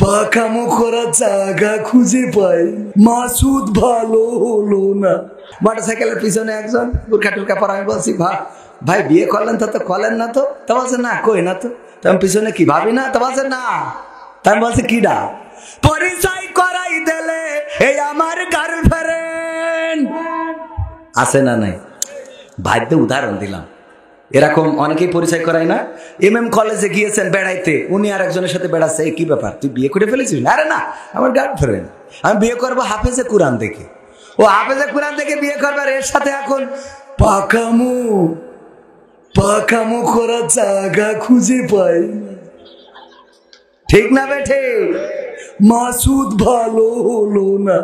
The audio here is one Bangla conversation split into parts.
পাকামো করার জায়গা খুঁজে পাই, মাসুদ ভালো হলো না। মোটরসাইকেলের পিছনে একজন বুরখা টুরখা পরা, আমি বলছি ভাই বিয়ে করলেন তো করলেন না? তো বলছে না, কই না তো। আমি পিছনে কি ভাবি না? তো বলছে না। আমি বলছি কিডা? পরিচয় করাই দিলে এই আমার গার্লফ্রেন্ড। আছে না নাই? ভাইতে উদাহরণ দিলাম, এরকম অনেকেই পরিচয় করায় না। MM কলেজে গিয়েছেন বেড়াইতে, উনি আর একজনের সাথে বেড়াচ্ছে। কি ব্যাপার, তুই বিয়ে করে ফেলেছিস? আরে না, আমার গার্লফ্রেন্ড। আমি বিয়ে করবো হাফেজে কুরআন দেখে। ও হাফেজে কুরআন দেখে বিয়ে করবার, এর সাথে এখন পাকামো করার জায়গা খুঁজে পাই। ঠিক না বেঠে? মাসুদ ভালো হলো না।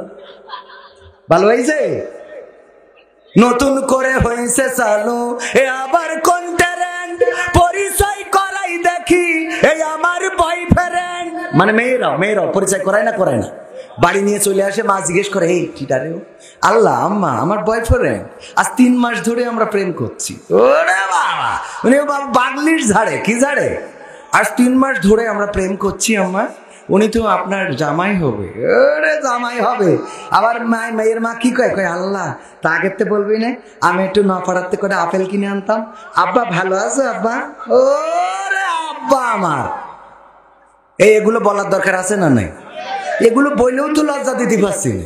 ভালো হয়েছে? নতুন করে হয়েছে চালু এ আবার কোন ট্যালেন্ট, পরিচয় করাই দেখি এই আমার বয়ফ্রেন্ড। মানে মেয়েরাও পরিচয় করায় না? বাড়ি নিয়ে চলে আসে, মা জিজ্ঞেস করে এই কিটারে? আল্লাহ আম্মা আমার বয়ফ্রেন্ড, আজ 3 মাস ধরে আমরা প্রেম করছি। ওরে বাবা, উনি বাগলির ঝাড়ে, কি ঝাড়ে? আজ 3 মাস ধরে আমরা প্রেম করছি আম্মা, উনি তো আপনার জামাই হবে। ওরে জামাই হবে? আবার মেয়ের মা কি কয়? আল্লাহ তা আগের তে বলবি না, আমি একটু না পাড়াতে করে আপেল কিনে আনতাম। আব্বা ভালো আছো আব্বা? ওরে আব্বা আমার, এগুলো বলার দরকার আছে না নাই? এগুলো বললেও তো লজ্জা দিতে পারছি না।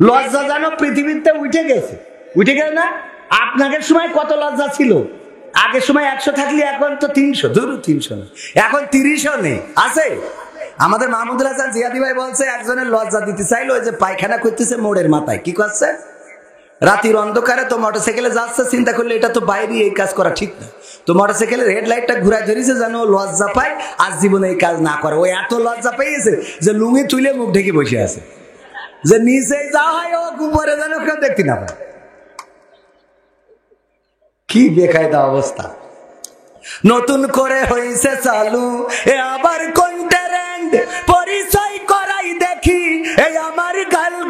লজ্জা জানো পৃথিবীতে উঠে গেছে না? আপনাদের সময় কত লজ্জা ছিল? আগের সময় 100 থাকলে এখন তো 300, ধরু 300 না, এখন 30ও নেই। আছে? আমাদের মাহমুদুল হাসান জিয়াদি ভাই বলছে, একজনের লজ্জা দিতে চাইলো, ওই যে পায়খানা করতেছে মোড়ের মাথায়। কি করছে? রাতের অন্ধকারে তো মোটরসাইকেলে যাচ্ছে, চিন্তা করলে এটা তো বাইরে, এই কাজ করা ঠিক না। তো মোটরসাইকেলের হেডলাইটটা ঘুরাই ধরেছে যেন লজ্জা পায়, আজ জীবনে এই কাজ না করে। ও এত লজ্জা পেয়েছে যে লুঙ্গি তুলে মুখ ঢেকে বসে আছে, যে নিচেই যা হয় ও উপরে যেন কেউ দেখতে না পায়। কি বেকায়দা অবস্থা। নতুন করে হয়েছে চালু এ আবার কোন ট্যালেন্ট, পরিচয় করাই দেখি এই আমার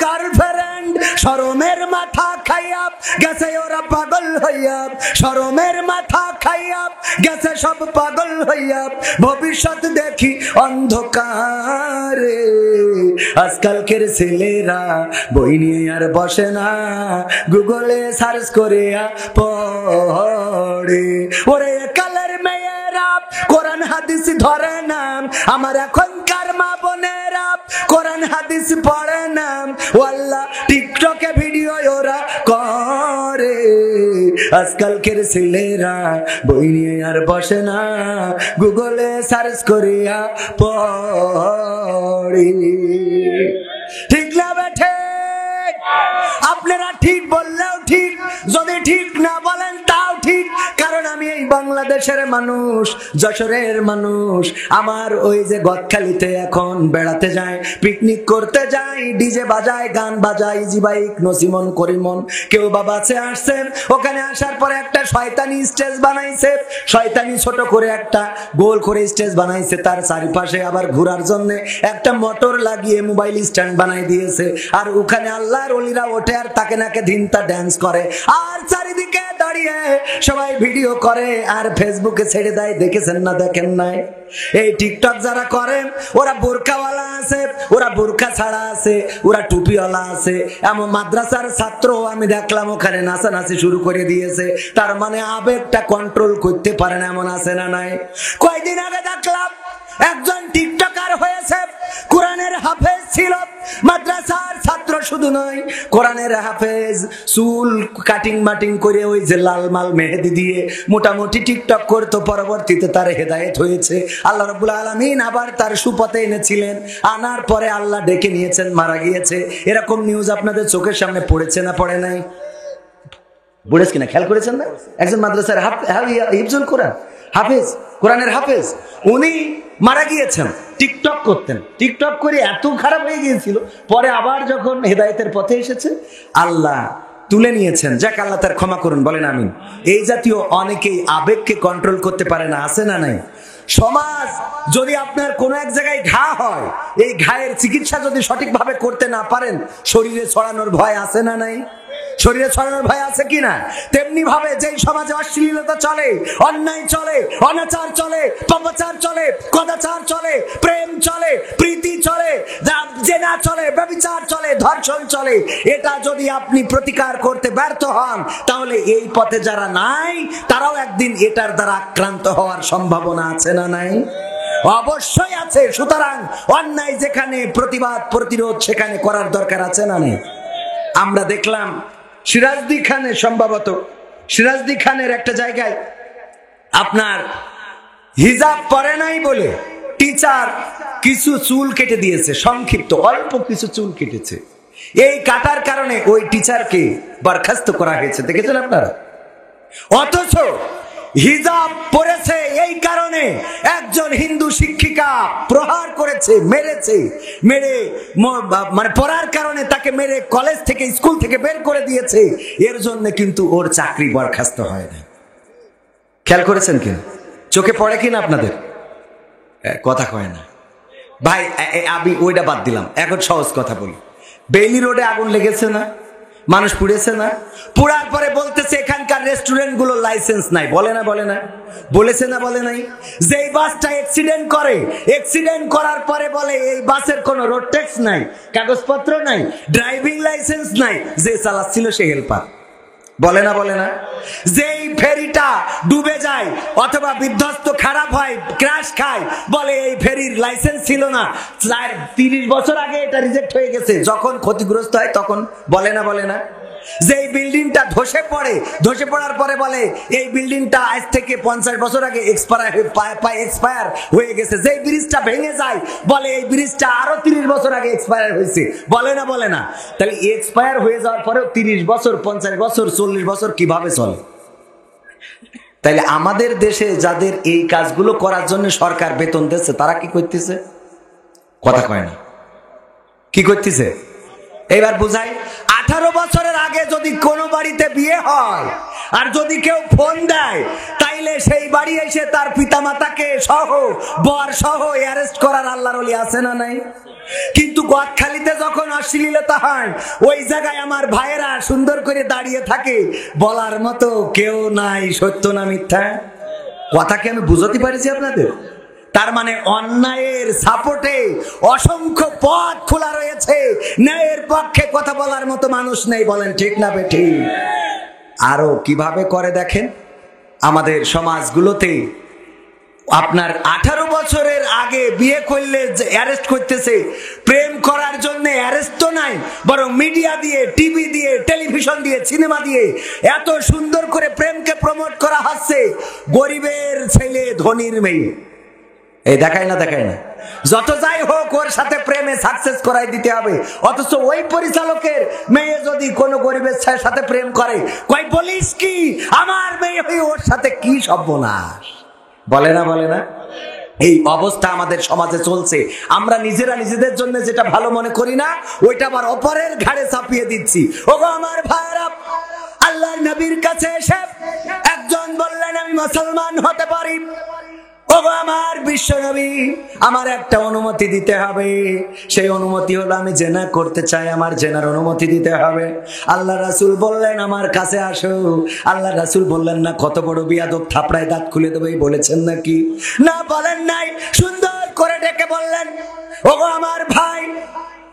গার্লফ্রেন্ড। শরমের মাথা খাইয়া গেছে ওরা পাগল হইয়া, শরমের মাথা খাইয়া গেছে সব পাগল হইয়া, ভবিষ্যৎ দেখি অন্ধকারে। আজকালকের ছেলেরা বই নিয়ে আর বসে না, গুগলে সার্চ করিয়া পড়ে। ওরে কালের মেয়েরা কোরআন হাদিস ধরে না, আমার এখনকার মা বোনেরা কোরআন হাদিস পড়ে না। ওয়াল্লাহ টিকটকে ভিডিও ওরা করে। আজকালকের ছেলেরা বই নিয়ে আর বসে না, গুগলে সার্চ করিয়া পড়ে। ঠিক না বেঠে? আপনারা ঠিক বললেও ঠিক, যদি ঠিক না বলেন তাও ঠিক। কারণ আমি এই বাংলাদেশের মানুষ, যশোরের মানুষ। আমার ওই যে গদখালিতে এখন বেড়াতে যায়, পিকনিক করতে যাই, ডিজে বাজায়, গান বাজায়, জিবাইক নসিমন করিমন কেউ বাবাছে আসছেন। ওখানে আসার পরে একটা শয়তানি স্টেজ বানাইছে, শয়তানি ছোট করে একটা গোল করে স্টেজ বানাইছে, তার চারিপাশে আবার ঘোরার জন্য একটা মোটর লাগিয়ে মোবাইল স্ট্যান্ড বানাই দিয়েছে। আর ওখানে আল্লাহর ওলিরা ওঠে আর তাকে নাকে ধিনতা ড্যান্স করে, আর চারিদিকে দাঁড়িয়ে সবাই ভিডিও করে আর ফেসবুকে ছেড়ে দেয়। দেখেছেন না? দেখেন নাই? এই টিকটক যারা করে ওরা বোরকাওয়ালা আছে, ওরা বোরকা ছাড়া আছে, ওরা টুপিওয়ালা আছে। এমন মাদ্রাসার ছাত্র আমি দেখলাম ওখানে নাচানাচি শুরু করে দিয়েছে। তার মানে আবেগটা কন্ট্রোল করতে পারে না, এমন আছে না নাই? কয়দিন আগে দেখলাম একজন টিকটকার হয়েছে, কোরআনের হাফেজ ছিল, মাদ্রাসার ছাত্র শুধু নয়, কোরআনের হাফেজ, চুল কাটিং মাটিং করে ওই যে লাল মাল মেহেদি দিয়ে মোটামুটি টিকটক করতো। পরবর্তীতে তার হেদায়েত হয়েছে, আল্লাহ রাব্বুল আলামিন আবার তার সুপথে এনেছিলেন, আনার পরে আল্লাহ ডেকে নিয়েছেন, মারা গিয়েছে। এরকম নিউজ আপনাদের চোখের সামনে পড়েছে না পড়ে নাই? পড়েছে কিনা খেয়াল করেছেন না? একজন মাদ্রাসার হিফজুল কোরআন হাফেজ, কোরআনের হাফেজ, উনি মারা গিয়েছেন। টিকটক করতেন, টিকটক করে এত খারাপ হয়ে গিয়েছিল, পরে আবার যখন হেদায়েতের পথে এসেছে আল্লাহ তুলে নিয়েছেন। যাক, আল্লাহ তার ক্ষমা করুন, বলেন আমিন। এই জাতীয় অনেকেই আবেগকে কন্ট্রোল করতে পারে না, আছে না নাই? সমাজ যদি আপনার কোন এক জায়গায় ঘা হয়, এই ঘায়ের চিকিৎসা যদি সঠিকভাবে করতে না পারেন, শরীরে ছড়ানোর ভয় আছে না নাই? শরীরে ছড়ানোর ভয় আছে কিনা? তেমনি ভাবে যেই সমাজে অশ্লীলতা চলে, অন্যায় চলে, অনাচার চলে, পাপাচার চলে, কদাচার চলে, প্রেম চলে, প্রীতি চলে, জেনা চলে, ব্যভিচার চলে, ধর্ষণ চলে, এটা যদি আপনি প্রতিকার করতে ব্যর্থ হন তাহলে এই পথে যারা নাই তারাও একদিন এটার দ্বারা আক্রান্ত হওয়ার সম্ভাবনা আছে না নাই? অবশ্যই আছে। সুতরাং অন্যায় যেখানে প্রতিবাদ প্রতিরোধ সেখানে করার দরকার আছে না নেই? আমরা দেখলাম সিরাজদি খানে, সম্ভবত সিরাজদি খানের একটা জায়গায় আপনার হিজাব পরে নাই বলে টিচার কিছু চুল কেটে দিয়েছে, সংক্ষিপ্ত অল্প কিছু চুল কেটেছে। এই কাটার কারণে ওই টিচারকে বরখাস্ত করা হয়েছে, দেখেছেন আপনারা? অথচ হিজাব পরেছে এই কারণে একজন হিন্দু শিক্ষিকা প্রহার করেছে, মেরেছে, মেরে মানে পড়ার কারণে তাকে মেরে কলেজ থেকে স্কুল থেকে বের করে দিয়েছে। এর জন্য কিন্তু ওর চাকরি বরখাস্ত হয় না। খেয়াল করেছেন কিনা? চোখে পড়ে কিনা আপনাদের? কথা কয় না ভাই। আমি ওইটা বাদ দিলাম, এখন সহজ কথা বলি। বেইলি রোডে আগুন লেগেছে না, মানুষ পুড়েছে না? পুড়ার পরে বলতেছে এখানকার রেস্টুরেন্ট গুলো লাইসেন্স নাই, বলে না? বলে না? বলেছে না? বলে নাই? যেই বাসটা অ্যাক্সিডেন্ট করে, অ্যাক্সিডেন্ট করার পরে বলে এই বাসের কোনো রোড ট্যাক্স নাই, কাগজপত্র নাই, ড্রাইভিং লাইসেন্স নাই, যে চালাচ্ছিল সে হেল্পার, বলে না? বলে না? যেই ফেরিটা ডুবে যায় অথবা বিধ্বস্ত খারাপ হয়, ক্র্যাশ খায়, বলে এই ফেরির লাইসেন্স ছিল না, 30 বছর আগে এটা রিজেক্ট হয়ে গেছে, যখন ক্ষতিগ্রস্ত হয় তখন, বলে না? বলে না? যেই বিল্ডিংটা ধসে পড়ে, ধসে পড়ার পরে বলে এই বিল্ডিংটা আজ থেকে 50 বছর আগে এক্সপায়ার হয়ে গেছে। যেই ব্রিজটা ভেঙে যায় বলে এই ব্রিজটা আরো 30 বছর আগে এক্সপায়ার হয়েছে, বলে না? বলে না? তাহলে এক্সপায়ার হয়ে যাওয়ার পরেও 30 বছর, 50 বছর, 40 বছর কিভাবে চলে? তাইলে আমাদের দেশে যাদের এই কাজগুলো করার জন্য সরকার বেতন দিচ্ছে তারা কি করতেছে? কথা কয় না। কি করতেছে? এবার বুঝাই। 18 বছরের আগে যদি কোনো বাড়িতে বিয়ে হয় আর যদি কেউ ফোন দেয় তাইলে সেই বাড়ি এসে তার পিতামাতাকে সহ, বর সহ অ্যারেস্ট করার আল্লাহর ওলি আছে না নাই? কিন্তু গদখালিতে যখন অশ্লীলতা হয় ওই জায়গায় আমার ভাইয়েরা সুন্দর করে দাঁড়িয়ে থাকে, বলার মতো কেউ নাই, সত্য না মিথ্যা? কথা কি আমি বুঝাতে পারিছি আপনাদের? তার মানে অন্যায়ের সাপোর্টে অসংখ্য পথ খোলা রয়েছে, ন্যায়ের পক্ষে কথা বলার মতো মানুষ নেই। বলেন ঠিক না বেঠিক? আরো কিভাবে করে দেখেন আমাদের সমাজগুলোতে। আপনার 18 বছরের আগে বিয়ে করলে অ্যারেস্ট করতেছে, প্রেম করার জন্য অ্যারেস্ট তো নাই, বরং মিডিয়া দিয়ে, টিভি দিয়ে, টেলিভিশন দিয়ে, সিনেমা দিয়ে এত সুন্দর করে প্রেমকে প্রমোট করা হচ্ছে। গরিবের ছেলে ধনীর মেয়ে, এই দেখায় না? দেখায় না? যত যাই হোক ওর সাথে প্রেমে সাকসেস করাই দিতে হবে। অথচ ওই পরিচালকের মেয়ে যদি কোনো গরিবের সাথে প্রেম করে, কই বলিস কি আমার মেয়ে হয়ে ওর সাথে কি সর্বনাশ, বলে না? বলে না? এই অবস্থা আমাদের সমাজে চলছে। আমরা নিজেরা নিজেদের জন্য যেটা ভালো মনে করি না ওইটা আবার অপরের ঘাড়ে চাপিয়ে দিচ্ছি। ওগো আমার ভাইরা, আল্লাহর নবীর কাছে এসে একজন বললেন আমি মুসলমান হতে পারি। ওগো আমার বিশ্ব নবী, আমার একটা অনুমতি দিতে হবে। সেই অনুমতি হলো আমি জেনা করতে চাই, আমার জেনার অনুমতি দিতে হবে। আল্লাহ রাসূল বললেন আমার কাছে আসো। আল্লাহ রাসূল বললেন না কত বড় বিয়াদব, থাপড়ায় দাঁত খুলে দেবে, বলেছেন নাকি? না, বলেন নাই। সুন্দর করে ডেকে বললেন ওগো আমার ভাই,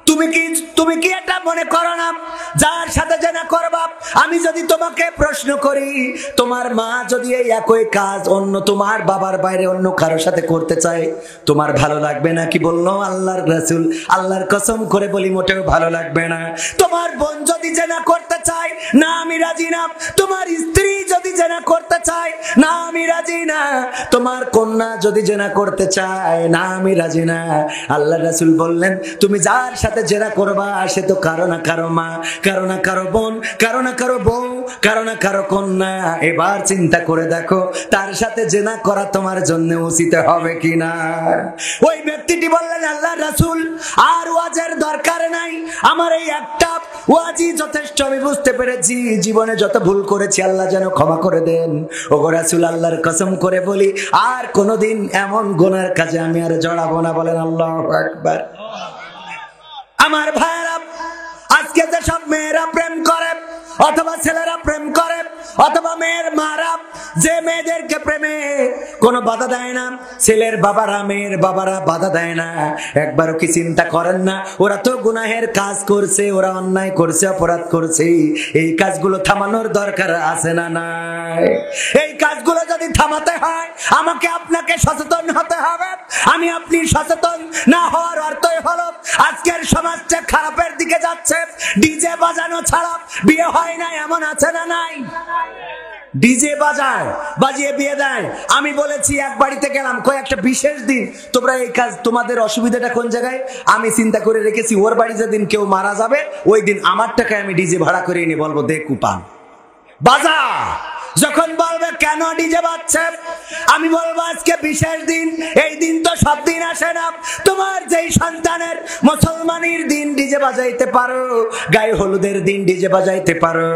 তুমি কি এটা মনে করো না যার সাথে জেনা করবা, আমি যদি তোমাকে প্রশ্ন করি তোমার মা যদি এই একই কাজ অন্য তোমার বাবার বাইরে অন্য কারোর সাথে করতে চায় তোমার ভালো লাগবে না? কি বললো আল্লাহর রাসূল? আল্লাহর কসম করে বলি মোটেও ভালো লাগবে না। তোমার বোন যদি জেনা করতে চায়, না আমি রাজি না। তোমার স্ত্রী যদি জেনা করতে চায়, না আমি রাজি না। তোমার কন্যা যদি জেনা করতে চায়, না আমি রাজি না। আল্লাহর রাসূল বললেন তুমি যার সাথে জেনা করবা সে তো কারো না কারো মা, কারো না কারো বোন, কারো না কারো বউ, কারো না কারো কন্যা। এবার চিন্তা করে দেখো তার সাথে জেনা করা তোমার জন্য উচিত হবে কিনা? ওই ব্যক্তিটি বললেন আল্লাহর রাসূল আর ওয়াজের দরকার নাই, আমার এই একটা ওয়াজই যথেষ্ট, আমি বুঝতে পেরেছি জীবনে যত ভুল করেছি আল্লাহ যেন ক্ষমা করে দেন। ওগো রাসূল আল্লাহর কসম করে বলি আর কোনোদিন এমন গুনার কাজে আমি আর জড়াবো না। বলেন আল্লাহু আকবার। আমার ভাইরা, আজকে যে সব মেয়েরা প্রেম করে অথবা ছেলেরা প্রেম করে, অথবা মেয়ের মারা যে মেয়েদেরকে প্রেমে কোনো বাধা দেয় না, ছেলের বাবারা মেয়ের বাবারা বাধা দেয় না, একবারও কি চিন্তা করেন না ওরা তো গুনাহের কাজ করছে, ওরা অন্যায় করছে, অপরাধ করছে, এই কাজগুলো থামানোর দরকার আছে না নাই? এই কাজগুলো যদি থামাতে হয় আমাকে আপনাকে সচেতন হতে হবে। আমি আপনি সচেতন না হওয়ার অর্থই হলো আজকের সমাজটা খারাপের দিকে যাচ্ছে। ডিজে বাজানো ছাড়া বিয়ে হয় না এমন আছে না নাই? ডিজে বাজায়, বাজিয়ে বিয়ে দেয়। আমি বলেছি এক বাড়িতে গেলাম, কয়েকটা বিশেষ দিন তোমরা এই কাজ, তোমাদের অসুবিধাটা কোন জায়গায়? আমি চিন্তা করে রেখেছি ওর বাড়ি যেদিন কেউ মারা যাবে ওই দিন আমার টাকায় আমি ডিজে ভাড়া করে এনে বলবো দে কুপান বাজা। যখন বলবে কেন ডিজে বাজছে, আমি বলবো আজকে বিশেষ দিন, এই দিন তো সব দিন আসে না। তোমার যেই সন্তানের মুসলমানের দিন ডিজে বাজাইতে পারো, গায়ে হলুদের দিন ডিজে বাজাইতে পারো,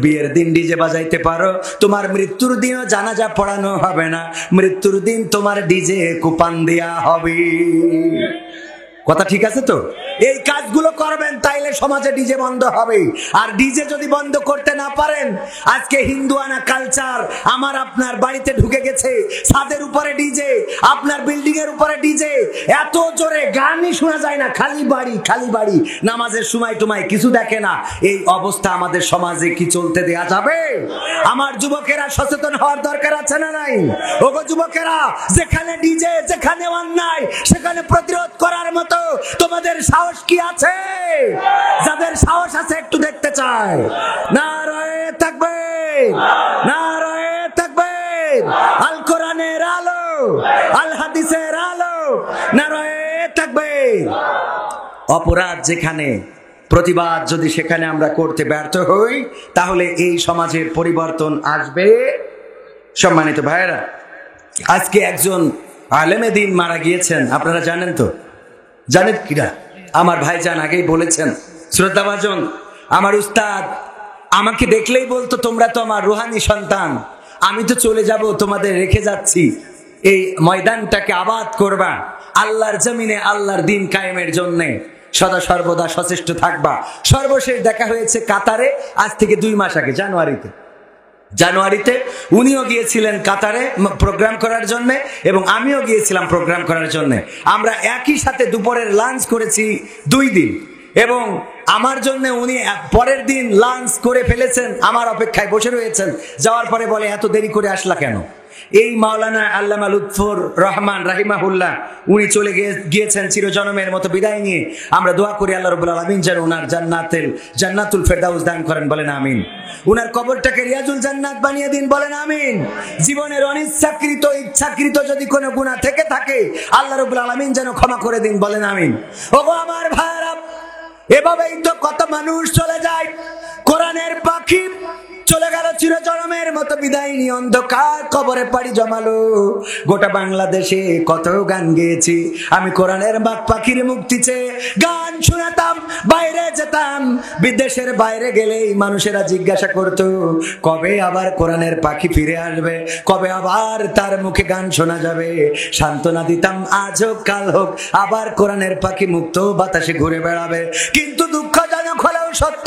বিয়ের দিন ডিজে বাজাইতে পারো, তোমার মৃত্যুর দিনও জানাজা পড়ানো হবে না, মৃত্যুর দিন তোমার ডিজে কুপান দেয়া হবে। কথা ঠিক আছে তো? এই কাজগুলো করবেন, তাইলে সমাজে ডিজে বন্ধ হবে। আর ডিজে যদি বন্ধ করতে না পারেন, আজকে হিন্দুয়ানা কালচার আমার আপনার বাড়িতে ঢুকে গেছে, ছাদের উপরে ডিজে, আপনার বিল্ডিং এর উপরে ডিজে, এত জোরে গানই শোনা যায় না, খালি বাড়ি খালি বাড়ি, নামাজের সময় টুমায় কিছু দেখে না। এই অবস্থা আমাদের সমাজে কি চলতে দেয়া যাবে? আমার যুবকেরা সচেতন হওয়ার দরকার আছে না নাই? ওগো যুবকেরা, যেখানে ডিজে, যেখানে অন্যায়, সেখানে প্রতিরোধ করার মতো তোমাদের সাহস কি আছে? যাদের সাহস আছে একটু দেখতে চাই। নারায়ে তাকবীর, নারায়ে তাকবীর, আল কোরআনের আলো, আল হাদিসের আলো, নারায়ে তাকবীর। অপরাধ যেখানে, প্রতিবাদ যদি সেখানে আমরা করতে ব্যর্থ হই, তাহলে এই সমাজের পরিবর্তন আসবে। সম্মানিত ভাইয়েরা, আজকে একজন আলেমে দ্বীন মারা গিয়েছেন, আপনারা জানেন তো? জানেন কিনা? আমার ভাইজান আগেই বলেছেন, শ্রদ্ধাভাজন আমার উস্তাদ আমাকে দেখলেই বলতো তোমরা তো আমার রুহানি সন্তান, আমি তো চলে যাব, তোমাদের রেখে যাচ্ছি, এই ময়দানটাকে আবাদ করবা, আল্লাহর জমিনে আল্লাহর দিন কায়েমের জন্য সদা সর্বদা সচেষ্ট থাকবা। সর্বশেষ দেখা হয়েছে কাতারে, আজ থেকে 2 মাস আগে, জানুয়ারিতে উনিও গিয়েছিলেন কাতারে প্রোগ্রাম করার জন্য, এবং আমিও গিয়েছিলাম প্রোগ্রাম করার জন্য। আমরা একই সাথে দুপুরের লাঞ্চ করেছি 2 দিন, এবং আমার জন্য উনি পরের দিন লাঞ্চ করে ফেলেছেন, আমার অপেক্ষায় বসে রয়েছেন। যাওয়ার পরে বলে এত দেরি করে আসলা কেন? এই মাওলানা আল্লামা লুৎফর রহমান রাহিমাহুল্লাহ উনি চলে গিয়েছেন চিরজনমের মতো বিদায় নিয়ে। আমরা দোয়া করি আল্লাহ রাব্বুল আলামিন যেন ওনার জান্নাতুল ফেরদাউস দান করেন, বলেন আমিন। ওনার কবরটাকে রিয়াজুল জান্নাত বানিয়ে দিন, বলেন আমিন। জীবনের অনিচ্ছাকৃত ইচ্ছাকৃত যদি কোনো গুনাহ থেকে থাকে আল্লাহ রাব্বুল আলামিন যেন ক্ষমা করে দিন, বলেন আমিন। ওগো আমার ভাইরা, এভাবেই তো কত মানুষ চলে যায়। কোরআনের পাখি চলে গেল চিরজনমের মতো বিদায় নিয়ে, অন্ধকার কবরে পাড়ি জমালো। গোটা বাংলাদেশে কত গান গেয়েছি আমি, কোরআনের বাক পাখির মুক্তি চেয়ে গান শোনাতাম, বাইরে যেতাম, বিদেশের বাইরে গেলেই মানুষেরা জিজ্ঞাসা করতো কবে আবার কোরআনের পাখি ফিরে আসবে, কবে আবার তার মুখে গান শোনা যাবে। সান্ত্বনা দিতাম আজ হোক কাল হোক আবার কোরআনের পাখি মুক্ত বাতাসে ঘুরে বেড়াবে। কিন্তু দুঃখজনক হলেও সত্য,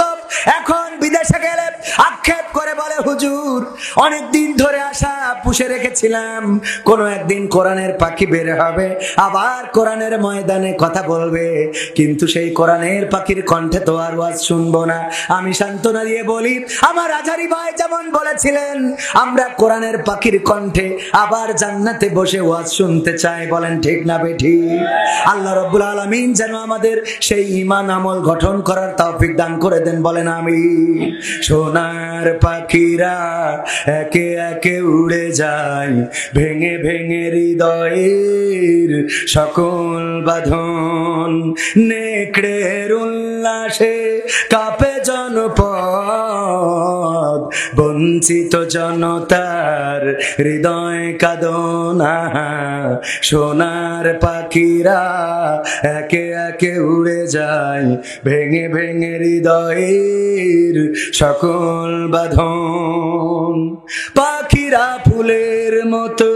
এখন বিদেশে গেলে আক্ষেপ করে বলে হুজুর অনেক দিন ধরে আশা পুষে রেখেছিলাম, কোনো একদিন কোরআনের পাখি বের হবে, আবার কোরআনের ময়দানে কথা বলবে, কিন্তু সেই কোরআনের পাখির কণ্ঠে তো আর ওয়াজ শুনবো না। আমি সান্ত্বনা দিয়ে বলি, আমার আজারি ভাই যেমন বলেছিলেন আমরা কোরআনের পাখির কণ্ঠে আবার জান্নাতে বসে ওয়াজ শুনতে চাই, বলেন ঠিক না বেঠিক? আল্লাহ রাব্বুল আলামিন যেন আমাদের সেই ঈমান আমল গঠন করার তৌফিক দান করে দেন, বলেন আমিন। সোনার পাখিরা একে একে উড়ে যায়, ভেঙে ভেঙে হৃদয়ের সকল বাঁধন, নেকড়ের উল্লাসে কাঁপে জনপদ, বঞ্চিত জনতার হৃদয় কাঁদনা। সোনার পাখিরা একে একে উড়ে যায়, ভেঙে ভেঙে হৃদয়ের সকল বাঁধন। পাখিরা ফুলের মতো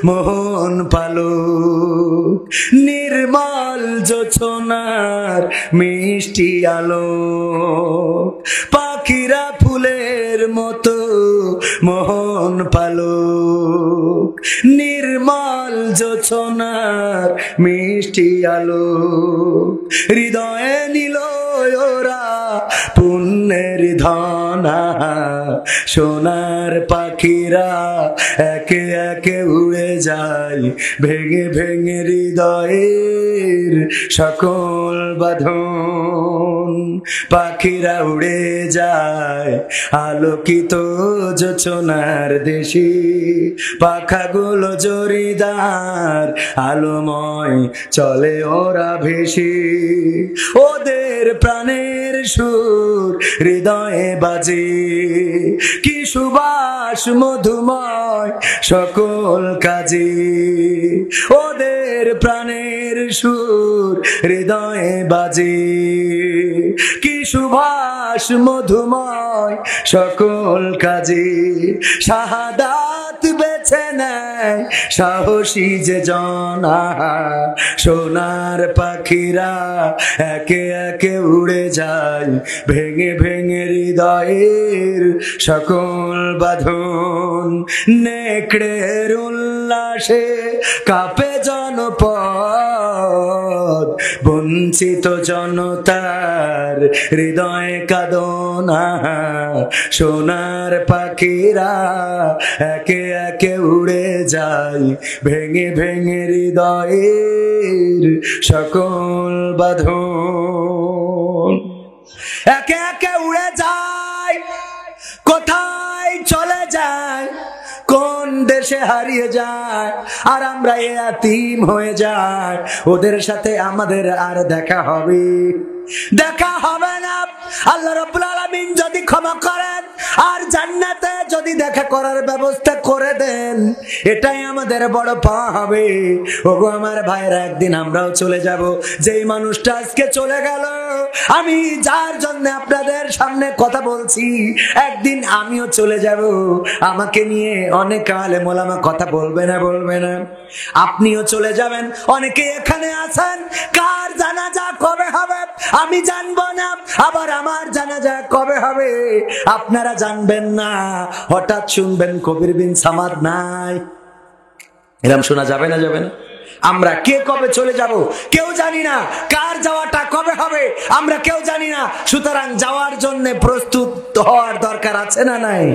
মোহন পালক, নির্মল জোছনার মিষ্টি আলো। পাখিরা ফুলের মতো মোহন পালক, নির্মল জোছনার মিষ্টি আলো হৃদয়ে নিল ওরা পুণ্যের ধনা। সোনার পাখিরা একে একে উড়ে যায় ভেঙে ভেঙে হৃদয়ের সকল বাঁধন। পাখিরা উড়ে যায় আলোকিত জোছনার দেশে, পাখাগুলো জরিদার আলোময় চলে ওরা ভেসে। ওদের প্রাণের সুর হৃদয়ে বাজে, কি সুবাস মধুময় সকল কাজে। ওদের প্রাণের সুর হৃদয়ে বাজে, কি সুবাস মধুময় সকল কাজে। শাহাদাত বেছে নেয় সাহসী যে জনা, সোনার পাখিরা একে একে উড়ে যায় ভেঙে ভেঙে হৃদয়ের সকল বাঁধন। নেকড়ের উল্লাসে কাঁপে জনপদ, বঞ্চিত জনতার হৃদয়ে কাঁদনা। সোনার পাখিরা একে একে উড়ে যায় ভেঙে ভেঙে হৃদয়ের সকল বাঁধন। একে একে উড়ে যায়, কোথায় চলে যায়, কোন দেশে হারিয়ে যায়, আর আমরা এতিম হয়ে যাই। ওদের সাথে আমাদের আর দেখা হবে না। আল্লাহ রাব্বুল আলামিন যদি ক্ষমা করেন আর জান্নাতে যদি দেখা করার ব্যবস্থা করে দেন, এটাই আমাদের বড় পাওয়া হবে। ওগো আমার ভাইরা, একদিন আমরাও চলে যাব। যেই মানুষটা আজকে চলে গেল, আমি যার জন্য আপনাদের সামনে কথা বলছি, একদিন আমিও চলে যাব। আমাকে নিয়ে অনেক আলেম ওলামা কথা বলবে না? আপনিও চলে যাবেন। অনেকে এখানে আছেন, কার জানাজা কবে হবে আমি জানবো না, আবার আমার জানাজা কবে হবে আপনারা জানবেন না। হঠাৎ শুনবেন কবির বিন সামাদ নাই, এরকম শোনা যাবে না? আমরা কে কবে চলে যাব কেউ জানি না, কার যাওয়াটা কবে হবে আমরা কেউ জানি না। সুতরাং যাওয়ার জন্য প্রস্তুত হওয়ার দরকার আছে না নাই?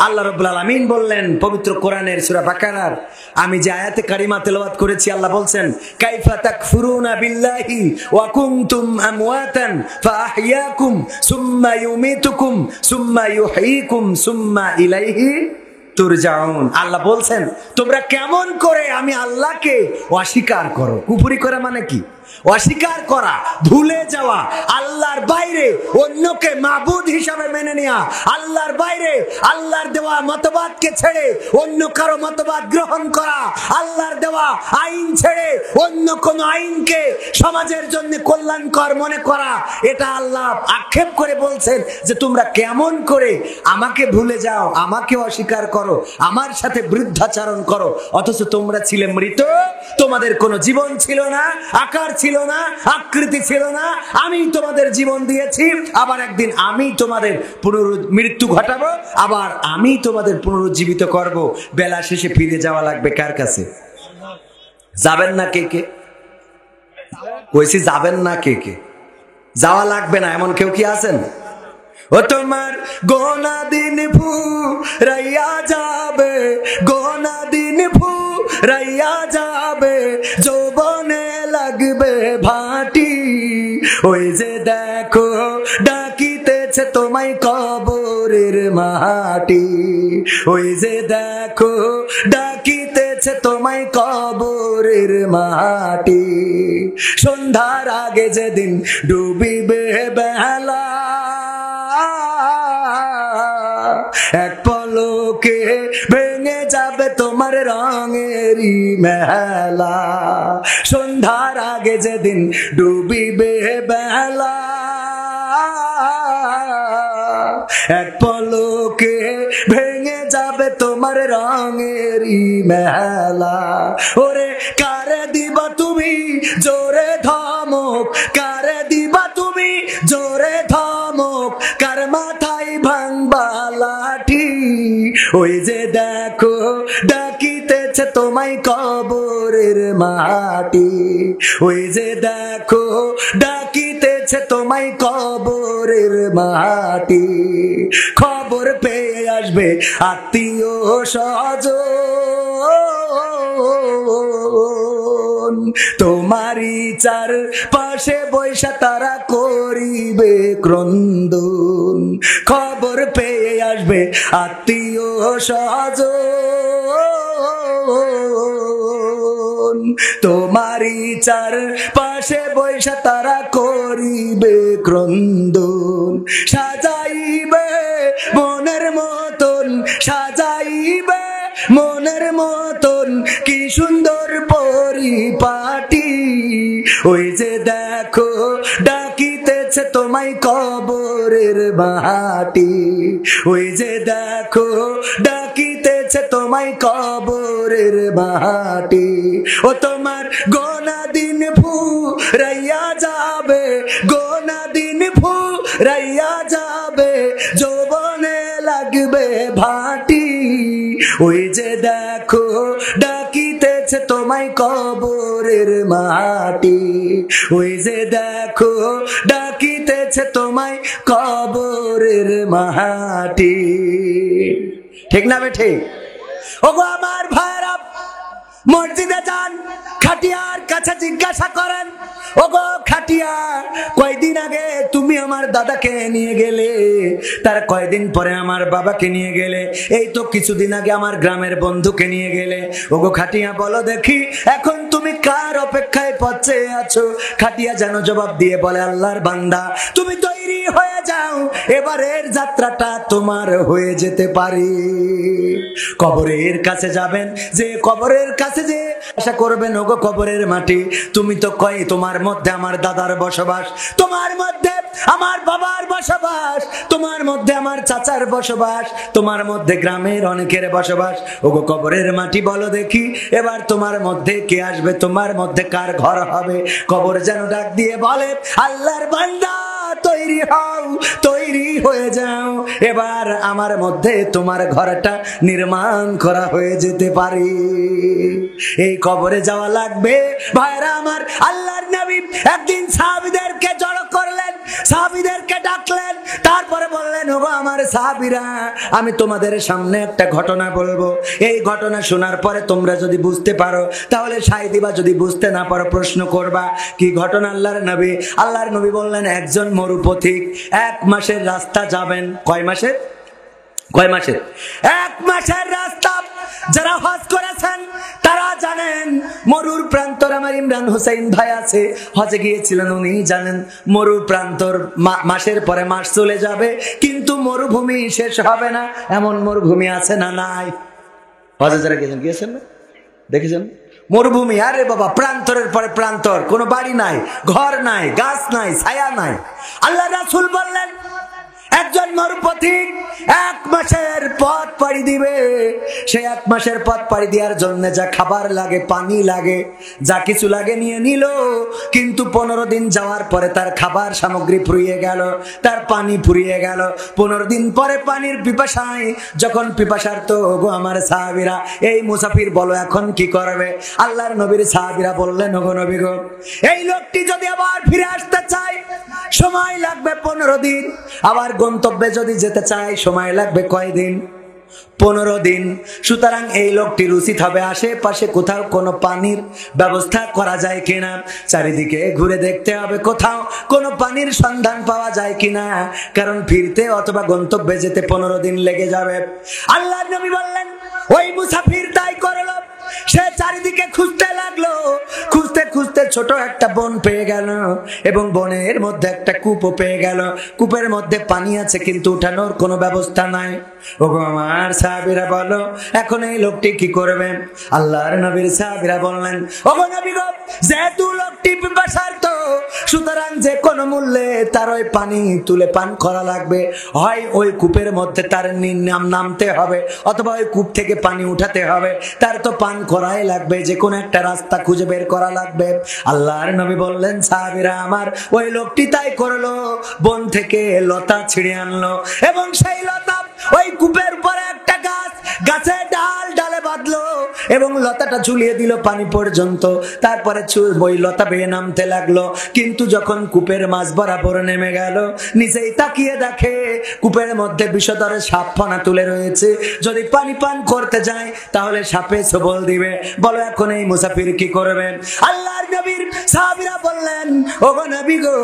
আল্লাহ রাব্বুল আলামিন বললেন পবিত্র কোরআনের সূরা বাকারার আমি যে আয়াতে কারিমা তেলাওয়াত করেছি, আল্লাহ বলছেন কাইফা তাকফুরুনা বিল্লাহি ওয়া কুনতুম আমওয়াতান ফাআহইয়াকুম সুম্মা ইউমিতুকুম সুম্মা ইউহয়িকুম সুম্মা ইলাইহি তুরজাউন। আল্লাহ বলছেন তোমরা কেমন করে আমি আল্লাহকে অস্বীকার করো। কুফরি করা মানে কি? অস্বীকার করা, ভুলে যাওয়া, আল্লাহর বাইরে অন্যকে মাবুদ হিসাবে মেনে নেওয়া, আল্লাহর বাইরে আল্লাহর দেওয়া মতবাদকে ছেড়ে অন্য কারো মতবাদ গ্রহণ করা, আল্লাহর দেওয়া আইন ছেড়ে অন্য কোন আইনকে সমাজের জন্য কল্যাণকর মনে করা। এটা আল্লাহ আক্ষেপ করে বলছেন যে তোমরা কেমন করে আমাকে ভুলে যাও, আমাকে অস্বীকার করো, আমার সাথে বৃদ্ধাচারণ করো, অথচ তোমরা ছিলে মৃত, তোমাদের কোনো জীবন ছিল না, আকার ছিল না, আকৃতি ছিল না। আমি তোমাদের জীবন দিয়েছি, আবার একদিন আমি তোমাদের মৃত্যু ঘটাবো, আবার আমি তোমাদের পুনরুজ্জীবিত করব। বেলা শেষে ফিরে যাওয়া লাগবে কার কাছে? যাবেন না কে কে? কইছি যাবেন না কে কে? যাওয়া লাগবে না এমন কেউ কি আছেন? ও তোমার গোনা দিন ফুরাইয়া যাবে, গোনা দিন ফুরাইয়া যাবে, যৌবনে লাগবে ভাটি। ওই যে দেখো ডাকিতেছে তোমায় কবরের মাটি, ওই যে দেখো ডাকিতেছে তোমায় কবরের মাটি। সন্ধ্যার আগে যেদিন ডুবিবে বেলা, এক পলকে ভেঙে যাবে তোমার রঙেরই মেলা। সন্ধ্যার আগে যেদিন ডুবিবে বেলা, এক পলকে ভেঙে যাবে তোমার রঙেরই মেলা। ওরে কারে দিবা তুমি জোরে ধমক, কারে দিবা তুমি জোরে ধমক, কার মাথায় তোমায় কবরের মাটি, ওই যে দেখো ডাকিতেছে তোমায় কবরের মাটি। খবর পেয়ে আসবে আত্মীয় স্বজন, তোমারই চার পাশে বৈশা তারা করিবে ক্রন্দন। খবর পেয়ে আসবে আত্মীয় স্বজন, তোমারই চার পাশে বৈশা তারা করিবে ক্রন্দন। সাজাইবে মনের মতন, সাজাইবে মনের মতন কি সুন্দর পরিপাটি, ওই যে দেখো ডাকিতেছে তোমায় কবরের মাটি, ওই যে দেখো ডাকিতেছে তোমায় কবরের মাটি। ও তোমার গোনা দিন ফুরাইয়া যাবে, গোনা দিন ফুরাইয়া যাবে, যৌবনে লাগবে ভাটি, ওই যে দেখো ডাকিতেছে তোমায় কবরের মাটি, ওই যে দেখো ডাকিতেছে তোমায় কবরের মাটি। ঠিক না বেঠে? ওগো আমার ভাইরা, মসজিদে যান, খাটিয়ার কাছে জিজ্ঞাসা করেন, ওগো খাটিয়া কয়দিন আগে তুমি আমার দাদাকে নিয়ে গেলে, তার কয়দিন পরে আমার বাবাকে নিয়ে গেলে, এই তো কিছুদিন আগে আমার গ্রামের বন্ধুকে নিয়ে গেলে। ওগো খাটিয়া বলো দেখি এখন তুমি কার অপেক্ষায় পথে আছো? খাটিয়া যেন জবাব দিয়ে বলে, আল্লাহর বান্দা তুমি তৈরি হয়ে যাও, এবারের যাত্রাটা তোমার হয়ে যেতে পারে। কবরের কাছে যাবেন, যে কবরের কাছে যে আশা করবেন, ওগো কবরের মাটি তুমি তো কই তোমার মধ্যে আমার দাদার বসবাস, তোমার মধ্যে আমার বাবার বসবাস, তোমার মধ্যে আমার চাচার বসবাস, তোমার মধ্যে গ্রামের অনেকের বসবাস। ওগো কবরের মাটি বলো দেখি এবার তোমার মধ্যে কে আসবে, তোমার মধ্যে কার ঘর হবে? কবর যেন ডাক দিয়ে বলে, আল্লাহর বান্দা তৈরি হও, তৈরি হয়ে যাও, এবার আমার মধ্যে তোমার ঘরটা নির্মাণ করা হয়ে যেতে পারে। এই কবরে যাওয়া লাগবে ভাইরা আমার। আল্লাহর নবী একদিন সাহাবীদেরকে জড়ো করলেন, সাহাবীদেরকে ডাকলেন, তারপরে বললেন, ওগো আমার সাহাবীরা, আমি তোমাদের সামনে একটা ঘটনা বলবো, এই ঘটনা শোনার পরে তোমরা যদি বুঝতে পারো তাহলে সাই দিবা, যদি বুঝতে না পারো প্রশ্ন করবা। কি ঘটনা? আল্লাহর নবী বললেন, একজন মরুপথিক 1 মাসের রাস্তা যাবেন। কয় মাসের? 1 মাসের রাস্তা। যারা হজ করেছেন তারা জানেন, মরুর প্রান্তর, আমার ইমরান হোসেন ভাই আছে, হজে গিয়েছিলেন, উনি জানেন মরুর প্রান্তর মাসের পরে মাস চলে যাবে কিন্তু মরুভূমি শেষ হবে না। এমন মরুভূমি আছে না? নাই। হজে যারা গিয়েছেন না, দেখেছেন মরুভূমি, আরে বাবা, প্রান্তরের পরে প্রান্তর, কোনো বাড়ি নাই, ঘর নাই, গাছ নাই, ছায়া নাই। আল্লাহ রাসূল বললেন, একজন মরুপথিক 1 মাসের পথ পাড়ি দিবে, সে 1 মাসের পথ পাড়ি দেওয়ার জন্য যা খাবার লাগে, পানি লাগে, যা কিছু লাগে নিয়ে নিল, কিন্তু 15 দিন যাওয়ার পরে তার খাবার সামগ্রী ফুরিয়ে গেল, তার পানি ফুরিয়ে গেল। 15 দিন পরে পানির পিপাসায় যখন পিপাসার্ত, ওগো আমার সাহাবীরা, এই মুসাফির বলো এখন কি করবে? আল্লাহর নবীর সাহাবীরা বললেন, ওগো নবী গো, এই লোকটি যদি আবার ফিরে আসতে চায় সময় লাগবে 15 দিন, আবার গন্তব্যে যদি যেতে চায় সময় লাগবে কয়দিন? 15 দিন। সুতরাং এই লোকটির উচিত হবে আশেপাশে কোথাও কোনো পানির ব্যবস্থা করা যায় কিনা, চারিদিকে ঘুরে দেখতে হবে কোথাও কোনো পানির সন্ধান পাওয়া যায় কিনা, কারণ ফিরতে অথবা গন্তব্যে যেতে 15 দিন লেগে যাবে। আল্লাহর নবী বললেন, ওই মুসাফির তাই করল, সে চারিদিকে খুঁজতে লাগলো, খুঁজতে খুঁজতে ছোট একটা বন পেয়ে গেল এবং বনের মধ্যে একটা কূপও পেয়ে গেল। কূপের মধ্যে পানি আছে কিন্তু উঠানোর কোনো ব্যবস্থা নাই। ওগো আমার সাহাবীরা বলো, এখন এই লোকটি কি করবে? আল্লাহর নবীর সাহাবীরা বললেন, ওগো নবী গো, যেহেতু লোকটি পিপাসার্ত, সুতরাং যে কোনো মূল্যে তার ওই পানি তুলে পান করা লাগবে। হয় ওই কূপের মধ্যে তার নামতে হবে অথবা ওই কূপ থেকে পানি উঠাতে হবে, তার তো পান করাই লাগবে, যে কোনো একটা রাস্তা খুঁজে বের করা লাগবে। আল্লাহর নবী বললেন, সাহাবীরা আমার, ওই লোকটি তাই করলো, বন থেকে লতা ছিঁড়ে আনলো এবং সেই লতা ওই কূপের উপরে একটা গাছ, গাছের ডালে বাঁধলো এবং লতাটা ঝুলিয়ে দিল পানি পর্যন্ত। তারপরে ওই লতা বেয়ে নামতে লাগলো, কিন্তু যখন কূপের মাঝ বরাবর নেমে গেল, নিচেই তাকিয়ে দেখে কূপের মধ্যে বিষধর সাপ ফনা তুলে রয়েছে। যদি পানি পান করতে যায় তাহলে সাপে ছোবল দিবে। বলো এখন এই মুসাফির কি করবেন? আল্লাহর নবীর সাহাবীরা বললেন, ওগো নবী গো,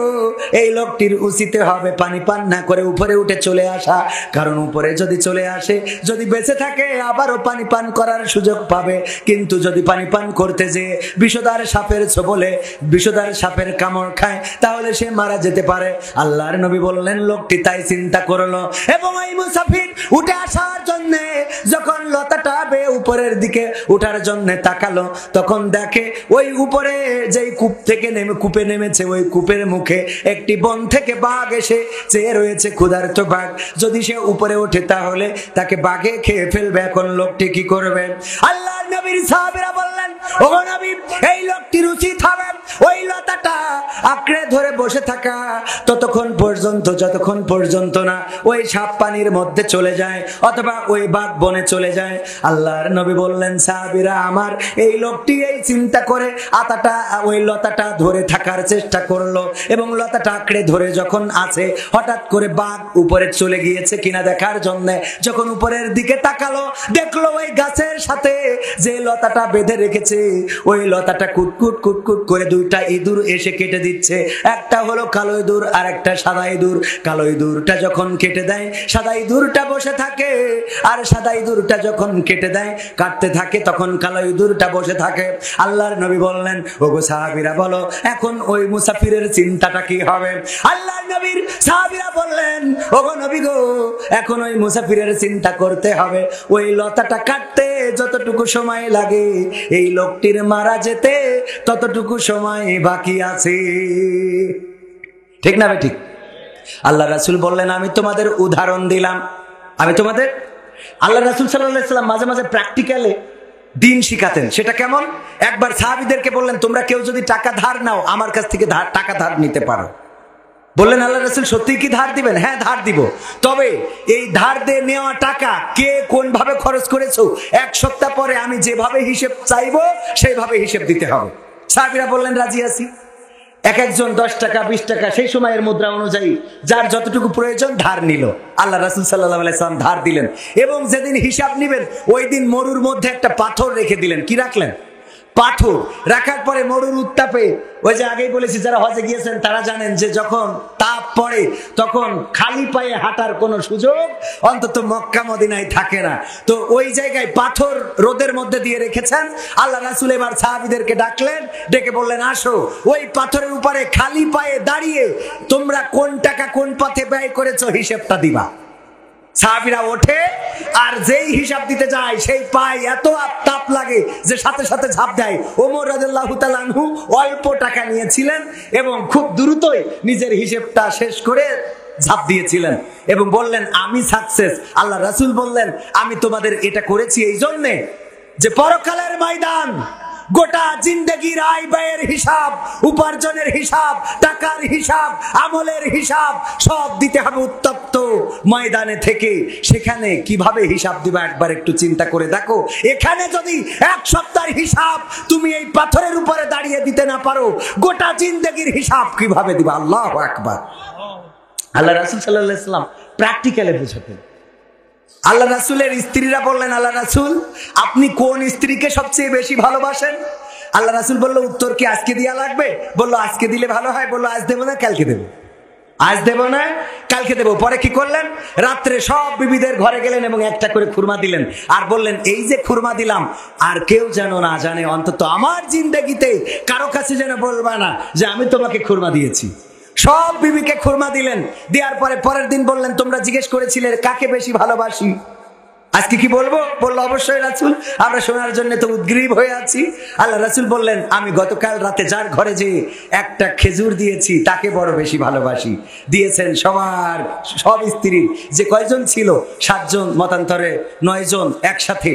এই লোকটির উচিত হবে পানি পান না করে উপরে উঠে চলে আসা, কারণ উপরে যদি চলে আসে, যদি বেঁচে থাকে আবারও পানি পান করার সুযোগ পাবে। কিন্তু যদি পানি পান করতে যে বিষধর সাপের ছোবলে, বিষধর সাপের কামড় খায়, তাহলে সে মারা যেতে পারে। আল্লাহর নবী বললেন, লোকটি তাই চিন্তা করলো এবং এই মুসাফির উঠে আসার জন্য যখন লতাটা বেয়ে উপরের দিকে উঠার জন্য তাকালো, তখন দেখে ওই উপরে যেই কূপ থেকে কূপে নেমেছে, ওই কূপের মুখে একটি বন থেকে বাঘ এসে চেয়ে রয়েছে, ক্ষুধার্ত বাঘ। যদি সে উপরে ওঠে তাহলে তাকে বাঘে খেয়ে ফেলবে। এখন লোকটি কি করবে? আল্লাহর নবীর সাহাবীরা বললেন, ওগো নবী, এই লোকটির উচিত হবে ওই লতাটা আঁকড়ে ধরে বসে থাকা ততক্ষণ পর্যন্ত, যতক্ষণ পর্যন্ত না ওই সাপ পানির মধ্যে চলে যায় অথবা ওই বাঘ বনে চলে যায়। আল্লাহর নবী বললেন, সাহাবীরা আমার, এই লোকটি এই চিন্তা করে ওই লতাটা ধরে থাকার চেষ্টা করলো এবং লতাটা আঁকড়ে ধরে যখন আছে, হঠাৎ করে বাঘ উপরে চলে গিয়েছে কিনা দেখার জন্য যখন উপরের দিকে তাকালো, দেখলো ওই গাছের সাথে যে লতাটা বেঁধে রেখেছে, ওই লতাটা কুটকুট কুটকুট করে দুইটা ইঁদুর এসে কেটে দিচ্ছে। একটা হলো কালো ইঁদুর আর একটা সাদা ইঁদুর। কালো ইঁদুরটা যখন কেটে দেয়, সাদা ইঁদুরটা বসে থাকে, আর সাদা ইঁদুরটা যখন কেটে দেয়, কাটতে থাকে, তখন কালো ইঁদুরটা বসে থাকে। আল্লাহর নবী বললেন, ওগো সাহাবীরা বলো এখন ওই মুসাফিরের চিন্তাটা কি হবে? আল্লাহর নবীর সাহাবীরা বললেন, ওগো নবী গো, এখন ওই মুসাফিরের চিন্তা করতে হবে ওই লতাটা কাটতে যতটুকু সময় লাগে, এই লোকটির মারা যেতে ততটুকু সময় বাকি আছে। ঠিক না ঠিক? আল্লাহ রাসূল বললেন, আমি তোমাদের উদাহরণ দিলাম, আমি তোমাদের। আল্লাহ রাসূল সাল্লাল্লাহু আলাইহি ওয়াসাল্লাম মাঝে মাঝে প্র্যাকটিক্যালে দিন শিখাতেন। সেটা কেমন? একবার সাহাবীদেরকে বললেন, তোমরা কেউ যদি টাকা ধার নাও, আমার কাছ থেকে টাকা ধার নিতে পারো। বললেন, আল্লাহ রাসূল সত্যি কি ধার দিবেন? হ্যাঁ, ধার দিব। তবে এই ধার দিয়ে নেওয়া টাকা কে কোন ভাবে খরচ করেছো, এক সপ্তাহ পরে আমি যেভাবে হিসেব চাইবো সেইভাবে হিসেব দিতে হবে। সাহাবীরা বললেন, রাজি আছি। এক একজন 10 টাকা 20 টাকা সেই সময়ের মুদ্রা অনুযায়ী যার যতটুকু প্রয়োজন ধার নিল। আল্লাহ রাসূল সাল্লাল্লাহু আলাইহি সাল্লাম ধার দিলেন এবং যেদিন হিসাব নিবেন ওই দিন মরুর মধ্যে একটা পাথর রেখে দিলেন। কি রাখলেন? পাথর। রাখার পরে মরুর উত্তাপে, ওই যে আগেই বলেছি যারা হজে গিয়েছেন তারা জানেন যে যখন তাপ পড়ে তখন খালি পায়ে হাঁটার কোনো সুযোগ অন্তত মক্কা মদিনায় থাকে না। তো ওই জায়গায় পাথর রোদের মধ্যে দিয়ে রেখেছেন। আল্লাহ রাসূল এবার সাহাবীদেরকে ডাকলেন, ডেকে বললেন, আসো, ওই পাথরের উপরে খালি পায়ে দাঁড়িয়ে তোমরা কোন টাকা কোন পথে ব্যয় করেছো হিসেবটা দিবা। সাহাবীরা ওঠে আর যেই হিসাব দিতে যায় সেই পায়ে এত তাপ লাগে যে সাথে সাথে ঝাঁপ দেয়। ওমর রাদিয়াল্লাহু তাআলা আনহু অল্প টাকা নিয়েছিলেন এবং খুব দ্রুতই নিজের হিসেবটা শেষ করে ঝাঁপ দিয়েছিলেন এবং বললেন, আমি সাকসেস। আল্লাহ রাসূল বললেন, আমি তোমাদের এটা করেছি এই জন্যে যে পরকালের ময়দান, গোটা জিন্দেগির আয় ব্যয়ের হিসাব, উপার্জনের হিসাব, টাকার হিসাব, আমলের হিসাব সব দিতে হবে উত্তপ্ত ময়দানে থেকে। সেখানে কিভাবে হিসাব দিবা একবার একটু চিন্তা করে দেখো। এখানে যদি এক সপ্তাহের হিসাব তুমি এই পাথরের উপরে দাঁড়িয়ে দিতে না পারো, গোটা জিন্দেগির হিসাব কিভাবে দিবা? আল্লাহু আকবার। আল্লাহ রাসূল সাল্লাল্লাহু আলাইহি ওয়াসাল্লাম প্র্যাকটিক্যালি বুঝাতেন। আল্লাহ রাসূলের স্ত্রীরা বললেন, আল্লাহ রাসূল আপনি কোন স্ত্রীকে সবচেয়ে বেশি ভালোবাসেন? আল্লাহ রাসূল বলল, উত্তর কি আজকে দেয়া লাগবে? বলল, আজকে দিলে ভালো হয়। বলল, আজ দেবো না, কালকে দেবো। আজ দেবো না, কালকে দেবো। পরে কি করলেন? রাত্রে সব বিবিদের ঘরে গেলেন এবং একটা করে খুরমা দিলেন আর বললেন, এই যে খুরমা দিলাম আর কেউ যেন না জানে, অন্তত আমার জিন্দেগিতে কারো কাছে যেন বলবা না যে আমি তোমাকে খুরমা দিয়েছি। সব বিবিকে খুরমা দিলেন। দেওয়ার পরে পরের দিন বললেন, তোমরা জিজ্ঞেস করেছিলে কাকে বেশি ভালোবাসি, আজকে কি বলবো? বললো, অবশ্যই রাসূল, আমরা শোনার জন্য তো উদ্গ্রীব হয়ে আছি। আল্লাহ রাসূল বললেন, আমি গতকাল রাতে যার ঘরে যে একটা খেজুর দিয়েছি তাকে বড় বেশি ভালোবাসি। দিয়েছেন সব স্ত্রীর যে কয়জন ছিল, 7 জন, মতান্তরে 9 জন একসাথে,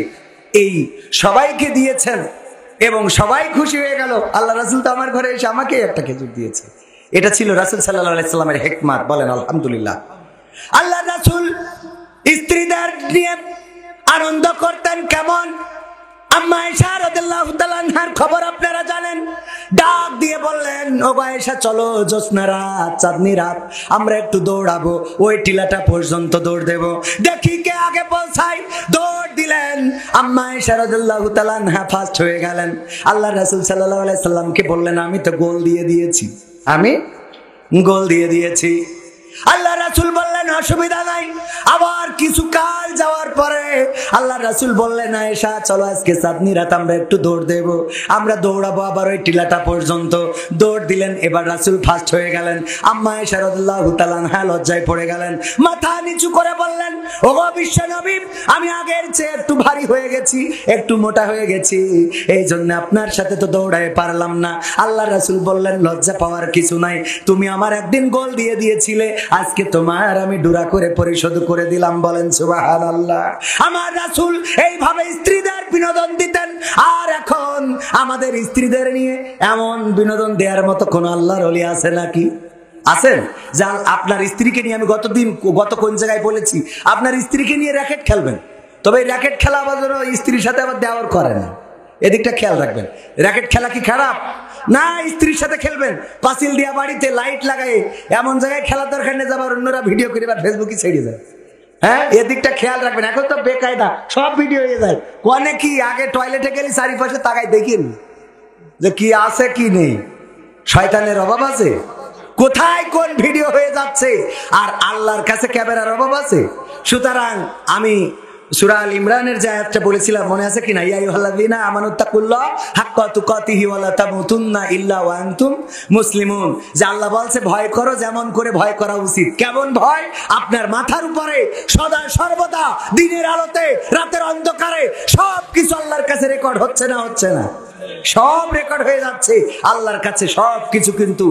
এই সবাইকে দিয়েছেন এবং সবাই খুশি হয়ে গেল। আল্লাহ রাসূল তো আমার ঘরে এসে আমাকে একটা খেজুর দিয়েছে। এটা ছিল রাসূল সাল্লাল্লাহু আলাইহি সাল্লামের হিকমত। বলেন আলহামদুলিল্লাহ। আল্লাহ রাসূল স্ত্রীদের নিয়ে আনন্দ করতেন কেমন? আম্মা আয়েশা রাদিয়াল্লাহু তাআলা আনহার খবর আপনারা জানেন। ডাক দিয়ে বললেন, ও আয়েশা চলো, জ্যোৎস্না রাত, চাঁদনি রাত, আমরা একটু দৌড়াবো, ওই টিলাটা পর্যন্ত দৌড় দেব, দেখি কে আগে পৌঁছায়। দৌড় দিলেন। আম্মা আয়েশা রাদিয়াল্লাহু তাআলা আনহা ফার্স্ট হয়ে গেলেন। আল্লাহ রাসূল সাল্লাল্লাহু আলাইহি সাল্লামকে বললেন, আমি তো গোল দিয়ে দিয়েছি, আমি গোল দিয়ে দিয়েছি। আল্লাহ রাসূল বললেন, অসুবিধা নাই। আবার কিছু কাল যাওয়ার পরে আল্লাহ রাসূল বললেন, আয়েশা চলো আজকে চাঁদনি রাত, আমরা একটু দৌড় দেব, আমরা দৌড়াবো আবার ওই টিলাটা পর্যন্ত। দৌড় দিলেন। এবার রাসূল ফার্স্ট হয়ে গেলেন। আম্মা আয়েশা রাদিয়াল্লাহু তাআলা আনহা লজ্জায় পড়ে গেলেন, মাথা নিচু করে বললেন, ওগো বিশ্বনবী, আমি আগের চেয়ে একটু ভারী হয়ে গেছি, একটু মোটা হয়ে গেছি, এই জন্য আপনার সাথে তো দৌড়ায় পারলাম না। আল্লাহ রাসূল বললেন, লজ্জা পাওয়ার কিছু নাই, তুমি আমার একদিন গোল দিয়ে দিয়েছিলে, আজকে তোমার আমি ডুরা করে পরিশোধ করে দিলাম। বলেন সুবহানাল্লাহ। আমার রাসূল এইভাবে স্ত্রীদের বিনোদন দিতেন। আর এখন আমাদের স্ত্রীদের নিয়ে এমন বিনোদন দেওয়ার মতো কোন আল্লাহর ওলি আছে নাকি? আছেন? যা আপনার স্ত্রীকে নিয়ে, আমি গত কোন জায়গায় বলেছি, আপনার স্ত্রীকে নিয়ে র্যাকেট খেলবেন, তবে এই র্যাকেট খেলা আবার যেন স্ত্রীর সাথে আবার দেওয়ার করে না, এদিকটা খেয়াল রাখবেন। র্যাকেট খেলা কি খারাপ? না, স্ত্রীর সাথে খেলবেন, পাঁচিল দিয়া বাড়িতে লাইট লাগাই এমন জায়গায় খেলার দরকার নেই যাবার অন্যরা ভিডিও করে বা ফেসবুকে ছেড়ে যায়। হ্যাঁ, এদিকটা খেয়াল রাখবেন। এখন তো বেকায়দা সব ভিডিও হয়ে যায়। কোনে কি আগে টয়লেটে গেলে চারিপাশে তাকাই দেখিন যে কি আছে কি নেই, শয়তানের অভাব আছে, কোথায় কোন ভিডিও হয়ে যাচ্ছে, আর আল্লাহর কাছে ক্যামেরার অভাব আছে। সুতরাং আমি সূরা আল ইমরানের যে আয়াতটা বলেছিলাম, মনে আছে কিনা? ইয়া আইয়ুহাল্লাযীনা আমানুত্তাকুল্লাহ হাক্কা তুকাতিহি ওয়া লা তামুতুন্না ইল্লা ওয়া আনতুম মুসলিমুন। যে আল্লাহ বলছে ভয় করো যেমন করে ভয় করা উচিত। কেমন ভয়? আপনার মাথার উপরে সদা সর্বদা দিনের আলোতে রাতের অন্ধকারে সবকিছু আল্লাহর কাছে রেকর্ড হচ্ছে না? হচ্ছে না? সব রেকর্ড হয়ে যাচ্ছে আল্লাহর কাছে, সব কিছু কিন্তু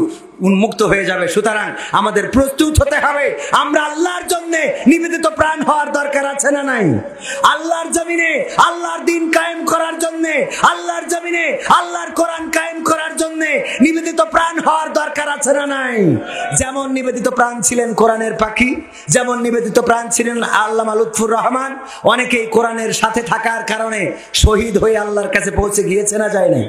উন্মুক্ত হয়ে যাবে। সুতরাং আমাদের প্রস্তুত হতে হবে। আমরা আল্লাহর জন্য নিবেদিত প্রাণ হওয়ার দরকার আছে না নাই? আল্লাহর জমিনে আল্লাহর দিন কায়েম করার জন্য, আল্লাহর জমিনে আল্লাহর কোরআন কায়েম করার জন্য নিবেদিত প্রাণ হওয়ার দরকার আছে না নাই? যেমন নিবেদিত প্রাণ ছিলেন কোরআনের পাখি, যেমন নিবেদিত প্রাণ ছিলেন আল্লামা লুৎফুর রহমান, অনেকেই কোরআনের সাথে থাকার কারণে শহীদ হয়ে আল্লাহর কাছে পৌঁছে গিয়েছে না, যায় নাই?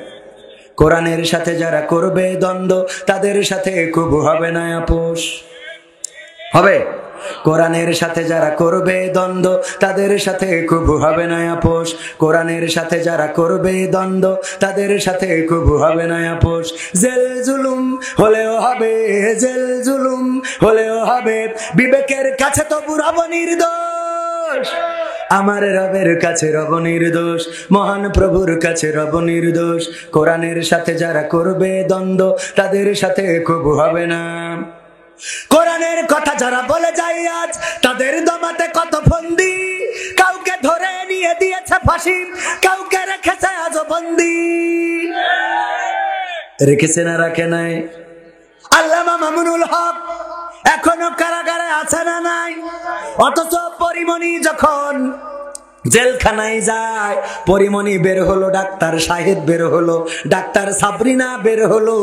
কোরআনের সাথে যারা করবে দ্বন্দ্ব, তাদের সাথে কবু হবে না আপোষ। হবে? কোরআনের সাথে যারা করবে দ্বন্দ্ব, তাদের সাথে কবু হবে না আপোষ। কোরআনের সাথে যারা করবে দ্বন্দ্ব, তাদের সাথে কবু হবে না আপোষ। জেল জুলুম হলেও হবে, জেল জুলুম হলেও হবে, বিবেকের কাছে তবু রব নির্দোষ। আমার রবের কাছে রব নির্দোষ, মহান প্রভুর কাছে রব নির্দোষ। কোরআনের সাথে যারা করবে দ্বন্দ্ব, তাদের সাথে কবু হবে না। কোরআনের কথা যারা বলে যায় আজ, তাদের দমাতে কত ফন্দি, কাউকে ধরে নিয়ে দিয়েছে ফাঁসি, কাউকে রেখেছে আজ বন্দি। রেখেছে না রাখে নাই? আল্লামা মামুনুল হক এখনো কারাগারে আছে না নাই? অথচ পরিমণি যখন জেলখানায় যায়, পরিমণি বের হলো, ডাক্তার সাহেব বের হলো, ডাক্তার সাবরিনা বের হলো,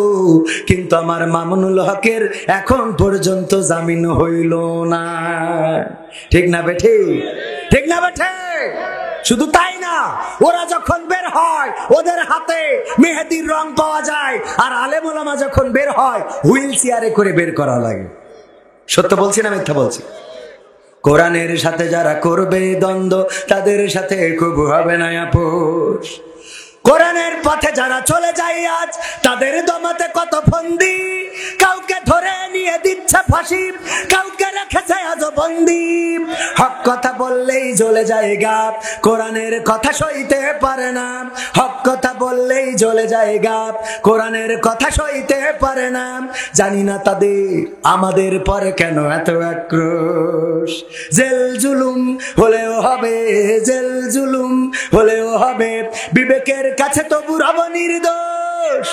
কিন্তু আমার মামুনুল হকের এখন পর্যন্ত জামিন হইল না। ঠিক না বেঠে? ঠিক না বেঠে? শুধু তাই না, ওরা যখন বের হয় ওদের হাতে মেহেদির রং পাওয়া যায়, আর আলেম ওলামা যখন বের হয় হুইল চেয়ারে করে বের করা লাগে। সত্য বলছি না মিথ্যা বলছি? কোরআনের সাথে যারা করবে দ্বন্দ্ব, তাদের সাথে কবু হবে না আপোষ। কোরআনের পথে যারা চলে যায় আজ, তাদের দমাতে কত ফন্দি, কাউকে ধরে নিয়ে দিচ্ছে ফাঁসি, কাউকে রেখেছে আজ বন্দি। হক কথা বললেই জ্বলে যায় গাপ, কোরআনের কথা সইতে পারে না। হক কথা বললেই জ্বলে যায় গাপ, কোরআনের কথা সইতে পারে না। জানি না তাদের আমাদের পরে কেন এত আক্রোশ। জেল জুলুম হলেও হবে, জেল জুলুম হলেও হবে, বিবেকের কাছে তবু রব নির্দোষ।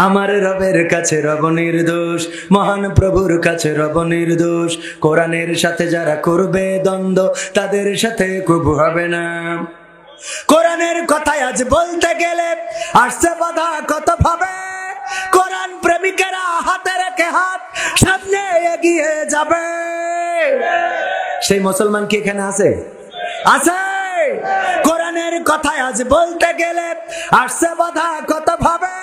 আমার রবের কাছে রব নির্দোষ, মহান প্রভুর কাছে রব নির্দোষ। কোরআনের সাথে যারা করবে দ্বন্দ্ব, তাদের সাথে কবু হবে না। কোরআনের কথায় আজ বলতে গেলে আসছে বাধা কত ভাবে, কোরআন প্রেমিকেরা হাতে রেখে হাত সামনে এগিয়ে যাবে। সেই মুসলমান কি এখানে আছে? আছে। কোরআন কোরআনের কথা আজ বলতে গেলে আসছে বাধা কত ভাবে।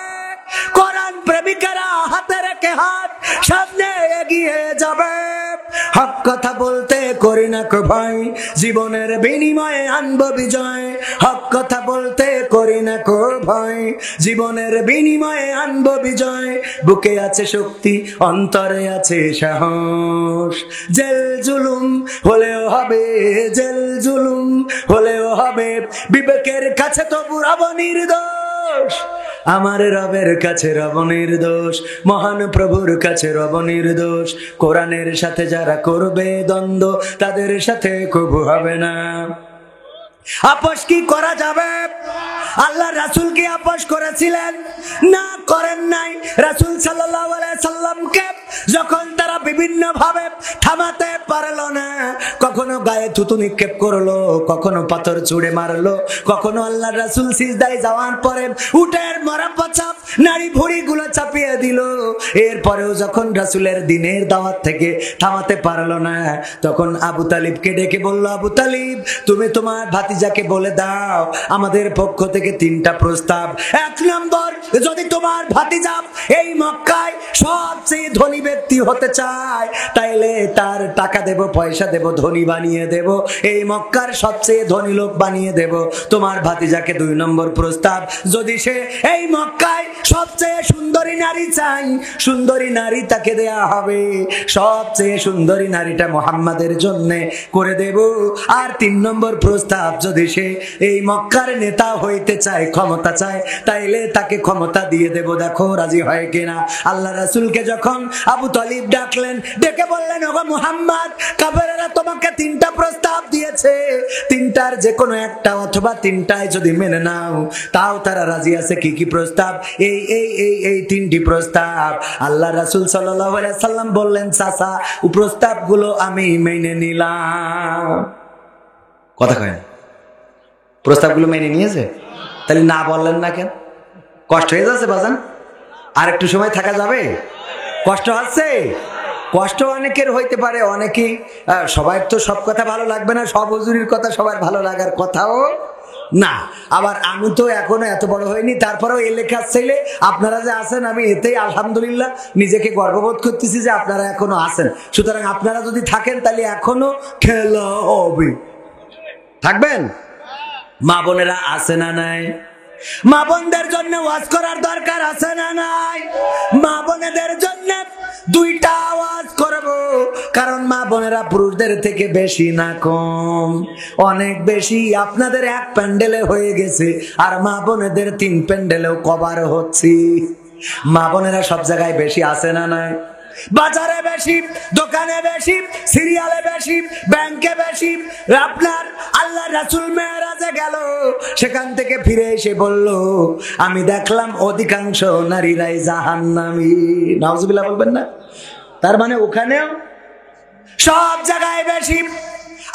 কোরআন প্রেমিকেরা হাতে রেখে হাত সামনে এগিয়ে যাবে। হক কথা বলতে করি না কো ভয়, জীবনের বিনিময়ে আনবো বিজয়। হক কথা বলতে করি না কো ভয়, জীবনের বিনিময়ে আনবো বিজয়। বুকে আছে শক্তি, অন্তরে আছে সাহস। জেল জুলুম হলেও হবে, জেল জুলুম হলেও হবে, বিবেকের কাছে তবু রব নির্দোষ। আমার রবের কাছে রব নির্দোষ, মহান প্রভুর কাছে রব নির্দোষ। কোরআনের সাথে যারা করবে দ্বন্দ্ব, তাদের সাথে কবু হবে না। আপোষ কি করা যাবে? আল্লাহ রাসূল কি আপোষ করেছিলেন? না, করেন নাই। রাসূল সাল্লাল্লাহু আলাইহি সাল্লামকে যখন তারা বিভিন্ন ভাবে থামাতে পারলো না, কখনো গায়ে থুতু নিক্ষেপ করলো, কখনো পাথর ছুঁড়ে মারলো, কখনো আল্লাহ রাসূল সিজদায় যাওয়ার পরে উটের মরা পচা নাড়ি ভুঁড়ি গুলো চাপিয়ে দিল। এরপরেও যখন রাসূলের দিনের দাওয়াত থেকে থামাতে পারলো না, তখন আবু তালিবকে ডেকে বলল, আবু তালিব, তুমি তোমার ভাতিজাকে বলে দাও আমাদের পক্ষ থেকে 3টা প্রস্তাব। 1 নম্বর, যদি তোমার ভাতিজা এই মক্কায় সবচেয়ে ধনী ব্যক্তি হতে চায়, তাইলে তার টাকা দেব, পয়সা দেব, ধনী বানিয়ে দেব, এই মক্কার সবচেয়ে ধনী লোক বানিয়ে দেব। তোমার ভাতিজাকে 2 নম্বর প্রস্তাব, যদি সে এই মক্কায় সবচেয়ে সুন্দরী নারী চাই, সুন্দরী নারী তাকে দেয়া হবে, সবচেয়ে সুন্দরী নারীটা মুহাম্মাদের জন্য করে দেব। আর 3 নম্বর প্রস্তাব, যদি সে এই মক্কার নেতা হইতে চায়, ক্ষমতা চায়, তাইলে তাকে ক্ষমতা দিয়ে দেব, দেখো রাজি হয় কিনা। আল্লাহ রাসূলকে যখন আবু তালিব ডাকলেন, ডেকে বললেন, ওগো মুহাম্মদ, কাফেররা তোমাকে 3টা প্রস্তাব দিয়েছে, 3টার যে কোনো একটা অথবা 3টায় যদি মেনে নাও, তাও তারা রাজি আছে। কি কি প্রস্তাব? এই 3টি প্রস্তাব। আল্লাহ রাসূল সাল্লাল্লাহু আলাইহি সাল্লাম বললেন, চাচা, ও প্রস্তাবগুলো আমি মেনে নিলাম। কথা কয়, প্রস্তাবগুলো মেনে নিয়েছে? তাহলে না বললেন না কেন? কষ্ট হয়ে যাচ্ছে বাজান? আর একটু সময় থাকা যাবে? কষ্ট হচ্ছে? কষ্ট অনেকের হইতে পারে, অনেকেই, সবার তো সব কথা ভালো লাগবে না, সব হুজুরির কথা সবার ভালো লাগার কথাও না। আবার আমি তো এখনো এত বড় হইনি, তারপরেও এই লেখার ছেলে আপনারা যে আছেন, আমি এতেই আলহামদুলিল্লাহ নিজেকে গর্ববোধ করতেছি যে আপনারা এখনো আছেন। সুতরাং আপনারা যদি থাকেন তাহলে এখনো খেলা হবে। থাকবেন? মা বোনেরা আছে না নাই? মা বোনদের জন্য ওয়াজ করার দরকার আছে না নাই? মা বোনেদের জন্য 2টা ওয়াজ করব, কারণ মা বোনেরা পুরুষদের থেকে বেশি না কম, অনেক বেশি। আপনাদের 1 প্যান্ডেলে হয়ে গেছে, আর মা বোনেদের 3 প্যান্ডেলেও কভার হচ্ছে। মা বোনেরা সব জায়গায় বেশি আছে না নাই? বাজারে বেশি, দোকানে বেশি, সিরিয়ালে বেশি, ব্যাংকে বেশি। আপনার আল্লাহ রাসূল মেরাজে গেল, সেখান থেকে ফিরে এসে বলল, আমি দেখলাম অধিকাংশ নারীরাই জাহান্নামী। নাউজুবিল্লাহ বলবেন না? তার মানে ওখানেও সব জায়গায় বেশি।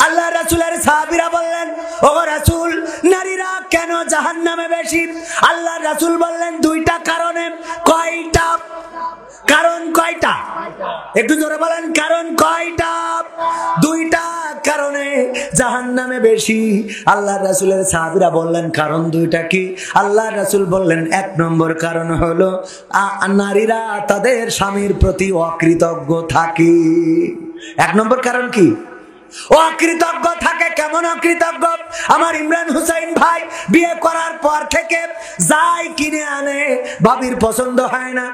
আল্লাহ রাসূলের সাহাবীরা বললেন, ওগো রাসূল, নারীরা কেন জাহান্নামে বেশি? আল্লাহ রাসূল বললেন, 2টা কারণে। কয়টা? কারণ কয়টা? একটু জোরে বলেন, কারণ কয়টা? 2টা কারণে জাহান্নামে বেশি। আল্লাহ রাসূলের সাহাবীরা বললেন, কারণ 2টা কি? আল্লাহ রাসূল বললেন, 1 নম্বর কারণ হলো নারীরা তাদের স্বামীর প্রতি অকৃতজ্ঞ থাকে। 1 নম্বর কারণ কি? অকৃতজ্ঞ থাকে। কেমন অকৃতজ্ঞ? আমার ইমরান হুসাইন ভাই বিয়ে করার পর থেকে যাই কিনে আনে, ভাবির পছন্দ হয় না।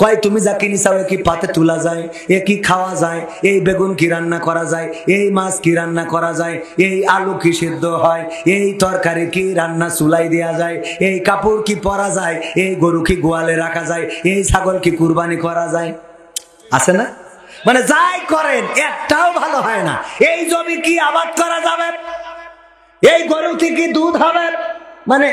কয়, তুমি যা কিনে চাও কি পাতে তোলা যায়? এ কি খাওয়া যায়? এই বেগুন কি রান্না করা যায়? এই মাছ কি রান্না করা যায়? এই আলু কি সিদ্ধ হয়? এই তরকারি কি রান্না চুলাই দেওয়া যায়? এই কাপড় কি পরা যায়? এই গরু কি গোয়ালে রাখা যায়? এই ছাগল কি কুরবানি করা যায়? আছে না? মানে যাই করেন একটাও ভালো হয় না। এই জমি কি আবাদ করা যাবে? এই গরু কি দুধ হবে? মানে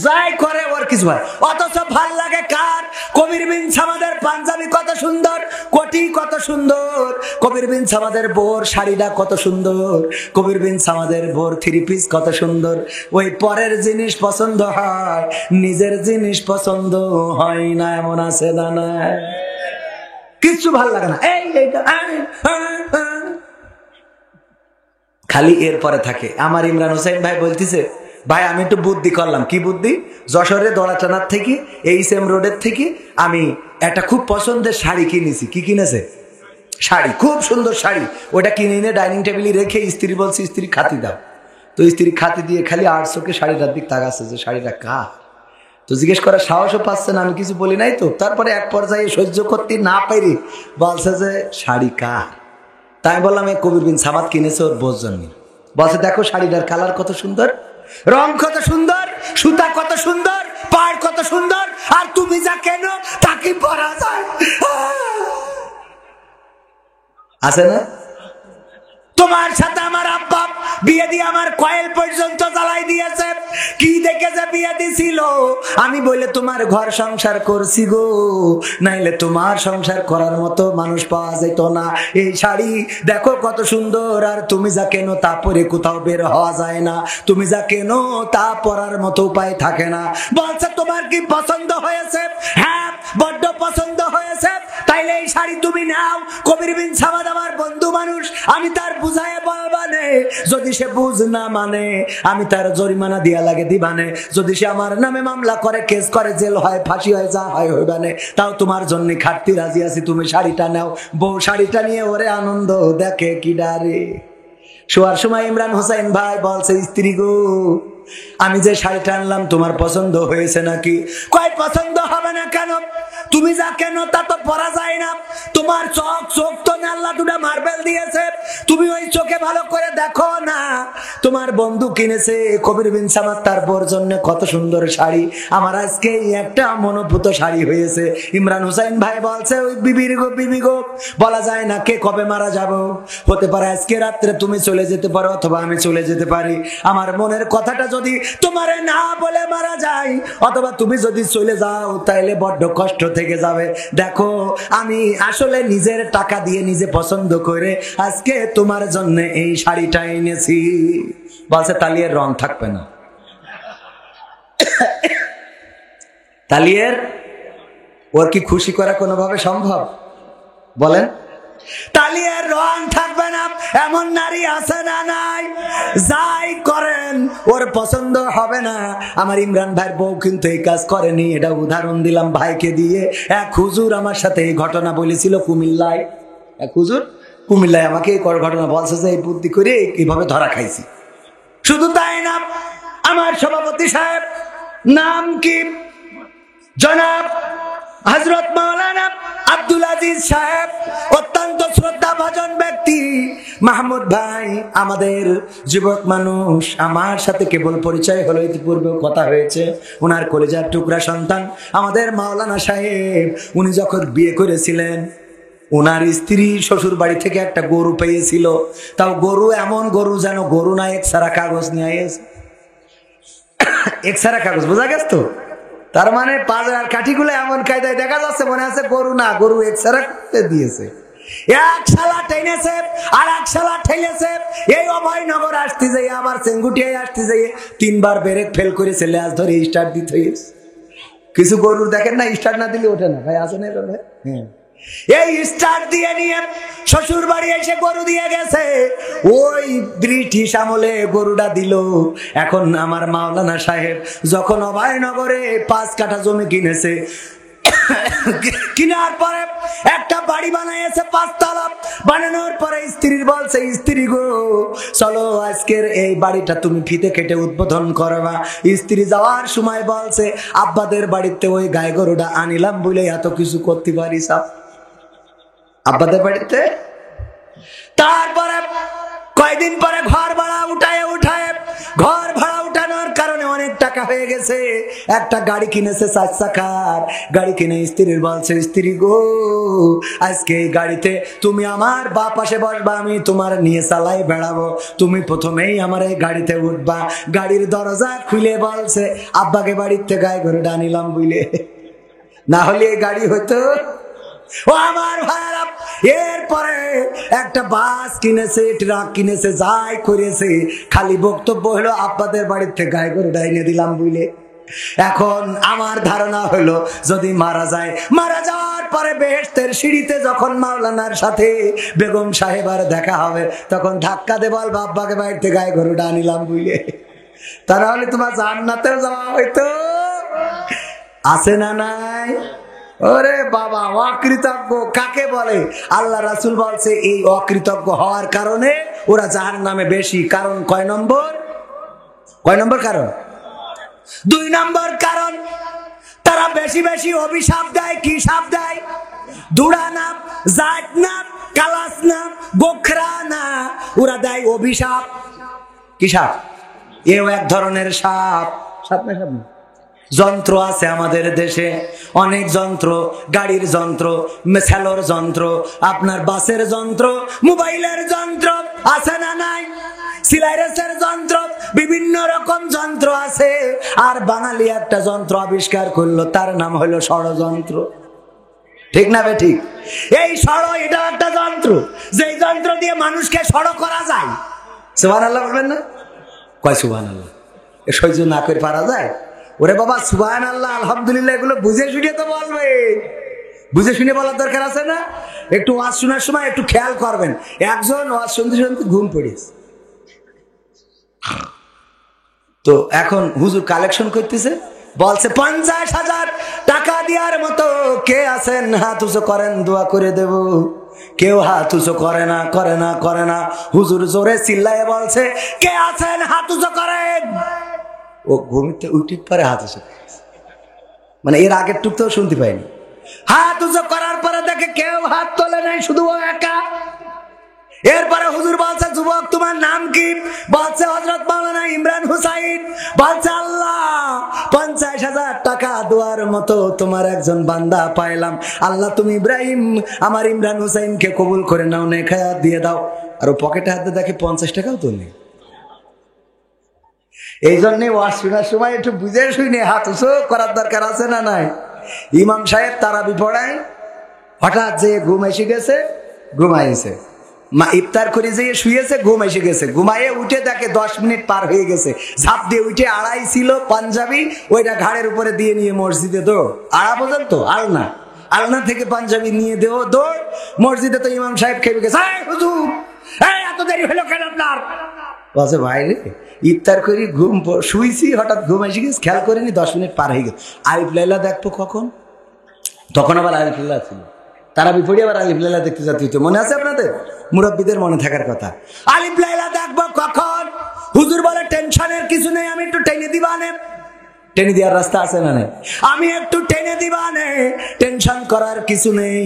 যাই করে ওর কিছু হয়। অথচ ভাল লাগে কার? কবির বিন সামাদের পাঞ্জাবি কত সুন্দর, কোটি কত সুন্দর, কবির বিন সামাদের বোর শাড়িটা কত সুন্দর, কবির বিন সামাদের বোর 3 পিস কত সুন্দর। ওই পরের জিনিস পছন্দ হয়, নিজের জিনিস পছন্দ হয় না, এমন আছে না? না, কিচ্ছু ভাল লাগে না। খালি এরপরে থাকে। আমার ইমরান হোসেন ভাই বলতেছে, ভাই আমি একটু বুদ্ধি করলাম। কি বুদ্ধি? যশোরে দড়াটানার থেকে এইচএম রোডের থেকে আমি একটা খুব পছন্দের শাড়ি কিনেছি। কি কিনেছে? শাড়ি, খুব সুন্দর শাড়ি। ওটা কিনে এনে ডাইনিং টেবিলে রেখে স্ত্রী বলছি, স্ত্রী খাতি দাও। তো স্ত্রী খাতি দিয়ে খালি আর চোখে শাড়িটার দিক তাকাচ্ছে যে শাড়িটা কার। তো জিজ্ঞেস করার সাহসও পাচ্ছে না, আমি কিছু বলি নাই তো। তারপরে এক পর্যায়ে সহ্য করতে না পারি বলছে যে শাড়ি কার। তাই বললাম এই কবির বিন সামাদ কিনেছে ওর বোঝ জন্য। বলছে দেখো শাড়িটার কালার কত সুন্দর, রং কত সুন্দর, সুতা কত সুন্দর, পাড় কত সুন্দর, আর তুমি যা কেন তাকে পরা যায়। আছে না? তোমার সাথে আমার আব্বা বিয়ে দিয়ে আমার কয়েল পর্যন্ত জ্বালাই দিয়েছে। কি দেখে যে বিয়ে দিছিল? আমি বলে তোমার ঘর সংসার করছি গো, নাইলে তোমার সংসার করার মতো মানুষ পাওয়া যেত না। এই শাড়ি দেখো কত সুন্দর, আর তুমি যা কেন তা পরে কোথাও বের হওয়া যায় না, তুমি যা কেন তা পরার মতো উপায় থাকে না। বলছে তোমার কি পছন্দ হয়েছে? হ্যাঁ বড্ড পছন্দ হয়েছে, তাইলে এই শাড়ি তুমি নাও। কবির বিন সামাদ আমার বন্ধু মানুষ, আমি তার বুঝায় বলবানে, যদি সে বুঝ না মানে আমি তার জরিমানা দিয়া লাগে দিবানে। যদি সে আমার নামে মামলা করে, কেস করে, জেল হয়, ফাঁসি হয়, যা হয় হইবানে, তাও তোমার জন্য খাটতে রাজি আছি। তুমি শাড়িটা নাও। বউ শাড়িটা নিয়ে ওরে আনন্দ দেখে কি ডারে। শোয়ার সময় ইমরান হোসেন ভাই বলছে, স্ত্রী গো আমি যে শাড়িটা আনলাম তোমার পছন্দ হয়েছে নাকি? কয় পছন্দ হবে না কেন? তুমি যা কেন তা তো পরা যায় না। তোমার চোখ তো আল্লাহ দুটা মার্বেল দিয়েছে, তুমি ওই চোখে ভালো করে দেখো না। তোমার বন্ধু কিনেছে কবির বিন সামাদ তার বোর জন্য কত সুন্দর শাড়ি, আমার আজকে একটা মনোভূত শাড়ি হয়েছে। ইমরান হোসেন ভাই বলছে, ওই বিবি গো বলা যায় না কে কবে মারা যাব। হতে পারে আজকে রাত্রে তুমি চলে যেতে পারো, অথবা আমি চলে যেতে পারি। আমার মনের কথাটা যদি তোমারে না বলে মারা যায়, অথবা তুমি যদি চলে যাও, তাইলে বড্ড কষ্ট থেকে যাবে। দেখো আমি আসলে নিজের টাকা দিয়ে নিজে পছন্দ করে আজকে তোমার জন্য এই শাড়িটা এনেছি। বলছে তালিয়ের রং থাকবে না। তালিয়ের ওর কি খুশি করা কোনোভাবে সম্ভব? বলেন, তালিয়ার রং থাকবে না এমন নারী আছে না নাই? যাই করেন ওর পছন্দ হবে না। আমার ইমরান ভাইয়ের বউ কিন্তু এই কাজ করেনি, এটা উদাহরণ দিলাম ভাইকে দিয়ে। এক হুজুর আমার সাথে এই ঘটনা বলেছিল কুমিল্লায়। এক হুজুর কুমিল্লায় আমাকে এই ঘটনা বলছে যে এই বুদ্ধি করে এইভাবে ধরা খাইছি। শুধু তাই না, আমার সভাপতি সাহেব নাম কি জনাব হযরত মাওলানা আব্দুল আজিজ সাহেব, অত্যন্ত শ্রদ্ধাভাজন ব্যক্তি। মাহমুদ ভাই আমাদের যুবক মানুষ, আমার সাথে কেবল পরিচয় হলো, ইতিপূর্বেও কথা হয়েছে। ওনার কলিজার টুকরা সন্তান আমাদের মাওলানা সাহেব, উনি যখন বিয়ে করেছিলেন ওনার স্ত্রী শ্বশুর বাড়ি থেকে একটা গরু পেয়েছিল। তাও গরু এমন গরু যেন গরু না, এক্সারা কাগজ নিয়ে এসে, এক্সারা কাগজ বোঝা গেছে তো? তার মানে পাজার কাঠিগুলো এমন কায়দায় দেখা যাচ্ছে মনে আছে গরু না, গরু এক্সারা করতে দিয়েছে। এক শালা টেনেছে আর এক শালা ঠেলেছে। এই অভয়নগর আসতে যাই, আবার চেঙ্গুটিয়া আসতে যাই, 3 বার ব্রেক ফেল করেছে, ল্যাজ ধরে স্টার্ট দিতে হয়েছে। কিছু গরুর দেখেন না স্টার্ট না দিলে ওঠে না, ভাই আছে না? হ্যাঁ, এই স্টার্ট দিয়ে নিয়ে শ্বশুর বাড়ি এসে গরু দিয়ে গেছে। ওই ব্রিটিশ আমলে গরুটা দিল। এখন আমার মাওলানা সাহেব যখন অভয়নগরে 5 কাঠা জমি কিনেছে, কিনার পরে একটা বাড়ি বানাইছে 5 তলা। বানানোর পরে স্ত্রীর বলছে, স্ত্রী গো চলো আজকের এই বাড়িটা তুমি ফিতে কেটে উদ্বোধন করবা। স্ত্রী যাওয়ার সময় বলছে, আব্বাদের বাড়িতে ওই গাই গরুটা আনিলাম বলে এত কিছু করতে পারি সব আব্বাদের বাড়িতে। তারপরে কয়দিন পরে ঘর ভাড়া উঠায় ঘর ভাড়া উঠানোর কারণে অনেক টাকা হয়ে গেছে। একটা গাড়ি কিনেছে 4 চাকার গাড়ি কিনে স্ত্রীর বলছে, স্ত্রী গো আজকে এই গাড়িতে তুমি আমার বাঁ পাশে বসবা, আমি তোমার নিয়ে চালাই বেড়াবো, তুমি প্রথমেই আমার এই গাড়িতে উঠবা। গাড়ির দরজা খুলে বলছে, আব্বাকে বাড়িতে গায়ে গরুটা আনিলাম বুঝলে, না হলে এই গাড়ি হইতো। ও আমার ভাইরা, এরপরে একটা বাস কিনেছে, ট্রাক কিনেছে, যাই করেছে, খালি বক্তব্য হলো আব্বাদের বাড়িতে গায়ে গরুটা এনে দিলাম বুঝলে। এখন আমার ধারণা হলো যদি মারা যায়, মারা যাওয়ার পরে বেহেশতের সিঁড়িতে যখন মাওলানার সাথে বেগম সাহেবার দেখা হবে, তখন ধাক্কা দে বলবা আব্বাকে বাড়িতে গায়ে গরুটা আনিলাম বুঝলে। তারা হলে তোমার জান্নাতেও যাওয়া হইতো। আছে না নাই? ওরে বাবা, অকৃতজ্ঞ কাকে বলে? আল্লাহ রাসূল বলছে এই অকৃতজ্ঞ হওয়ার কারণে ওরা জাহান্নামে বেশি। কারণ কয় নম্বর? কারণ 2 নম্বর কারণ, তারা বেশি বেশি অভিশাপ দেয়। কি সাপ দেয়? দুড়া না, জাত না, কালাস না, গোখরা না, ওরা দেয় অভিশাপ। কি সাপ? এও এক ধরনের সাপ। সাপ না? সাপ না? যন্ত্র আছে আমাদের দেশে, অনেক যন্ত্র, গাড়ির যন্ত্র, মেছালোর যন্ত্র, আপনার বাসের যন্ত্র, মোবাইলের যন্ত্র, আছে না নাই? সিলাইরেসের যন্ত্র, বিভিন্ন রকম যন্ত্র আছে। আর বাঙালি একটা যন্ত্র আবিষ্কার করলো, তার নাম হলো ষড়যন্ত্র। ঠিক না বে ঠিক? এই এটা একটা যন্ত্র, যেই যন্ত্র দিয়ে মানুষকে ষড় করা যায়। সুবহানাল্লাহ বলবেন না? কয় সুবহানাল্লাহ? এ সহ্য না করে পারা যায়? ওরে বাবা, সুবহানাল্লাহ আলহামদুলিল্লাহ এগুলো বুঝে শুনে তো বলবে। বুঝে শুনে বলার দরকার আছে না? একটু ওয়াজ শোনার সময় একটু খেয়াল করবেন। একজন ওয়াজ শুনতে শুনতে ঘুম পড়েছে, তো এখন হুজুর কালেকশন করতেছে, বলছে 50,000 টাকা দেওয়ার মতো কে আছেন? হাত উঁচু করেন, দোয়া করে দেব। কেউ হাত উঁচু করে না। হুজুর জোরে চিল্লায় বলছে, কে আছেন? হাত উঁচু করেন। ও ঘুমিতে উঠে পরে হাত উঁচু, মানে এর আগের টুক তো শুনতে পাইনি। হাত উঁচু করার পরে দেখে কেউ হাত তোলে নাই, শুধু ও একা। এরপরে হুজুর বলছে, যুবক তোমার নাম কি? বলছে হযরত মাওলানা ইমরান হুসাইন। বলছে আল্লাহ, 50,000 টাকা দেওয়ার মতো তোমার একজন বান্দা পাইলাম। আল্লাহ তুমি ইব্রাহিম, আমার ইমরান হুসাইনকে কবুল করে নাও, নেখায়াত দিয়ে দাও। আর ও পকেটে হাতে দেখে 50 টাকাও তো নেই। এই জন্যে ওয়াজ শোনার সময় একটু বুঝে শুনে হাত উঁচু করার দরকার আছে না নাই? ইমাম সাহেব তারাবি পড়ায়, হঠাৎ যে ঘুম এসে গেছে, ঘুমাইছে। মা ইফতার করে যেয়ে শুয়েছে, ঘুম এসে গেছে। ঘুমাইয়ে উঠে দেখে 10 মিনিট পার হয়ে গেছে। ঝাঁপ দিয়ে উঠে আড়াই ছিল পাঞ্জাবি, ওইটা ঘাড়ের উপরে দিয়ে নিয়ে মসজিদে দৌড়। আড়া পর্যন্ত আলনা থেকে পাঞ্জাবি নিয়ে দেও দৌড় মসজিদে। তো ইমাম সাহেব খেপে গেছে, হুজুর এত দেরি হলো কেন আপনার? বলছে ভাই রে, ইফতার করি ঘুম শুইছি, হঠাৎ ঘুম এসে গেছে, খেয়াল করিনি, 10 মিনিট পার হয়ে গেছে। আলিফ লাইলা দেখবো কখন? তখন আবার আলিফ লাইলা ছিল। তারা বিপরী আবার আলিফ লাইলা দেখতে যেতে, মনে আছে আপনাদের? মুরব্বীদের মনে থাকার কথা। আলিফ লাইলা দেখবো কখন? হুজুর বলে টেনশনের কিছু নেই, আমি একটু টেনে দিবানে। টেনে দেওয়ার রাস্তা আছে না নেই? আমি একটু টেনে দিবানে, টেনশন করার কিছু নেই।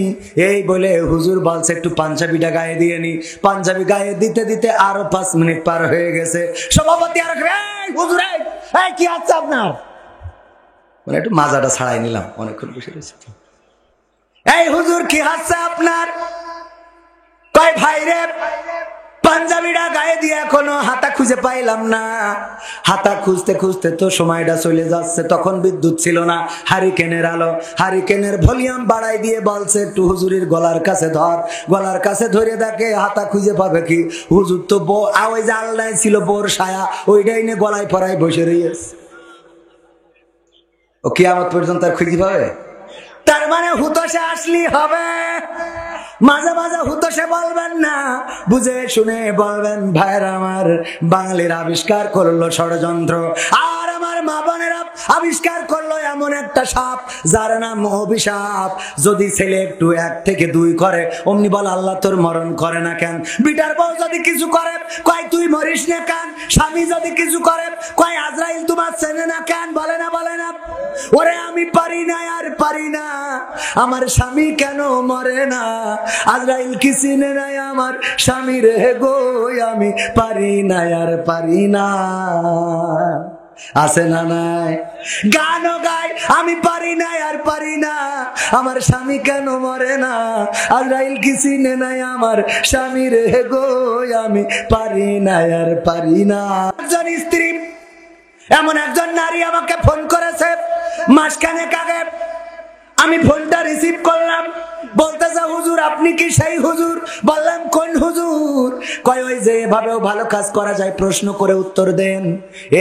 এই বলে হুজুর বলছে একটু পাঞ্জাবিটা গায়ে দিয়ে নি। পাঞ্জাবি গায়ে দিতে দিতে আরো 5 মিনিট পার হয়ে গেছে। সভাপতি আর হুজুর কি আছে আপনার? মানে একটু মাজাটা ছাড়াই নিলাম, অনেকক্ষণ বসে রয়েছে। এই হুজুর কি হাসছে আপনার? কয় ভাই রে, পাঞ্জাবিটা গায়ে দিয়ে এখনো হাতা খুঁজে পাইলাম না। হাতা খুঁজতে খুঁজতে তো সময়টা চলে যাচ্ছে। তখন বিদ্যুৎ ছিল না, হারিকেনের আলো। হারিকেনের ভলিউম বাড়াই দিয়ে বলছে একটু হুজুরের গলার কাছে ধর। গলার কাছে ধরে দেখে হাতা খুঁজে পাবে কি? হুজুর তো ওই যে আলনায় ছিল বোর সায়া, ওইটাই নিয়ে গলায় পরায় বসে রয়েছে। ও কিয়ামত পর্যন্ত আর খুঁজে পাবে? তার মানে হুতোষে আসলি হবে। মাঝে মাঝে হুতোষে বলবেন না, বুঝে শুনে বলবেন। ভাইরা আমার, বাঙালির আবিষ্কার করলো ষড়যন্ত্র, আর আমার মা বোনেরা আবিষ্কার করলো এমন একটা সাপ যার নাম অভিশাপ। যদি ছেলে একটু 1 থেকে 2 করে, অমনি বল আল্লাহ তোর মরণ করে না কেন? বিটার বউ যদি কিছু করে, কয় তুই মরিস না কেন? স্বামী যদি কিছু করে, কয় আজরাইল তোমার চেনে না কেন? বলে না? ওরে আমি পারি না, আর পারি না, আমার স্বামী কেন মরে না? আজরাইল কি চিনে নাই আমার স্বামী রে গো? আমি পারি না, আর পারি না। আছে না নাই? গানও গায়, আমি পারি না, আর পারি না, আমার স্বামী কেন মরে না? আজরাইল কি চিনে নাই আমার স্বামী রে গো? আমি পারি না, আর পারি না। একজন স্ত্রী, এমন একজন নারী আমাকে ফোন করেছে মাসখানেক আগে। আমি ফোনটা রিসিভ করলাম, বলতেছে হুজুর আপনি কি সেই হুজুর? বললাম কোন হুজুর? কয় ওই যে এভাবেও ভালো কাজ করা যায়, প্রশ্ন করে উত্তর দেন,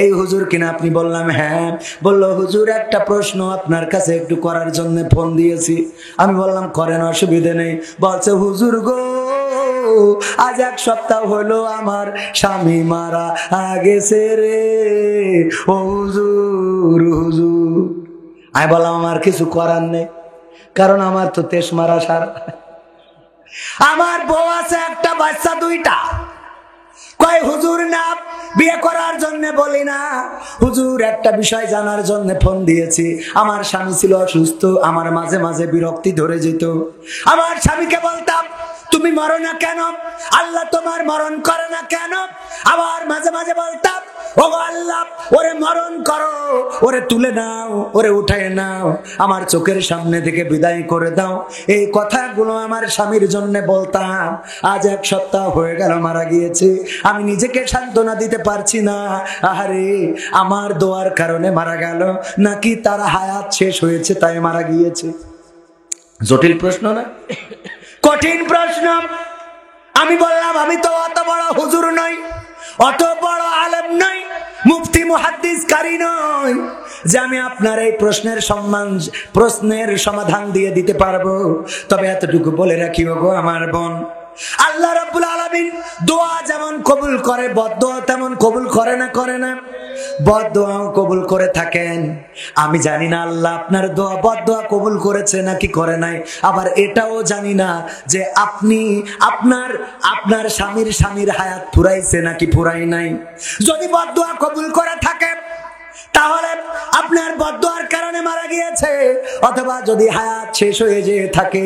এই হুজুর কিনা আপনি? বললাম হ্যাঁ। বললো হুজুর একটা প্রশ্ন আপনার কাছে একটু করার জন্য ফোন দিয়েছি। আমি বললাম করেন, অসুবিধে নেই। বলছে হুজুর গো, আজ 1 সপ্তাহ হলো আমার স্বামী মারা গেছে রে ও হুজুর হুজুর। আমি বললাম আমার কিছু করার নেই, কারণ আমার তো তেশ মারা সার। আমার বউ আছে একটা, বাচ্চা 2টা। কয় হুজুর না বিয়ে করার জন্য বলি না হুজুর, একটা বিষয় জানার জন্য ফোন দিয়েছি। আমার স্বামী ছিল অসুস্থ, আমার মাঝে মাঝে বিরক্তি ধরে যেত। আমার স্বামীকে বলতাম তুমি মরো না কেন, আল্লাহ তোমার মরণ করে না কেন। আবার মাঝে মাঝে বলতাম ও আল্লাহ ওরে মরণ করো, ওরে তুলে নাও, ওরে উঠায় নাও, আমার চোখের সামনে থেকে বিদায় করে দাও। এই কথাগুলো আমার স্বামীর জন্য বলতাম। আজ 1 সপ্তাহ হয়ে গেল মারা গিয়েছে, আমি নিজেকে সান্ত্বনা দিতে পারছি না। আহারে, আমার দোয়ার কারণে মারা গেল নাকি তার হায়াত শেষ হয়েছে তাই মারা গিয়েছে? জটিল প্রশ্ন না? কঠিন প্রশ্ন। আমি বললাম আমি তো অত বড় হুজুর নই, অত বড় আলেম নই, মুফতি মুহাদ্দিস কারি নই যে আমি আপনার এই প্রশ্নের সমাধান দিয়ে দিতে পারবো। তবে এতটুকু বলে রাখি ওগো আমার বোন, আল্লাহ রাব্বুল আলামিন দোয়া যেমন কবুল করে, বদদোয়া তেমন কবুল করে না? করে না? বদদোয়াও কবুল করে থাকেন। আমি জানি না আল্লাহ আপনার দোয়া বদদোয়া কবুল করেছে নাকি করে নাই। আবার এটাও জানি না যে আপনি আপনার স্বামীর হায়াত ফুরাইছে নাকি ফুরাই নাই। যদি বদদোয়া কবুল করে থাকে তাহলে আপনার বদদোয়ার কারণে মারা গিয়েছে, অথবা যদি হায়াত শেষ হয়ে যেয়ে থাকে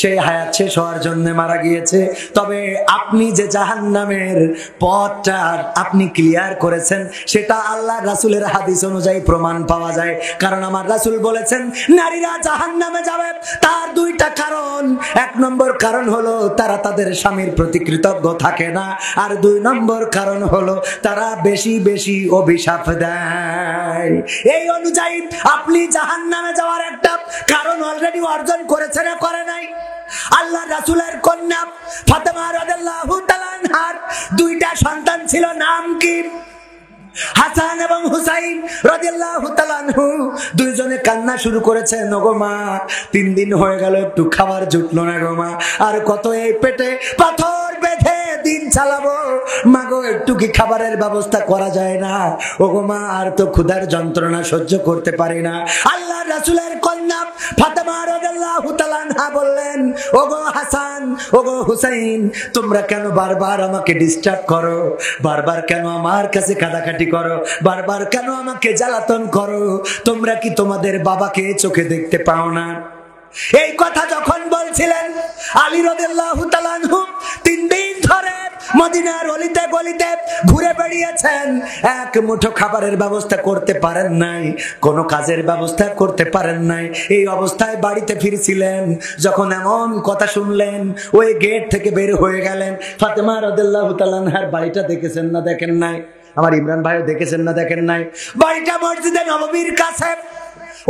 সেই হায়াত শেষ হওয়ার জন্য মারা গিয়েছে। তবে আপনি যে জাহান্নামের পথটা আপনি ক্লিয়ার করেছেন সেটা আল্লাহ রাসূলের হাদিস অনুযায়ী প্রমাণ পাওয়া যায়। কারণ আমার রাসূল বলেছেন নারীরা জাহান্নামে যাবে তার 2টা কারণ। 1 নম্বর কারণ হলো তারা তাদের স্বামীর প্রতি কৃতজ্ঞ থাকে না, আর 2 নম্বর কারণ হলো তারা বেশি বেশি অভিশাপ দেয়। এই অনুযায়ী আপনি জাহান্নামে যাওয়ার একটা কারণ অলরেডি অর্জন করেছেন না করে নাই? আল্লাহ রাসূলের কন্যা ফাতেমা রাদিয়াল্লাহু তাআলা আনহার 2টা সন্তান ছিল, নাম কি? হাসান এবং হুসাইন রাদিয়াল্লাহু তাআলা আনহু। 2 জনে কান্না শুরু করেছেন, ওগো মা 3 দিন হয়ে গেল একটু খাবার জুটলো না গো মা, আর কত এই পেটে পাথর বেঁধে দিন চালাবো, মাগো একটু কি খাবারের ব্যবস্থা করা যায় না? ওগো মা আর তো ক্ষুধার যন্ত্রণা সহ্য করতে পারি না। আল্লাহ রাসূলের কন্যা ফাতেমা রাদিয়াল্লাহু তাআলা আনহা বললেন, ওগো হাসান, ওগো হুসাইন, তোমরা কেন বারবার আমাকে ডিস্টার্ব করো? বারবার কেন আমার কাছে কাঁদাকাটি করো? বারবার কেন আমাকে জ্বালাতন করো? তোমরা কি তোমাদের বাবাকে চোখে দেখতে পাও না? এই কথা যখন বলছিলেন আলী রাদিয়াল্লাহু তাআলা আনহু 3 দিন ধরে মদিনার অলিতে গলিতে ঘুরে বেড়িয়েছেন, এক মুঠো খাবারের ব্যবস্থা করতে পারেন নাই, কোনো কাজের ব্যবস্থা করতে পারেন নাই। এই অবস্থায় বাড়িতে ফিরছিলেন, যখন এমন কথা শুনলেন ওই গেট থেকে বের হয়ে গেলেন। ফাতেমা রাদিয়াল্লাহু তাআলা আনহার বাড়িটা দেখেছেন না দেখেন নাই? আমার ইমরান ভাইও দেখেছেন না দেখেন নাই? বাড়িটা মসজিদে নববীর কাছে,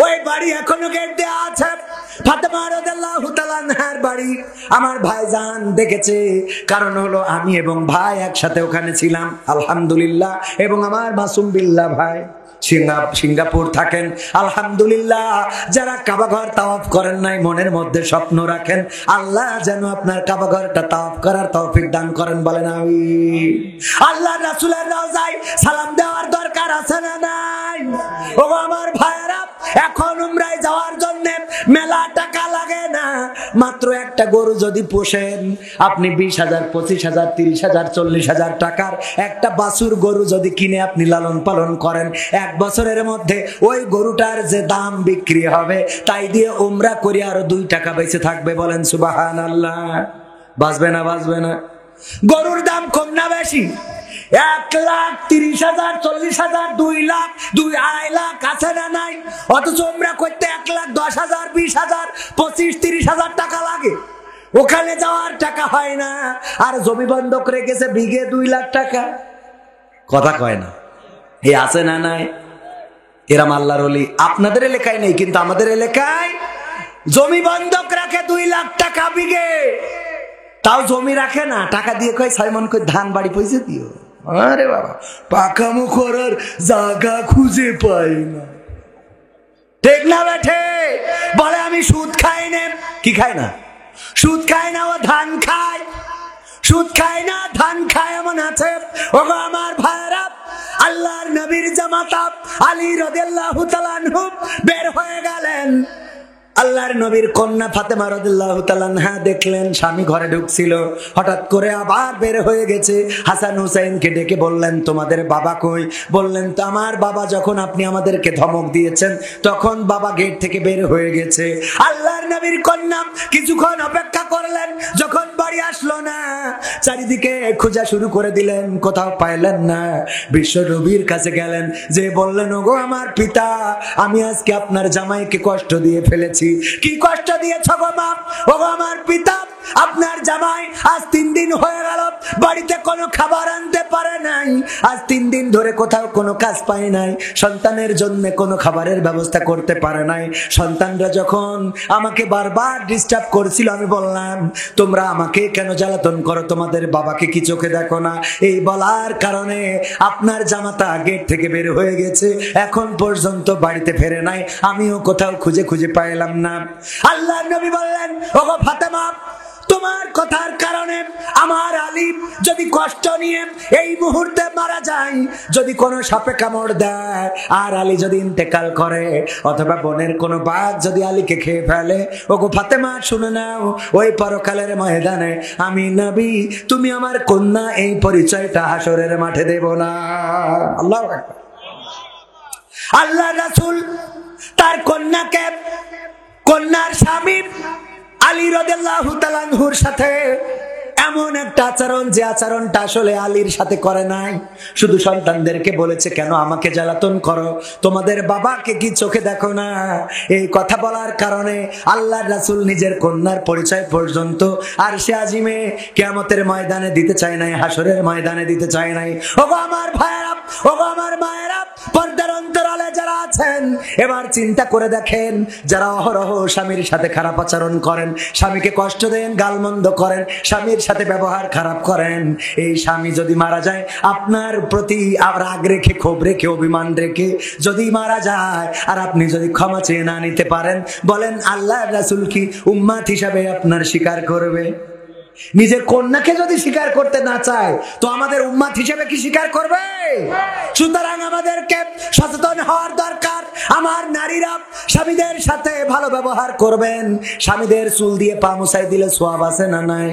ওই বাড়ি এখনো গেট দেওয়া আছে। ফাতেমা রাদিয়াল্লাহু তাআলা আনহার বাড়ি আমার ভাইজান দেখেছে, কারণ হলো আমি এবং ভাই একসাথে ওখানে ছিলাম আলহামদুলিল্লাহ। এবং আমার মাসুম বিল্লাহ ভাই সিঙ্গাপুর থাকেন আলহামদুলিল্লাহ। যারা কাবা ঘর তাওয়াফ করেন নাই মনের মধ্যে স্বপ্ন রাখেন আল্লাহ যেন আপনার কাবা ঘরটা তাওয়াফ করার তৌফিক দান করেন, বলেন আমিন। আল্লাহ রাসূলের রওজায় সালাম দেওয়ার দরকার আছে না নাই? ও আমার ভাইরা, এখন উমরায় যাওয়ার জন্য মেলা টাকা লাগে না। মাত্র একটা গরু যদি পোষেন আপনি 20,000, 25,000, 30,000, 40,000 টাকার একটা বাছুর গরু যদি কিনে আপনি লালন পালন করেন, 1 বছরের মধ্যে ওই গরুটার যে দাম বিক্রি হবে তাই দিয়ে উমরা করে আরো 2 টাকা বেঁচে থাকবে, বলেন সুবহানাল্লাহ। বাঁচবে না? বাঁচবে না? গরুর দাম কম না বেশি? 1,30,000, 40,000, 2 লাখ, 2.5 লাখ আছে না নাই? অথচ উমরা করতে 1,10,000, 20,000, 25,000, 30,000 টাকা লাগে। ওখানে যাওয়ার টাকা হয় না, আর জমি বন্ধক রেখেছে বিঘে 2 লাখ টাকা। কথা কয় না? এই আছে না নাই? এরম আল্লাহর ওলি আপনাদের এলাকায় নেই, কিন্তু আমাদের এলাকায় জমি বন্ধক রাখে 2 লাখ টাকা বিঘে। তাও জমি রাখে না, টাকা দিয়ে কয় 6 মণ করে ধান বাড়ি পয়সা দিও। আরে বাবা, পাকামো করার জায়গা খুঁজে পাই না। ঠিক না বেঠে? বলে আমি সুদ খাই না। কি খায় না? সুদ খায় না, ও ধান খায়। সুদ খায় না, ধান খায় এমন আছে। ওগো আমার ভাইরা, আল্লাহর নবীর জামাতা আলী রাদিয়াল্লাহু তাআলা আনহু বের হয়ে গেলেন। আল্লাহর নবীর কন্যা ফাতেমা রাদিয়াল্লাহু তাআলা আনহা দেখলেন স্বামী ঘরে ঢুকছিল, হঠাৎ করে আবার বের হয়ে গেছে। হাসান হুসাইনকে ডেকে বললেন, তোমাদের বাবা কই? বললেন, তো আমার বাবা যখন আপনি আমাদেরকে ধমক দিয়েছেন তখন বাবা গেট থেকে বের হয়ে গেছে। আল্লাহর নবীর কন্যা কিছুক্ষণ অপেক্ষা করলেন, যখন বাড়ি আসলো না চারিদিকে খোঁজা শুরু করে দিলেন, কোথাও পাইলেন না। বিশ্ব নবীর কাছে গেলেন, যে বললেন, ওগো আমার পিতা, আমি আজকে আপনার জামাইকে কষ্ট দিয়ে ফেলেছি। কি কষ্ট দিয়েছ গো মা? ওগো আমার পিতা, আপনার জামাই আজ 3 দিন হয়ে গেল বাড়িতে কোনো খাবার আনতে পারে নাই, আজ 3 দিন ধরে কোথাও কোনো কাজ পায় নাই, সন্তানের জন্য কোনো খাবারের ব্যবস্থা করতে পারে নাই। সন্তানরা যখন আমাকে বারবার ডিস্টার্ব করছিল, আমি বললাম, তোমরা আমাকে কেন জ্বালাতন করো, তোমাদের বাবাকে কি চোখে দেখো না? এই বলার কারণে আপনার জামাতা গেট থেকে বের হয়ে গেছে, এখন পর্যন্ত বাড়িতে ফেরে নাই, আমিও কোথাও খুঁজে খুঁজে পাইলাম না। আল্লাহর নবী বললেন, ওগো ফাতেমা, তোমার কথার কারণে আমার আলী যদি কষ্ট নিয়ে এই মুহূর্তে মারা যায়, যদি কোনো সাপে কামড় দেয় আর আলী যদি ইন্তেকাল করে, অথবা বনের কোনো বাঘ যদি আলীকে খেয়ে ফেলে, ওগো ফাতেমা শুনে নাও, ওই পরকালের ময়দানে আমি নবী, তুমি আমার কন্যা, এই পরিচয়টা হাসরের মাঠে দেব না। আল্লাহু আকবার। আল্লাহ রাসূল তার কন্যাকে, কন্যার স্বামী আলী রাদিয়াল্লাহু তাআলা আনহুর সাথে এমন একটা আচরণ, যে আচরণটা আসলে আলীর সাথে করে নাই। শুধু সন্তানদেরকে বলেছে, কেন আমাকে জ্বালাতন করো, তোমাদের বাবাকে কি চোখে দেখো না? এই কথা বলার কারণে আল্লাহর রাসূল নিজের কন্যার পরিচয় পর্যন্ত আরশে আজিমে কিয়ামতের ময়দানে দিতে চায় নাই, হাসরের ময়দানে দিতে চায় নাই। ওগো আমার ভাইরা, ওগো আমার মায়েরা, পর্দার অন্তরালে যারা আছেন, এবার চিন্তা করে দেখেন, যারা অহরহ স্বামীর সাথে খারাপ আচরণ করেন, স্বামীকে কষ্ট দেন, গালমন্দ করেন, স্বামীর সাথে ব্যবহার খারাপ করেন, এই স্বামী যদি মারা যায়, আপনার প্রতি রাগ রেখে, ক্ষোভ রেখে, অভিমান রেখে যদি মারা যায়, আর আপনি যদি ক্ষমা চেয়ে না নিতে পারেন, বলেন আল্লাহর রাসূল কি উম্মত হিসাবে আপনার স্বীকার করবে? নিজের কন্যাকে যদি স্বীকার করতে না চায়, তো আমাদের উম্মত হিসেবে কি স্বীকার করবে? সুতরাং আমাদেরকে সচেতন হওয়ার দরকার। আমার নারীরা স্বামীদের সাথে ভালো ব্যবহার করবেন। স্বামীদের চুল দিয়ে পা মুছাই দিলে সওয়াব আছে না নাই?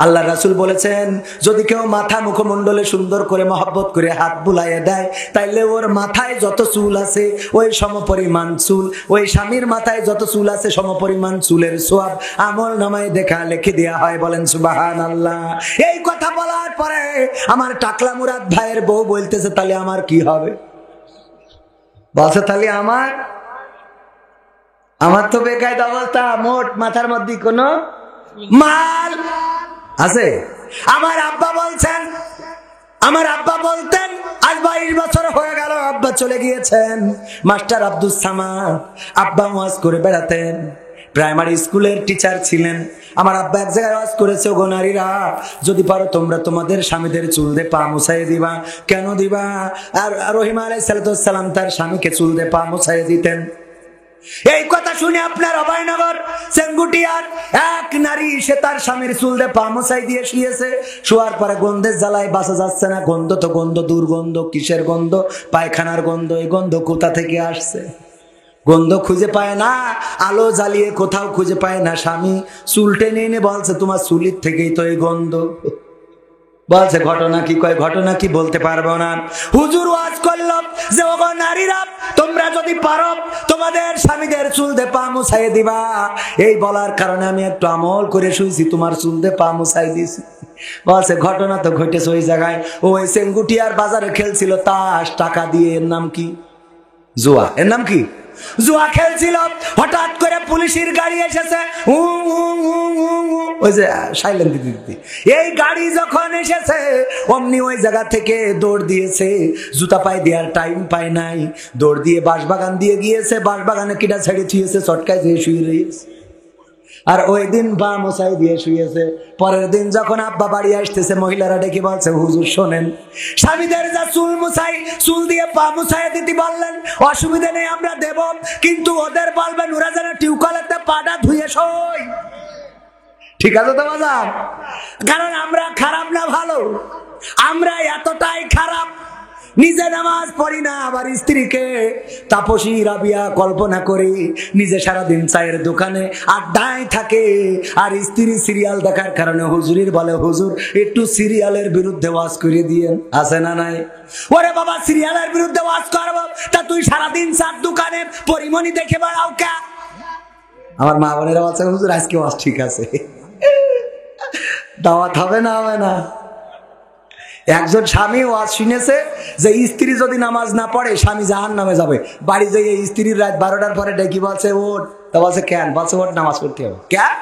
আল্লাহ রাসূল বলেছেন, যদি কেউ মাথা মুখমণ্ডলে সুন্দর করে মহব্বত করে হাত বুলাইয়ে দেয়, তাইলে ওর মাথায় যত চুল আছে ওই সমপরিমাণ চুল, ওই স্বামীর মাথায় যত চুল আছে সমপরিমাণ চুলের সওয়াব আমল নামায় দেখা লিখে দেয়া হয়। বলেন সুবহানাল্লাহ। এই কথা বলার পরে আমার টাকলা মুরাদ ভাইয়ের বউ বলতেছে, তাহলে আমার কি হবে? বলছে, তাহলে আমার তো বেকায়দা অবস্থা, মোট মাথার মধ্যে কোনো মাল আছে। আমার আব্বা বলছেন, আমার আব্বা বলতেন, আজ 22 বছর হয়ে গেল আব্বা চলে গিয়েছেন। মাস্টার আব্দুস সামাদ, আব্বা ওয়াজ করে বেড়াতেন, প্রাইমারি স্কুলের টিচার ছিলেন। আমার আব্বা এক জায়গায় ওয়াজ করেছে, ওগো নারীরা, যদি পারো তোমরা তোমাদের স্বামীদের চুল দিয়ে পা মুছাই দিবা। কেন দিবা? আর রহিম আলাইহিস সালাম তার স্বামীকে চুল দিয়ে পা মুছাই দিতেন। এই কথা শুনে আপনার অভয়নগর সেঙ্গুটিয়ার এক নারী, সে তার স্বামীর চুল দিয়ে পা মুছাই দিয়ে শুয়েছে। শোয়ার পরে গন্ধের জ্বালায় বাঁচা যাচ্ছে না। গন্ধ তো গন্ধ, দুর্গন্ধ, কিসের গন্ধ? পায়খানার গন্ধ। এই গন্ধ কোথা থেকে আসছে? গন্ধ খুঁজে পায় না, আলো জ্বালিয়ে কোথাও খুঁজে পায় না। স্বামী চুল টেনে এনে বলছে, তোমার চুলির থেকেই তো এই গন্ধ। বলছে, ঘটনা কি? কয়, ঘটনা কি বলতে পারবো না। হুজুর ওয়াজ করল যে, ওগো নারীরা, তোমরা যদি পারো তোমাদের স্বামীদের চুল দিয়ে পা মুছাই দিবা। এই বলার কারণে আমি একটু আমল করে শুয়েছি, তোমার চুল দিয়ে পা মুছাই দিয়েছি। বলছে, ঘটনা তো ঘটেছে ওই জায়গায়, ওই সেঙ্গুটিয়ার বাজারে খেলছিল তাস, টাকা দিয়ে। এর নাম কি? জুয়া। এর নাম কি? জুয়া খেলছিল। হঠাৎ করে পুলিশের গাড়ি এসেছে, ওই যে সাইলেন্ট দিতে। এই গাড়ি যখন এসেছে, অমনি ওই জায়গা থেকে দৌড় দিয়েছে। জুতা পায়ে দেওয়ার টাইম পায় নাই, দৌড় দিয়ে বাঁশবাগান দিয়ে গিয়েছে। বাঁশবাগানে কিটা ছেড়ে ছুঁয়েছে, চটকায় দিয়ে শুয়ে রয়েছে। আর ওই দিন পা মোছাই দিয়ে শুয়েছে। পরের দিন যখন আব্বা বাড়ি আসতেছে, মহিলারা ডেকে বলছে, হুজুর শোনেন, স্বামীদের যা চুল মুছাই, চুল দিয়ে পা মুছাই দিতে বললেন, অসুবিধা নেই, আমরা দেব, কিন্তু ওদের বলবেন ওরা যেন টিউকলেতে পাটা ধুয়ে সই। ঠিক আছে তো বাজার? কারণ আমরা খারাপ না ভালো, আমরা এতটাই খারাপ, নিজে নামাজ পড়ি না, আবার স্ত্রীকে তাপসী রাবিয়া কল্পনা করি, নিজে সারাদিন চায়ের দোকানে আড্ডায় থাকে, আর স্ত্রী সিরিয়াল দেখার কারণে হুজুরির বলে, হুজুর একটু সিরিয়ালের বিরুদ্ধে ওয়াজ করে দিয়েন। আছে না নাই? ওরে বাবা, সিরিয়ালের বিরুদ্ধে ওয়াজ করবো, তা তুই সারাদিন চার দোকানে পরিমণি দেখে বেড়াও কে? আমার মা বোনেরা বলছে, হুজুর আজকে ওয়াজ ঠিক আছে, দাওয়াত হবে না? হবে না। একজন স্বামী ওয়াজ শুনেছে যে স্ত্রী যদি নামাজ না পড়ে স্বামী জাহান্নামে যাবে। বাড়ি যেয়ে স্ত্রীর রাত 12টার পরে ডেকে বলছে ওঠ, তা বলছে কেন? বলছে ওঠ, নামাজ পড়তে হবে। কেন?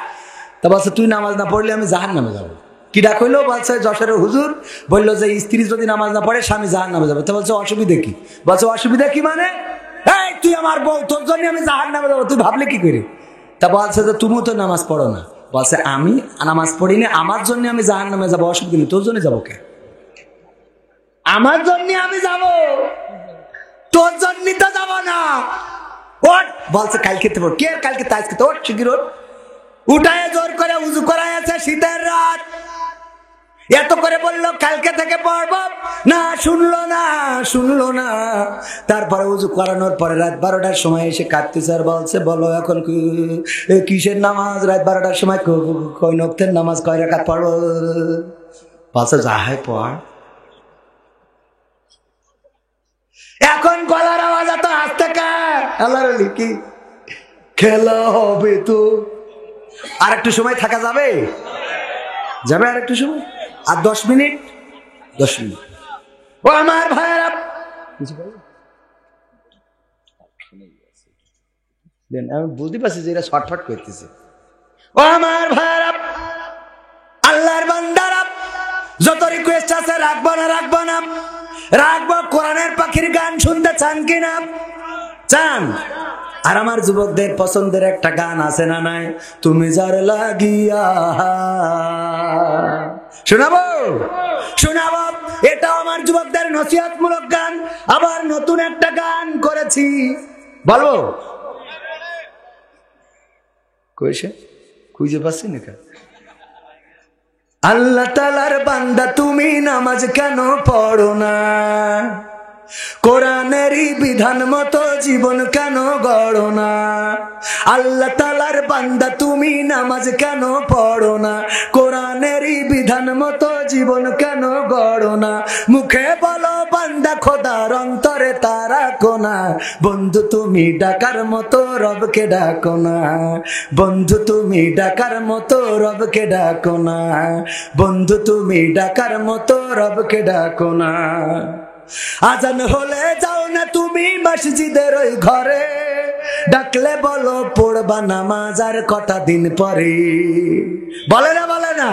তা বলছে তুই নামাজ না পড়লে আমি জাহান্নামে যাবো। কি ডাক হইলো? বলছে যশোরের হুজুর বললো যে স্ত্রী যদি নামাজ না পড়ে স্বামী জাহান্নামে যাবে। তা বলছে অসুবিধা কি? বলছে অসুবিধা কি মানে? এই তুই আমার বউ, তোর জন্য আমি জাহান্নামে যাবো, তুই ভাবলে কি করে? তা বলছে যে তুমি তো নামাজ পড়ো না। বলছে আমি নামাজ পড়িনি, আমার জন্য আমি জাহান্নামে যাবো, অসুবিধা নেই, তোর জন্য যাবো কে? আমার জন্য আমি যাব, তোর জন্য তো যাব না। ওঠ, বলছে কাল খেতে পড়। কে কালকে? তাই খেতে। ওঠ শিগগির ওঠ। উঠায় জোর করে উজু করাই আছে, শীতের রাত, এত করে বললো কালকে থেকে পড়ব না, শুনলো না, শুনলো না। তারপরে উজু করানোর পরে রাত 12টার সময় এসে কাঁদতেছে আর বলছে, বলো এখন কিসের নামাজ? রাত 12টার সময় কয় নক্তের নামাজ, কয় রাকাত পড়ো? বলছে যা হয় পড়। এখন গলার আওয়াজ এত আসতে আল্লাহর কি খেলা হবে? তো আর একটু সময় থাকা যাবে? যাবে আর একটু সময়, আর 10 মিনিট, 10 মিনিট। ও আমার ভাইরা, আমি বুঝতে পারছি যে এরা শর্টফট করতেছে। ও আমার ভাইরা, আল্লাহর বান্দারা, যত রিকোয়েস্ট আছে রাখবো না, রাখবো না, রাখবো। কোরআনের পাখির গান শুনতে চান কিনা? চান? আর আমার যুবকদের পছন্দের একটা গান আছে না নাই? তুমি যার লাগিয়া, শোনাবো? শোনাবো। এটা আমার যুবকদের নসিহতমূলক গান। আবার নতুন একটা গান করেছি, বলবো? কইছে খুঁজে পাচ্ছি না। আল্লাহ তাআলার বান্দা তুমি নামাজ কেন পড়ো না? কোরআনেরই বিধান মতো জীবন কেন গড়ো না? আল্লাহ তাআলার বান্দা তুমি নামাজ কেন পড়ো না? কোরআনেরই বিধান মতো জীবন কেন গড়ো না? মুখে বলো বান্দা খোদার, অন্তরে তারা কোনা। বন্ধু তুমি ডাকার মতো রবকে ডাকো না, বন্ধু তুমি ডাকার মতো রবকে ডাকো না, বন্ধু তুমি ডাকার মতো রবকে ডাকো না। আজান হলে যাও না তুমি মসজিদের ওই ঘরে, ডাকলে বলো পড়বা নামাজ আর কটা দিন পরে। বলে না? বলে না?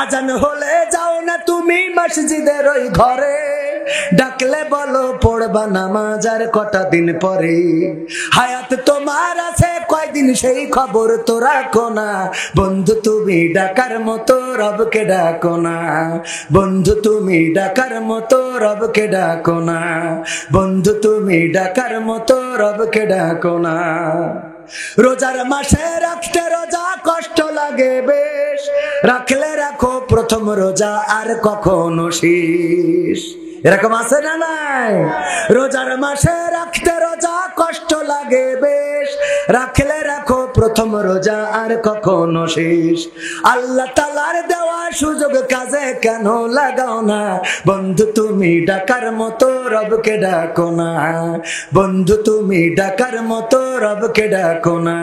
আজান হলে যাও না তুমি মসজিদের ওই ঘরে, ডাকলে বলো পড়বা নামাজ আর কটা দিন পরে। হায়াত তোমার আছে কয়দিন সেই খবর তো রাখো না। বন্ধু তুমি ডাকার মতো রবকে ডাকো না, বন্ধু তুমি ডাকার মতো রবকে ডাকো না, বন্ধু তুমি ডাকার মতো রবকে ডাকো না। রোজার মাসে রাখতে রোজা কষ্ট লাগে বেশ, রাখলে রাখো প্রথম রোজা আর কখনো শেষ। এরকম আছে না নাই? রোজার মাসে রাখতে রোজা কষ্ট লাগে বেশ, রাখলে রাখো প্রথম রোজা আর কখনো শেষ। আল্লাহ তাআলার দেওয়া সুযোগ কাজে কেন লাগাও না? বন্ধু তুমি ডাকার মতো রবকে ডাকো না, বন্ধু তুমি ডাকার মতো রবকে ডাকো না,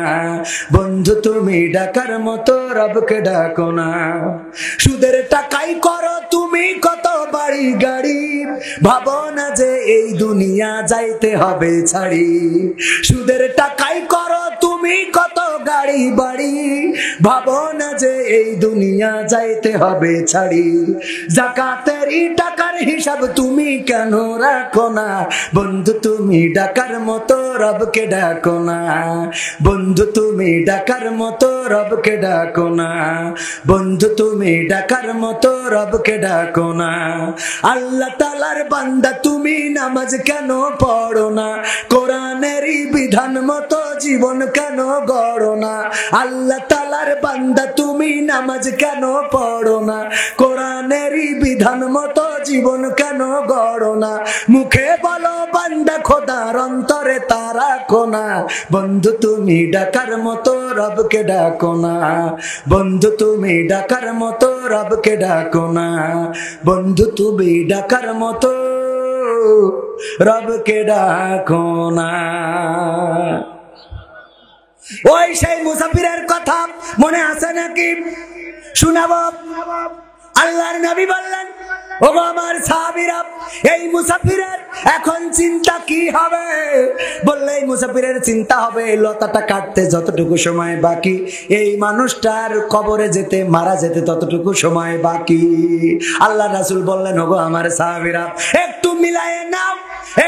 বন্ধু তুমি ডাকার মতো রবকে ডাকো না। সুদের টাকাই করো তুমি কত বাড়ি গাড়ি, ভাবো না যে এই দুনিয়া যাইতে হবে ছাড়ি। সুদের টাকাই করো তুমি কত গাড়ি বাড়ি, ভাবো না যে এই দুনিয়া যাইতে হবে ছাড়ি। যাকাতেরই টাকার হিসাব তুমি কেন রাখো না? বন্ধু তুমি ডাকার মতো রবকে ডাকো না, বন্ধু তুমি ডাকার মতো রবকে ডাকো না, বন্ধু তুমি ডাকার মতো রবকে ডাকো না। আল্লাহ তাআলার বান্দা তুমি নামাজ কেন পড়ো না? কোরআন কোরআনেরই বিধান মতো জীবন কেন গড়ো না? আল্লাহ তাআলার বান্দা তুমি নামাজ কেন পড়ো না? কোরআনেরই বিধান মতো জীবন কেন গড়ো না? মুখে বলো বান্দা খোদার, অন্তরে তা রাখো না। বন্ধু তুমি ডাকার মতো রবকে ডাকো না, বন্ধু তুমি ডাকার মতো রবকে ডাকো না, বন্ধু তুমি ডাকার মতো রবকে ডাকো না। ওই সেই মুসাফিরের কথা মনে আছে নাকি? শোনাবো। আল্লাহর নবী বললেন, ও আমার সাহাবীরা, এই মুসাফিরের এখন চিন্তা কি হবে? বললে এই মুসাফিরের চিন্তা হবে এই লতাটা কাটতে যতটুকু সময় বাকি, এই মানুষটার কবরে যেতে মারা যেতে ততটুকু সময় বাকি। আল্লাহ রাসূল বললেন, ও আমার সাহাবীরা, একটু মিলায়ে নাও,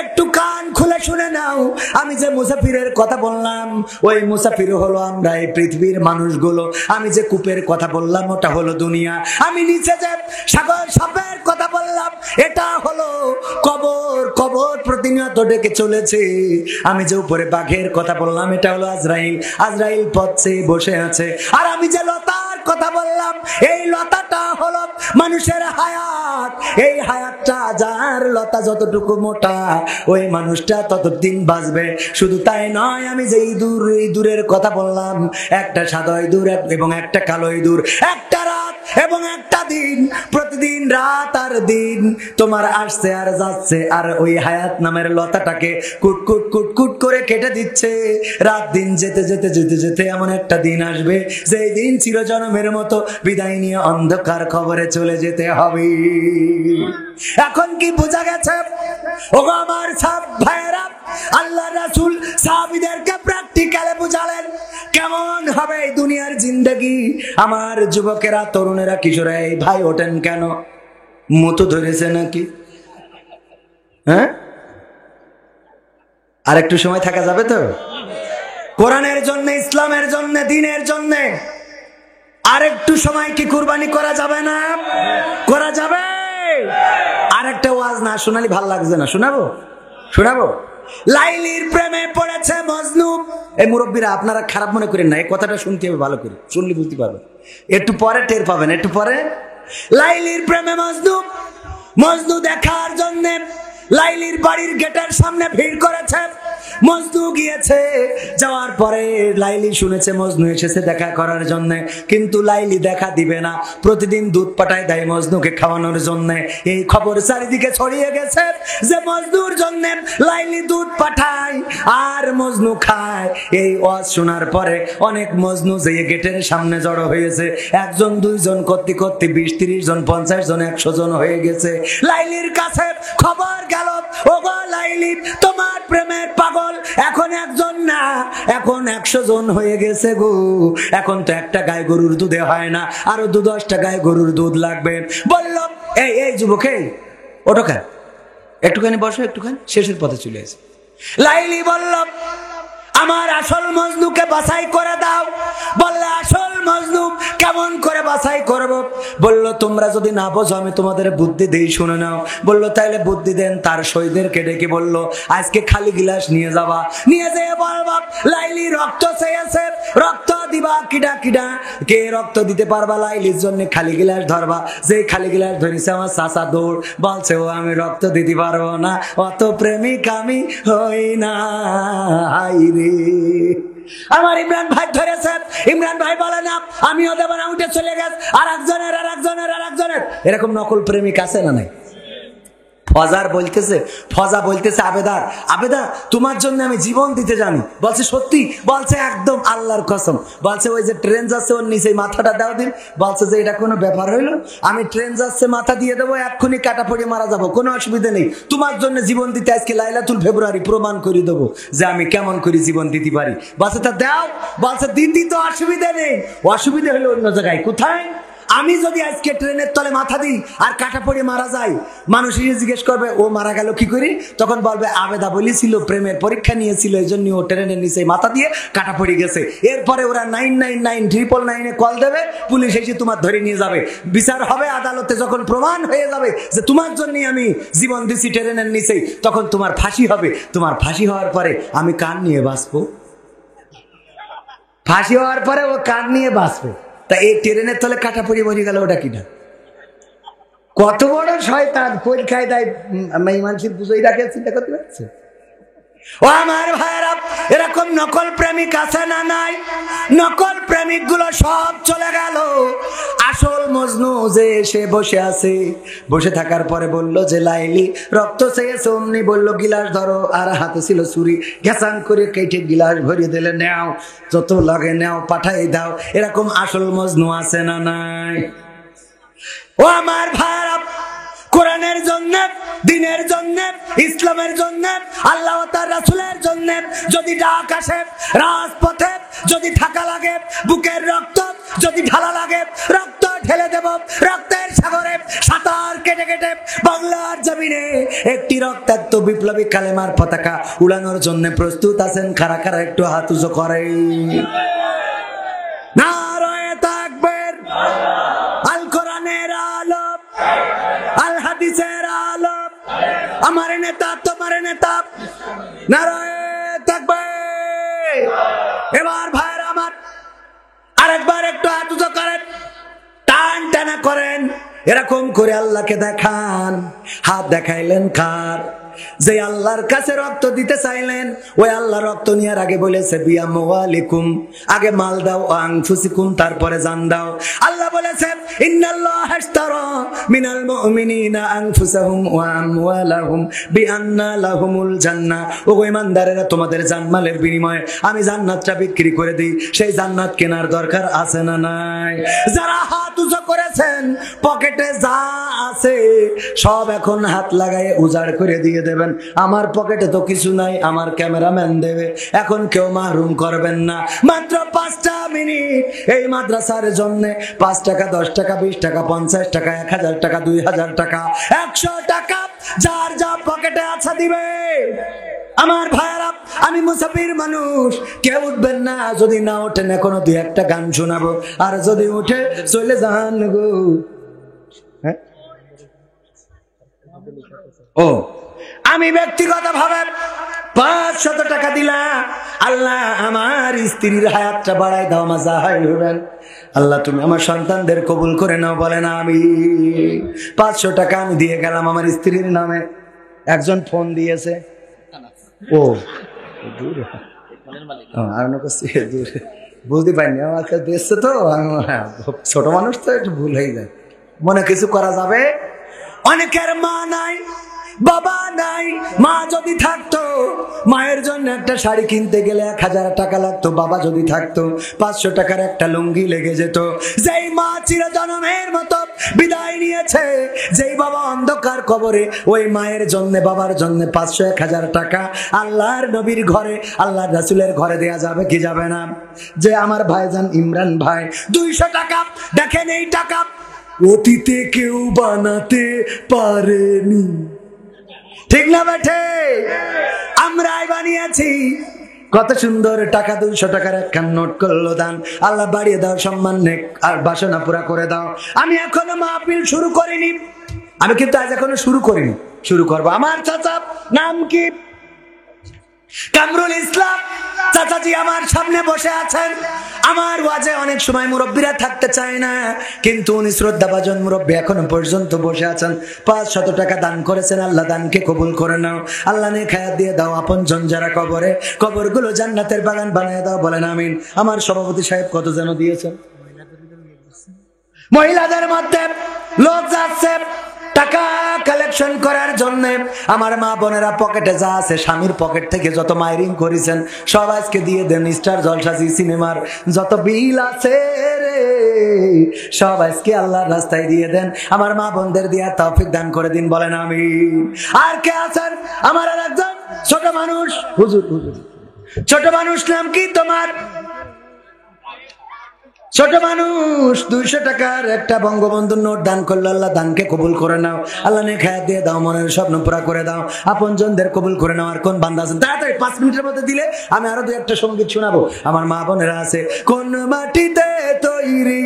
একটু কান খুলে শুনে নাও। আমি যে মুসাফিরের কথা বললাম ওই মুসাফির হলো আমরা, এই পৃথিবীর মানুষগুলো। আমি যে কূপের কথা বললাম ওটা হলো দুনিয়া। আমি নিচে যে সাগর সাপের কথা বললাম এটা হলো কবর। কবর প্রতিনিয়ত ডেকে চলেছে। আমি যে উপরে বাঘের কথা বললাম এটা হলো আজরাইল। আজরাইল পথে বসে আছে। আর আমি যে লতার কথা বললাম এই লতাটা হলো মানুষের হায়াত। এই হায়াতটা, যার লতা যতটুকু মোটা ওই মানুষটা ততদিন বাঁচবে। শুধু তাই নয়, আমি যে ইঁদুরের কথা বললাম, একটা সাদা ইঁদুর এবং একটা কালো ইঁদুর, একটা রাত এবং একটা দিন, প্রতিদিন রাত আর দিন তোমার আসছে আর যাচ্ছে, আর ওই হায়াত নামের লতাটাকে কুট কুট কুট কুট করে কেটে দিচ্ছে। রাত দিন যেতে যেতে যেতে যেতে এমন একটা দিন আসবে যেই দিন চিরজন্মের মতো বিদায় নিয়ে অন্ধকার খবরে চলে যেতে হবে। এখন কি বোঝা গেছে? ও আমার সব ভাইয়েরা, আল্লাহ রাসূল সাহাবীদেরকে প্র্যাকটিক্যালে বুঝালেন কেমন হবে এই দুনিয়ার জিন্দেগি। আমার যুবকেরা, তরুণেরা, কিশোরা, এই ভাই ওঠেন কেন? মতো ধরেছে নাকি? হ্যাঁ, আর একটু সময় থাকা যাবে তো? কোরআনের জন্য, ইসলামের জন্য, দ্বীনের জন্য আর একটু সময় কি কুরবানি করা যাবে না? করা যাবে। আর একটা ওয়াজ না শোনালি ভাল লাগছে না, শোনাবো? শোনাবো। লাইলির প্রেমে পড়েছে মজনু। এই মুরব্বীরা আপনারা খারাপ মনে করেন না, এই কথাটা শুনতে হবে ভালো করে, শুনলে বুঝতে পারবেন। একটু পরে টের পাবেন, একটু পরে। লাইলির প্রেমে মজনু। মজনু দেখার জন্য লাইলির বাড়ির গেটের সামনে ভিড় করেছে। মজনু গিয়েছে, যাওয়ার পরে লাইলি শুনেছে মজনু এসেছে দেখা করার জন্য, কিন্তু লাইলি দেখা দিবে না। প্রতিদিন দুধ পাঠায় দেয় মজনুকে খাওয়ানোর জন্য। এই খবর চারিদিকে ছড়িয়ে গেছে যে মজনুর জন্য লাইলি দুধ পাঠায় আর মজনু খায়। এই ওয়াজ শোনার পরে অনেক মজনু যে গেটের সামনে জড়ো হয়েছে। একজন, দুইজন করতে করতে 20-30 জন, 50 জন, 100 জন হয়ে গেছে। লাইলির কাছে খবর গেল, ওগো লাইলি, তোমার প্রেমের পাগল এখন একজন না, এখন 100 জন হয়ে গেছে গো। এখন তো একটা গায়ে গরুর দুধে হয় না, আরো 2-10টা গায়ে গরুর দুধ লাগবে। বলল, এই যুবক, ওঠো, একটুখানি বসো, একটুখানি, শেষের পথে চলে এসে। লাইলি বলল, আমার আসল মজনুকে বাছাই করে দাও। বললে, আসল মজনু কেমন করে বাছাই করব? বলল, তোমরা যদি না বোঝো আমি তোমাদের বুদ্ধি দেই, শুনে নাও। বলল, তাইলে বুদ্ধি দেন। তার শহীদদেরকে ডেকে বলল, আজকে খালি গিলাস নিয়ে যাবা, নিয়ে যেয়ে বলবা লাইলি রক্ত চেয়েছে, রক্ত দিবা। কিডা কিডা কে রক্ত দিতে পারবা? লাইলির জন্য খালি গিলাস ধরবা। যে খালি গিলাস ধরেছে আমার চাচা দৌড়, বলছে ও আমি রক্ত দিতে পারবো না, অত প্রেমিক আমি হই না। হাই রে, আমার ইমরান ভাই ধরেছে। ইমরান ভাই বলে না আমিও দেব না, উঠে চলে গেছে। আর একজনের এরকম নকল প্রেমিক আছে না নাই? ফজা বলতেছে আবেদা তোমার জন্য আমি জীবন দিতে জানি। বলছে সত্যি? বলছে একদম আল্লাহর কসম। বলছে ওই যে ট্রেন যাচ্ছে ওর নিচে মাথাটা দাও দিন। বলছে যে এটা কোনো ব্যাপার হইলো? আমি ট্রেন যাচ্ছে মাথা দিয়ে দেবো, এক্ষুনি কাটা পড়ে মারা যাবো, কোনো অসুবিধা নেই। তোমার জন্য জীবন দিতে আজকে লাইলাতুল ফেব্রুয়ারি প্রমাণ করে দেবো যে আমি কেমন করে জীবন দিতে পারি। বলছে তা দাও। বলছে দিদি তো অসুবিধা নেই, অসুবিধা হলো অন্য জায়গায়। কোথায়? আমি যদি আজকে ট্রেনের তলে মাথা দিই আর কাটা পড়ে মারা যাই, মানুষ জিজ্ঞেস করবে ও মারা গেল কি করে? তখন বলবে আবেদা বলেছিল প্রেমের পরীক্ষা নিয়েছিল, এই জন্য ও ট্রেনের নিচে মাথা দিয়ে কাটা পড়ে গেছে। এরপরে ওরা 999-999 কল দেবে, পুলিশ এসে তোমার ধরে নিয়ে যাবে। বিচার হবে আদালতে, যখন প্রমাণ হয়ে যাবে যে তোমার জন্যই আমি জীবন দিছি ট্রেনের নিচে, তখন তোমার ফাঁসি হবে। তোমার ফাঁসি হওয়ার পরে আমি কান নিয়ে বাঁচবো? ফাঁসি হওয়ার পরে ও কান নিয়ে বাঁচবে। তা এই ট্রেনের তলে কাটা পড়ে মরে গেল, ওটা কিনা? কত বড় শয়তান! পরীক্ষায় দেয় মানুষের বুঝেই রাখে, চিন্তা করতে পারছে? ও আমার ভাইরা, এরকম নকল প্রেমিক আছে না নাই? নকল প্রেমিক গুলো সব চলে গেল। আসল মজনু যে এসে বসে আছে, বসে থাকার পরে বলল যে লাইলি রক্ত চেয়েছে, অমনি বললো গিলাস ধরো, আর হাতে ছিল ছুরি, ঘেঁচান করে কেটে গিলাস ভরিয়ে দিলে, নেও যত লাগে নেও, পাঠাই দাও। এরকম আসল মজনু আছে না নাই? ও আমার ভাইরা, কোরআনের জন্য, দ্বীনের জন্য, ইসলামের জন্য, আল্লাহ ও তার রাসূলের জন্য যদি ডাক আসে রাজপথে, যদি থাকা লাগে বুকের রক্ত, যদি ঢালা লাগে রক্ত ঢেলে দেব। রক্তের সাগরে সাঁতার কেটে কেটে বাংলার জমিনে একটি রক্তাক্ত বিপ্লবী কালেমার পতাকা উড়ানোর জন্য প্রস্তুত আছেন? কারা কারা একটু হাত উঁচু করে? নারায়ে তাকবীর! আল কোরআনের আলো, আল হাদিসের আলো, আমার নেতা তোমার নেতা, নারায়ে তাকবীর! এবার ভাইরা আমার, আরেকবার একটু হাত উঁচু করেন, টান টানা করেন, এরকম করে আল্লাহকে দেখান। হাত দেখাইলেন কার? যে আল্লাহর কাছে রক্ত দিতে চাইলেন, ওই আল্লাহ রক্ত নেওয়ার আগে বলেছে বিআমওয়ালিকুম, আগে মাল দাও, আনফুসিকুম, তারপরে জান দাও। আল্লাহ বলেছে ইন্নাল্লাহা ইশতারা মিনাল মুমিনিনা আনফুসাহুম ওয়া আমওয়ালাহুম বিআন্না লাহুমুল জান্নাহ। ও ঈমানদারেরা, তোমাদের জানমালের বিনিময়ে আমি জান্নাতটা বিক্রি করে দিই। সেই জান্নাত কেনার দরকার আছে না নাই? যারা হাত উঁচু করেছেন, পকেটে যা আছে সব এখন হাত লাগায় উজাড় করে দিয়ে দেবেন। আমার পকেটে তো কিছু নাই, আমার ক্যামেরাম্যান দেবে। এখন কেউ মাহরুম করবেন না। মাত্র 5টা মিনিট এই মাদ্রাসার জন্য 5 টাকা, 10 টাকা, 20 টাকা, 50 টাকা, 1000 টাকা, 2000 টাকা, 100 টাকা, যার যা পকেটে আছে দিবে। আমার ভাইরা, আমি মুসাফির মানুষ, কেউ উঠবেন না। যদি না ওঠেন এখনো 2-1টা গান শোনাবো, আর যদি উঠে চলে যান গো। ও আমি ব্যক্তিগতভাবে 500 টাকা দিলাম, আল্লাহ আমার স্ত্রীর হায়াতটা বাড়াই দাও, আমার যাহাই হবেন। আল্লাহ তুমি আমার সন্তানদের কবুল করে নাও, বলেন আমি। 500 টাকা আমি দিয়ে গেলাম আমার স্ত্রীর নামে। একজন ফোন দিয়েছে, ও দূরে, বুঝতে পারিনি, আমার কাছে দেখছে তো, ছোট মানুষ তো একটু ভুল হয়ে যায়, মনে কিছু করা যাবে। অনেকের মা নাই, বাবা নাই। মা যদি থাকতো, মায়ের জন্য একটা শাড়ি কিনতে গেলে 1000 টাকা লাগতো। বাবা যদি থাকতো, 500 টাকার একটা লুঙ্গি লেগে যেত। যেই মা চিরজন্মের মতো বিদায় নিয়েছে, যেই বাবা অন্ধকার কবরে, ওই মায়ের জন্য, বাবার জন্য 500-1000 টাকা আল্লাহর নবীর ঘরে, আল্লাহর রাসূলের ঘরে দেয়া যাবে কি যাবে না? যে আমার ভাইজান ইমরান ভাই 200 টাকা, দেখেন এই টাকা অতীতে কেউ বানাতে পারেনি, ঠিক না বেঠে? আমরাই বানিয়েছি। কত সুন্দর টাকা, 200 টাকার একখান নোট করলো দান। আল্লাহ বাড়িয়ে দাও, সম্মান নেক আর বাসনা পুরা করে দাও। আমি এখনো মাহফিল শুরু করিনি, আমি কিন্তু আজ এখনো শুরু করিনি, শুরু করবো। আমার চাচা নাম কি? কামরুল ইসলাম চাচাজি আমার সামনে বসে আছেন। আমার ওয়াজে অনেক সময় মুরব্বীরা থাকতে চায় না, কিন্তু উনি শ্রদ্ধাভাজন মুরব্বী এখনো পর্যন্ত বসে আছেন। 500 টাকা দান করেছেন, আল্লাহ দানকে কবুল করে নাও। আল্লাহ নেক হায়াত দিয়ে দাও। আপনজন যারা কবরে, কবরগুলো জান্নাতের বাগান বানিয়ে দাও, বলেন আমিন। আমার সভাপতি সাহেব কত যেন দিয়েছেন? মহিলাদের মধ্যে লোক যাচ্ছে টাকা কালেকশন করার জন্য। আমার মা বোনেরা পকেটে যা আছে, স্বামীর পকেট থেকে যত মাইরিং করেছেন সব আজকে দিয়ে দেন। স্টার জলসা জি সিনেমার যত বিল আছে রে, সব আজকে আল্লাহর রাস্তায় দিয়ে দেন। আমার মা বোনদের দিয়ে তৌফিক দান করে দিন, বলেন আমিন। আর কে আছেন? আমার আর একজন ছোট মানুষ, হুজুর। ছোট মানুষ নাম কি তোমার? ছোট মানুষ 200 টাকার একটা বঙ্গবন্ধুর নোট দান করলো, আল্লাহ দানকে কবুল করে নাও, আল্লাহ নে খায়া দিয়ে দাও, মনের স্বপ্ন পুরা করে দাও, আপনজনদের কবুল করে নাও। আর কোন বান্দা আছেন তাড়াতাড়ি 5 মিনিটের মধ্যে দিলে আমি আরো 2-1টা সঙ্গীত শোনাবো। আমার মা বোনেরা আছে, কোন মাটিতে তৈরি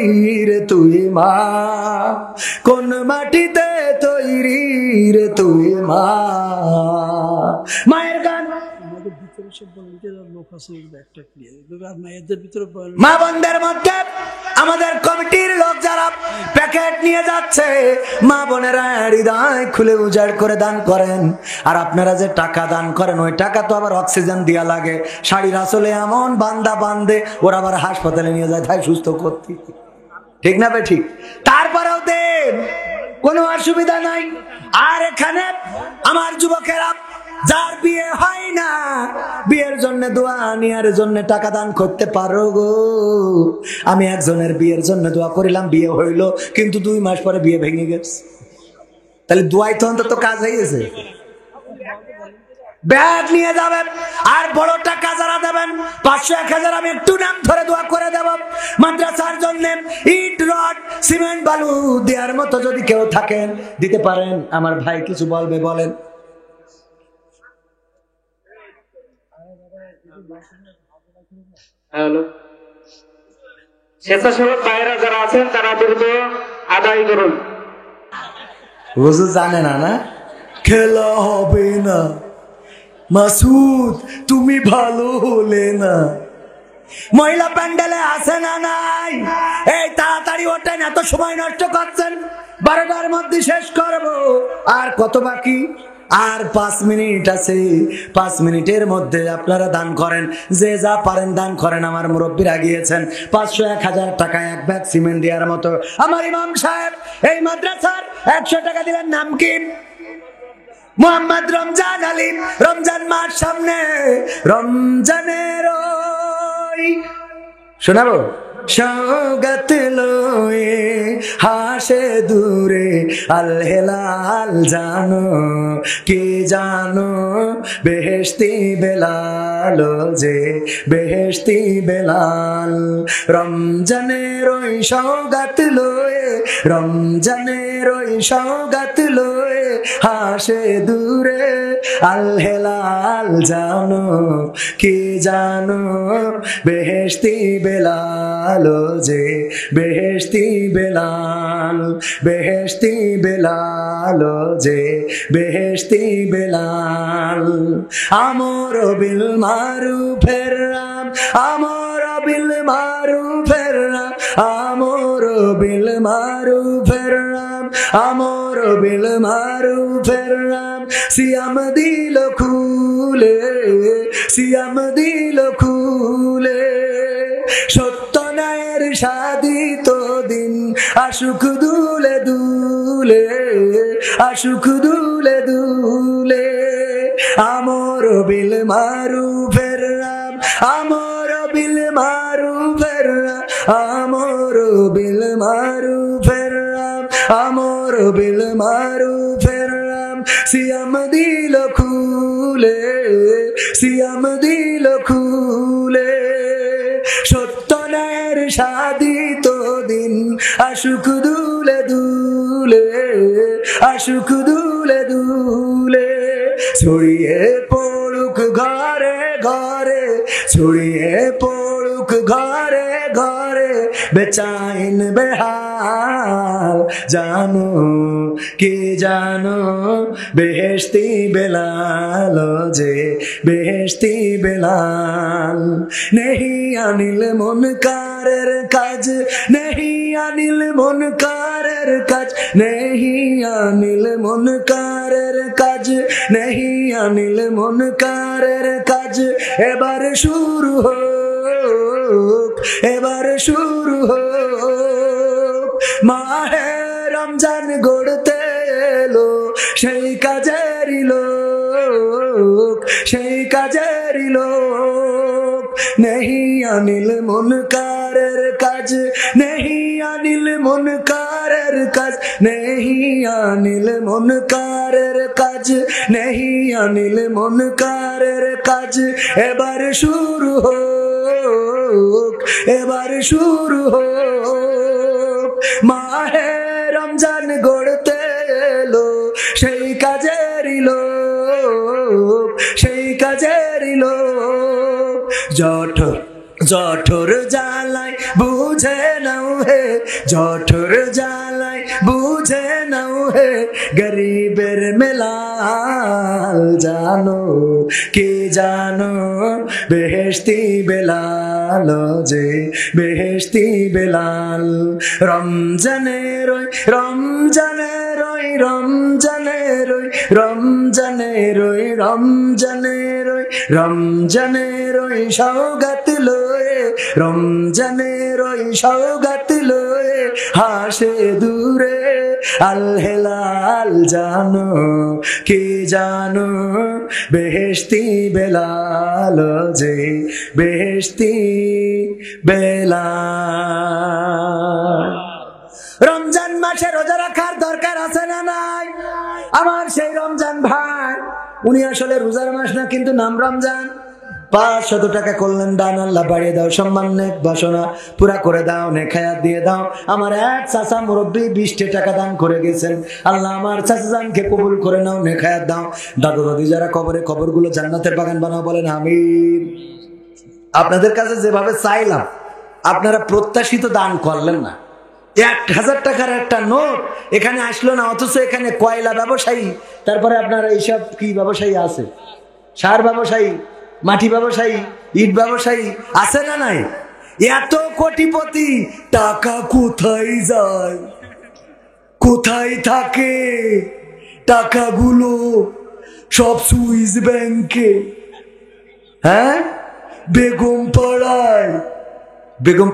রে তুই মা, কোন মাটিতে তৈরি রে তুই মা। মায়ের গান মা বোনদের মধ্যে আমাদের কমিটির লোক যারা প্যাকেট নিয়ে যাচ্ছে, মা বোনেরা হৃদয় খুলে উজাড় করে দান করেন। আর আপনারা যে টাকা দান করেন, ওই টাকা তো আবার অক্সিজেন দিয়া লাগে, শাড়ির আসলে এমন বান্দা বান্ধে ওরা আবার হাসপাতালে নিয়ে যায় তাই সুস্থ করতে, ঠিক না বে ঠিক? তারপরেও দেন, কোনো অসুবিধা নাই। আর এখানে আমার যুবকেরা যার বিয়ে হয় না, বিয়ের জন্য দোয়া নেওয়ার জন্য টাকা দান করতে পারো গো। আমি একজনের বিয়ের জন্য দোয়া করিলাম, বিয়ে হইল, কিন্তু 2 মাস পরে বিয়ে ভেঙে গেছে। তাহলে দোয়াই তো অন্তত কাজ হয়েছে। ব্যাগ নিয়ে যাবেন, আর বড় টাকা যারা দেবেন 500-1000 আমি একটু নাম ধরে দোয়া করে দেব। মাদ্রাসার জন্য ইট রড সিমেন্ট বালু দেওয়ার মতো যদি কেউ থাকেন দিতে পারেন। আমার ভাই কিছু বলবে, বলেন। হ্যালো, স্বেচ্ছাসেবক ভাইরা যারা আছেন তারা দ্রুত আদায় করুন। হুজুর জানে না, না খেলা হবে না, মাসুদ তুমি ভালো হলে না। মহিলা প্যান্ডেলে আছে না নাই? এই তাড়াতাড়ি ওঠেন, এত সময় নষ্ট করছেন। 12টার মধ্যে শেষ করব। আর কত বাকি? আর 5 মিনিট আছে। 5 মিনিটের মধ্যে আপনারা দান করেন, যে যা পারেন দান করেন। আমার মুরব্বীরা গিয়েছেন 500-1000 টাকা এক ব্যাগ সিমেন্ট দেওয়ার মতো। আমার ইমাম সাহেব এই মাদ্রাসার 100 টাকা দিলেন। নাম কি? মোহাম্মদ রমজান আলী। রমজান মাস সামনে, রমজানের শোনাবো সৌগাত লয়ে হাসে দূরে আল হেলাল জানো, কি জানো বেহেশতি বেলাল, যে বেহেশতি বেলাল। রমজানের ওই সৌগাত লয়ে, রমজানের ওই সৌগাত লয়ে হাসে দূরে আল হেলাল জানো, কি জানো বেহেশতি বেলাল, যে বেহেশতি বেলাল, বেহেশতি বেলাল, যে বেহেশতি বেলাল। আমর বিল মারুফের রাম, আমর বিল মারুফের রাম, আমর বিল মারুফের রাম, আমর বিল মারুফের রাম। সিয়াম দিল খুলে, সিয়াম দিল খুলে, সত্য ন্যায়ের সাধিত দিন আশুক দুলে দুলে, আশুক দুলে দুলে। আমর বিল মারুফের রাম, আমর বিল মারুফের রাম, আমর বিল মারুফের রাম, আমর বিল মারুফের রাম। সিয়াম দিল খুলে, সিয়াম দিল খুলে, সত্য ন্যায়ের সাধিত দিন আশুক দুলে দুলে, আশুক দুলে দুলে। ছড়িয়ে পড়ুক ঘরে ঘরে, ছড়িয়ে পড়ুক ঘরে ঘরে, বেচাইন বেহাল জানো, কি জানো বেহেশতি বেলাল, যে বেহেশতি বেলাল। নেহি আনিল মুনকারের কাজ, নেহি আনিল মুনকারের কাজ, নেহি আনিল মুনকারের কাজ, নেহি আনিল মুনকারের কাজ। এবার শুরু হোক, এবার শুরু হোক। মাহে রমজান গড়তে এলো সেই কাজেরই লোক, সেই কাজেরই লোক। নেহি আনিল মুনকারের কাজ, নেহি আনিল মুনকারের কাজ, নেহি আনিল মুনকারের কাজ, নেহি আনিল মুনকারের কাজ। এবার শুরু হোক, হোক, এবার শুরু হোক। মাহে রমজান গড়তে এলো সেই কাজেরই লোক, সেই কাজেরই লোক। জঠর জ্বালায় বুঝে নাও হে, জঠর জ্বালায় বুঝে নাও হে, গরিবের মেলাল জানো কে জানো, বেহেশতি বেলাল যে বেহেশতি বেলাল। রমজানের ওই রমজানের ওই রমজানের ওই রমজানের ওই রমজানের ওই রমজানের ওই সওগাত লয়ে, রমজানের ওই সওগাত লয়ে হাসে দূরে আল হেলাল জানো কে জানো, বেহেশতি বেলাল যে বেহেশতি বেলাল। রমজান মাসে রোজা রাখার দরকার আছে না নাই? আমার সেই রমজান ভাই, উনি আসলে রোজার মাস না, কিন্তু নাম রমজান। 500 টাকা করলেন দান, আল্লাহ বাড়িয়ে দাও, সম্মান নেক বাসনা পুরা করে দাও, নেখায়াত দিয়ে দাও। আমার এক চাচা মুরব্বী 20 টাকা দান করে গেছেন, আল্লাহ আমার চাচা জানকে কবুল করে নাও, নেখায়াত দাও। দাদু দাদি যারা কবরে, কবরগুলো জান্নাতের বাগান বানাও, বলেন আমিন। আপনাদের কাছে যেভাবে চাইলাম, আপনারা প্রত্যাশিত দান করলেন না। 1000 টাকার একটা নোট এখানে আসলো না, অথচ এখানে কয়লা ব্যবসায়ী, তারপরে আপনারা এইসব কি ব্যবসায়ী আছে, সার ব্যবসায়ী, মাটি ব্যবসায়ী, ইট ব্যবসায়ী আছে না নাই? এত কোটিপতি, টাকা কোথায় যায়, কোথায় থাকে টাকাগুলো? সব সুইস ব্যাংকে, হ্যাঁ, বেগম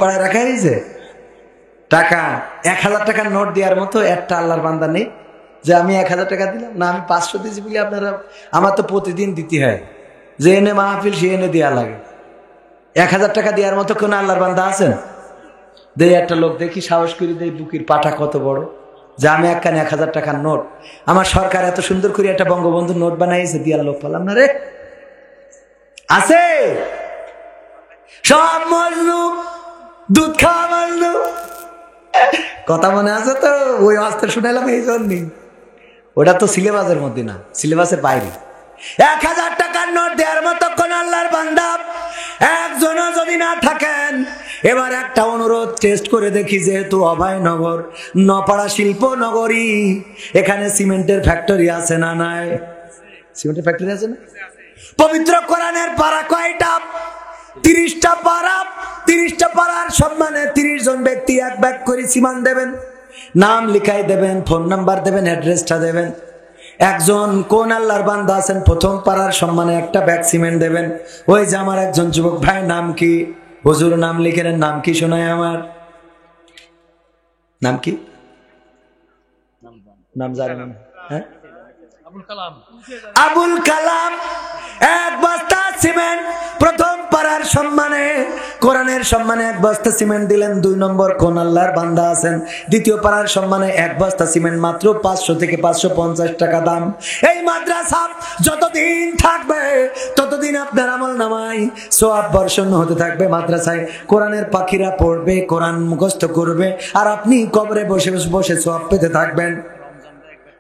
পাড়ায় রাখা হয়েছে টাকা। 1000 টাকার নোট দেওয়ার মতো একটা আল্লাহর বান্দা নেই যে আমি 1000 টাকা দিলাম না, আমি 500 দিয়েছি বলে আপনারা, আমার তো প্রতিদিন দিতে হয়, যে এনে মাহফিল সে এনে দেওয়া লাগে। 1000 টাকা দেওয়ার মতো কোন আল্লাহর বান্দা আছেন? দেই একটা লোক, দেখি সাহস করে দেই, বুকির পাটা কত বড়, যে আমি একখানে 1000 টাকার নোট, আমার সরকার এত সুন্দর করে একটা বঙ্গবন্ধু নোট বানাইছে, দিয়ার লোক পেলাম না রে। আছে সব মজনু, দুধ খাওয়া মজনু। কথা মনে আছে তো? ওই অস্ত্র শুনাইলাম এই জন্যই, ওটা তো সিলেবাসের মধ্যে না, সিলেবাসের বাইরে। 1000 টাকার নোট দেওয়ার মতো কোন আল্লাহর বান্দা একজনও যদি না থাকেন, এবার একটা অনুরোধ, টেস্ট করে দেখি, যেহেতু অভয়নগর নপাড়া শিল্প নগরী, এখানে সিমেন্টের ফ্যাক্টরি আছে না নাই? সিমেন্টের ফ্যাক্টরি আছে না? পবিত্র কোরআনের পারা কয়টা? 30টা পারা। 30টা পারার সম্মানে 30 জন ব্যক্তি এক ব্যাগ করে সিমান দেবেন, নাম লিখাই দেবেন, ফোন নাম্বার দেবেন, অ্যাড্রেসটা দেবেন। একজন কোন আল্লাহর বান্দা আছেন, প্রথম পারার সম্মানে একটা ব্যাগ সিমেন্ট দেবেন। ওই যে আমার একজন যুবক ভাই, নাম কি? হুজুর নাম লিখে নেন। নাম কি শোনায় আমার? নাম কি? নাম জানেন? হ্যাঁ, আবুল কালাম। 1 বস্তা সিমেন্ট প্রথম পারার সম্মানে, কোরআনের সম্মানে 1 বস্তা সিমেন্ট দিলেন। 2 নম্বর কোন আল্লাহর বান্দা আছেন, দ্বিতীয় পারার সম্মানে 1 বস্তা সিমেন্ট মাত্র 500 থেকে 550 টাকা দাম। এই মাদ্রাসা যতদিন থাকবে ততদিন আপনার আমল নামায় সওয়াব বর্ষণ হতে থাকবে। মাদ্রাসায় কোরআনের পাখিরা পড়বে, কোরআন মুখস্থ করবে, আর আপনি কবরে বসে বসে সওয়াব পেতে থাকবেন।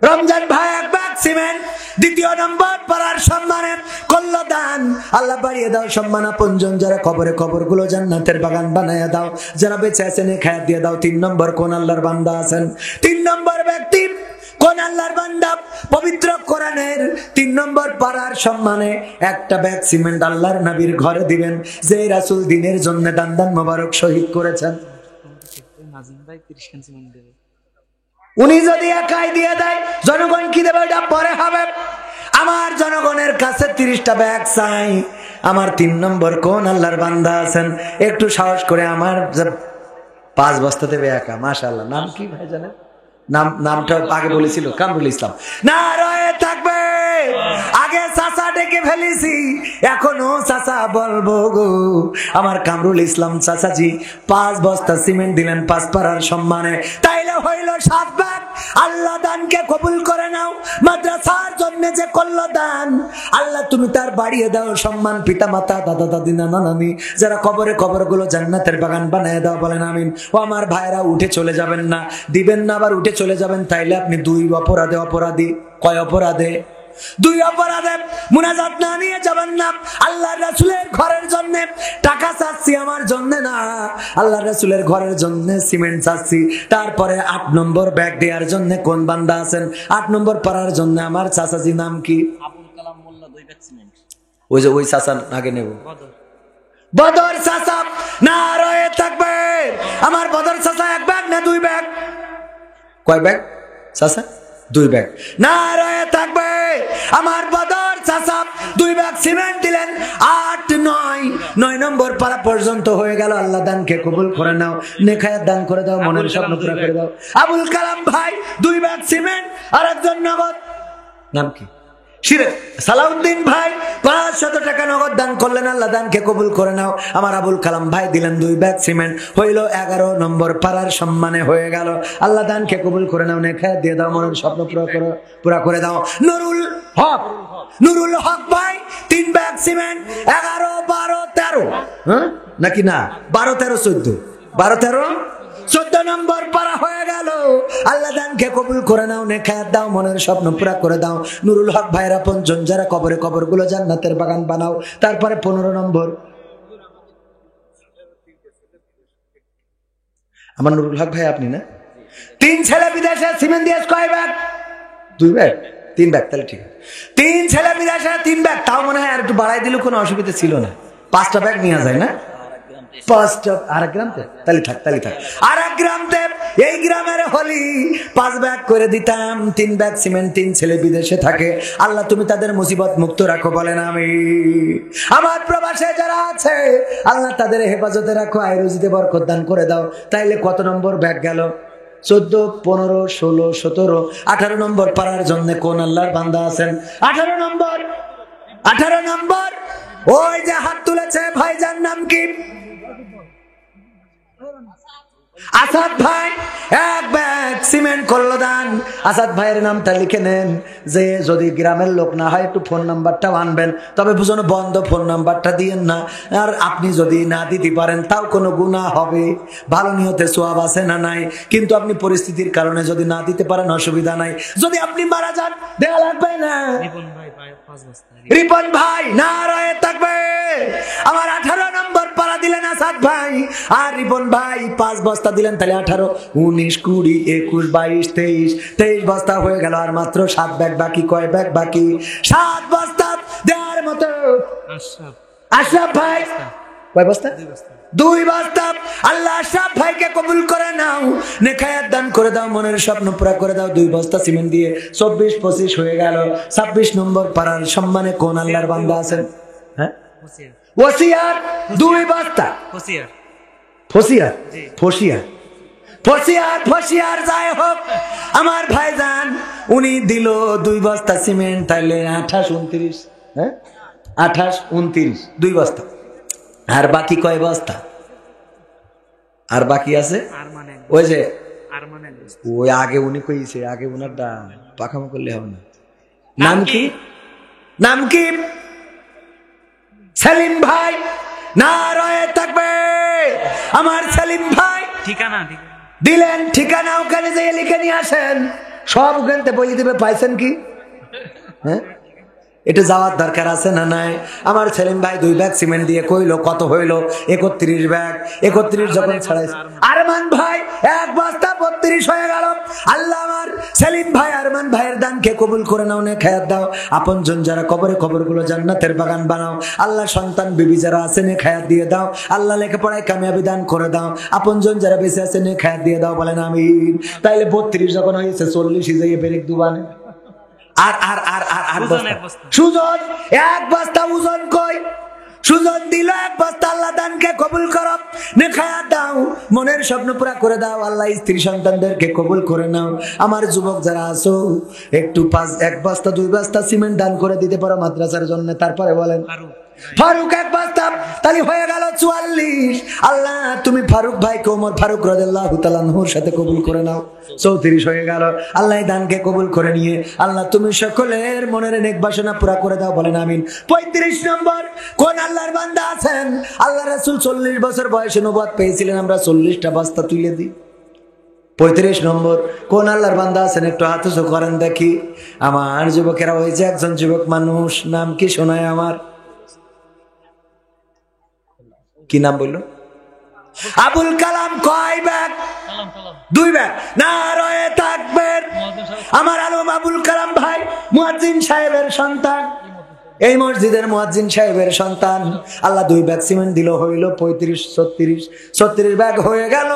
রমজান ভাই 1 ব্যাগ সিমেন্ট। দ্বিতীয় নম্বর পারার সম্মানে কল্যাণ, আল্লাহ বাড়িয়ে দাও সম্মান। আপনজন যারা কবরে, কবরগুলো জান্নাতের বাগান বানায়া দাও। যারা বেঁচে আছেন খায়াত দিয়ে দাও। 3 নম্বর কোন আল্লাহর বান্দা আছেন? 3 নম্বর ব্যক্তি কোন আল্লাহর বান্দা? পবিত্র কোরআনের 3 নম্বর পারার সম্মানে একটা ব্যাগ সিমেন্ট আল্লাহর নবীর ঘরে দিবেন, যে রাসূল দ্বীনের জন্য দান মোবারক শহীদ করেছেন। উনি যদি একাই দিয়ে দেয়, জনগণ কি দেবে ওটা পরে হবে। আমার জনগণের কাছে 30টা ব্যাগ চাই। আমার 3 নম্বর কোন আল্লাহর বান্দা আছেন? একটু সাহস করে আমার 5 বস্তা দেবে একা। মাশাআল্লাহ। নাম কি ভাই জানেন? নামটা আগে বলেছিল কামরুল ইসলাম। না রয়ে থাকবে, আগে চাচা ডেকে ফেলেছি, এখনো চাচা বলবো গো। আমার কামরুল ইসলাম চাচাজি 5 বস্তা সিমেন্ট দিলেন 5 পারার সম্মানে। তাইলে হইল 7 ব্যাগ। আল্লাহ দানকে কবুল করে নাও। মাদ্রাসার জন্য কেমনে যে করলো দান, আল্লাহ তুমি তার বাড়িয়ে দাও সম্মান, পিতা মাতা দাদা দাদি নানা নানি যারা কবরে, কবরগুলো জান্নাতের বাগান বানিয়ে দাও, বলেন আমিন। ও আমার ভাইরা, উঠে চলে যাবেন না, দিবেন না আবার উঠে চলে যাবেন, তাইলে আপনি দুই অপরাধে অপরাধী। কয় অপরাধে? দুই অপরাধে মুনাজাত না নিয়ে যাবেন না। আল্লাহ রাসূলের ঘরের জন্য টাকা চাচ্ছি, আমার জন্য না, আল্লাহ রাসূলের ঘরের জন্য সিমেন্ট চাচ্ছি। তারপরে 8 নম্বর ব্যাগ দেওয়ার জন্য কোন বান্দা আছেন? 8 নম্বর পাড়ার জন্য আমার চাচাজি নাম কি? আবুল কালাম মোল্লা 2 ব্যাগ সিমেন্ট। ওই যে ওই চাচা আগে নেব, বদর চাচা না রয়ে থাকবে। আমার বদর চাচা 1 ব্যাগ না 2 ব্যাগ? কয় ব্যাগ চাচা? 2 ব্যাগ না রয়ে থাকবে। আমার বদর চাচা 2 ব্যাগ সিমেন্ট দিলেন। 8, 9 নম্বর পাড়া পর্যন্ত হয়ে গেল। আল্লাহ দানকে কবুল করে নাও, নেখায়াত দান করে দাও, মনের স্বপ্ন পুরো করে দাও। আবুল কালাম ভাই 2 ব্যাগ সিমেন্ট, আর একজন নগদ, নাম কি? সালাউদ্দিন ভাই 500 টাকা নগদ দান করলেন। আল্লাহ দানকে কবুল করে নাও। আমার আবুল কালাম ভাই দিলেন 2 ব্যাগ সিমেন্ট, হইল 11 নম্বর পাড়ার সম্মানে হয়ে গেল। আল্লাহ দানকে কবুল করে নাও, নেখায়াত দিয়ে দাও, মনের স্বপ্ন পুরা করে দাও। নুরুল হক ভাই 3 ব্যাগ সিমেন্ট, 11, 12, 13, হ্যাঁ নাকি না? 12, 13, 14, 12, 13, 14 নম্বর পারা হয়ে গেল। আল্লাহ দানকে কবুল করে নাও, নেখায়াত দাও, মনের স্বপ্ন পুরা করে দাও। নুরুল হক ভাইরা 5 জন যারা কবরে, কবরগুলো জান্নাতের বাগান বানাও। তারপরে 15 নম্বর আমার নুরুল হক ভাই, আপনি না? 3 ছেলে বিদেশে, সিমেন্ট দিয়ে কয় ব্যাগ? 2 ব্যাগ, 3 ব্যাগ, তাহলে ঠিক আছে। 3 ছেলে বিদেশে 3 ব্যাগ, তাও মনে হয় আর একটু বাড়াই দিলে কোনো অসুবিধা ছিল না। 5টা ব্যাগ নেওয়া যায় না? 5টা, আর এক গ্রাম, তাহলে থাক। আর এক গ্রাম এই গ্রামের হলি 5 ব্যাগ করে দিতাম। 3 ব্যাগ সিমেন্ট, 3 ছেলে বিদেশে থাকে। আল্লাহ তুমি তাদের মুসিবত মুক্ত রাখো, বলেন আমি। আমার প্রবাসে যারা আছে আল্লাহ তাদের হেফাজতে রাখো, আয় রুজিতে বরকত দান করে দাও। তাইলে কত নম্বর ব্যাগ গেল? 14, 15, 16, 17, 18 নম্বর পারার জন্য কোন আল্লাহর বান্দা আছেন? 18 নম্বর ওই যে হাত তুলেছে ভাইজান, নাম কি? আসাদ ভাই 1 ব্যাগ সিমেন্ট করলো দান। আসাদ ভাইয়ের নামটা লিখে নেন, যে যদি গ্রামের লোক না হয় একটু ফোন নাম্বারটাও আনবেন, তবে বুঝুন বন্ধ, ফোন নাম্বারটা দিয়েন না। আর আপনি যদি না দিতে পারেন তাও কোনো গুনাহ হবে, ভালো নিয়তে সওয়াব আছে না নাই, কিন্তু আপনি পরিস্থিতির কারণে যদি না দিতে পারেন অসুবিধা নাই। যদি আপনি মারা যান দেয়া লাগবে না। রিপন ভাই না রয়ে থাকবে। আমার 18 নম্বর পারা দিলেন আসাদ ভাই, আর রিপন ভাই 5 বস্তা দিলেন, তাহলে 18, 19, 20, 21, 22, 23 বস্তা হয়ে গেল। আর মাত্র 7 ব্যাগ বাকি। কয় ব্যাগ বাকি? 7 বস্তা দেওয়ার মতো। আশরাফ ভাই কয় বস্তা? 2 বস্তা। আল্লাহ আশরাফ ভাইকে কবুল করে নাও, নেখায়াত দান করে দাও, মনের স্বপ্ন পুরা করে দাও। 2 বস্তা সিমেন্ট দিয়ে 24, 25 হয়ে গেল। 26 নম্বর পাড়ার সম্মানে কোন আল্লাহর বান্দা আছেন? হ্যাঁ, ওসিয়ার 2 বস্তা। ফসিয়ার যাই হোক, আমার ভাইজান উনি দিল 2 বস্তা সিমেন্ট, তাইলে 28, 29, হ্যাঁ 28, 29, 2 বস্তা। আর বাকি কয় বস্তা? আর বাকি আছে ওই যে ওই আগে উনি কইছে, আগে উনার পাখামো করলে হবে না। নাম কি? সেলিম ভাই না রয়ে থাকবে। আমার সেলিম ভাই ঠিকানা দিলেন, ঠিকানা ওখানে যেয়ে লিখে নিয়ে আসেন, সব ওখানে বলে দিবে। পাইছেন কি? হ্যাঁ, এটা যাওয়ার দরকার আছে না নাই? আমার সেলিম ভাই 2 ব্যাগ সিমেন্ট দিয়ে কইলো কত হইল? 31 ব্যাগ। 31 যখন ছাড়াইছে, আরমান ভাই 1 বস্তা 32 হয়ে গেল। আল্লাহ আমার সেলিম ভাই আরমান ভাইয়ের দানকে কবুল করে নাও, নেখায়াত দাও। আপনজন যারা কবরে, কবরগুলো জান্নাতের বাগান বানাও। আল্লাহ সন্তান বিবি যারা আছে নেখায়াত দিয়ে দাও। আল্লাহ লেখাপড়ায় কামিয়াবি দান করে দাও। আপনজন যারা বেঁচে আছে নেখায়াত দিয়ে দাও, বলেন আমিন। তাইলে 32 যখন হয়েছে 40 যাইয়ে বেরেক দুবানে। আর সুজন 1 বস্তা ওজন কই? সুজন দিল 1 বস্তা। আল্লাহ দানকে কবুল করো, নেখায়াত দাও, মনের স্বপ্ন পুরা করে দাও। আল্লাহ স্ত্রী সন্তানদেরকে কবুল করে নাও। আমার যুবক যারা আছো একটু 1 বস্তা 2 বস্তা সিমেন্ট দান করে দিতে পারো মাদ্রাসার জন্য। তারপরে বলেন ফারুক এক বস্তা, তাহলে হয়ে গেল 44। আল্লাহ তুমি ফারুক ভাইকে ওমর ফারুক রাদিয়াল্লাহু তাআলা আনহুর সাথে কবুল করে নাও। 34 হয়ে গেল। আল্লাহ এই দানকে কবুল করে নিয়ে আল্লাহ তুমি সকলের মনের নেক বাসনা পুরা করে দাও, বলেন আমিন। 35 নম্বর, কোন আল্লাহর বান্দা আছেন আল্লাহ রাসূল 40 বছর বয়সে নবুয়ত পেয়েছিলেন, আমরা 40টা বস্তা তুলে দিই। 35 নম্বর, কোন আল্লাহর বান্দা আছেন একটু হাত উঁচু করেন দেখি। আমার যুবকেরা, ওই যে একজন যুবক মানুষ, নাম কি শোনায় আমার, কি নাম বললো? আবুল কালাম। কয় ব্যাগ? 2 ব্যাগ। নারায়ে তাকবীর। আমার আলম আবুল কালাম ভাই মুয়াজ্জিন সাহেবের সন্তান, এই মসজিদের মুয়াজ্জিন সাহেবের সন্তান। আল্লাহ 2 ব্যাগ সিমেন্ট দিল, হইল 35-36 ব্যাগ হয়ে গেল।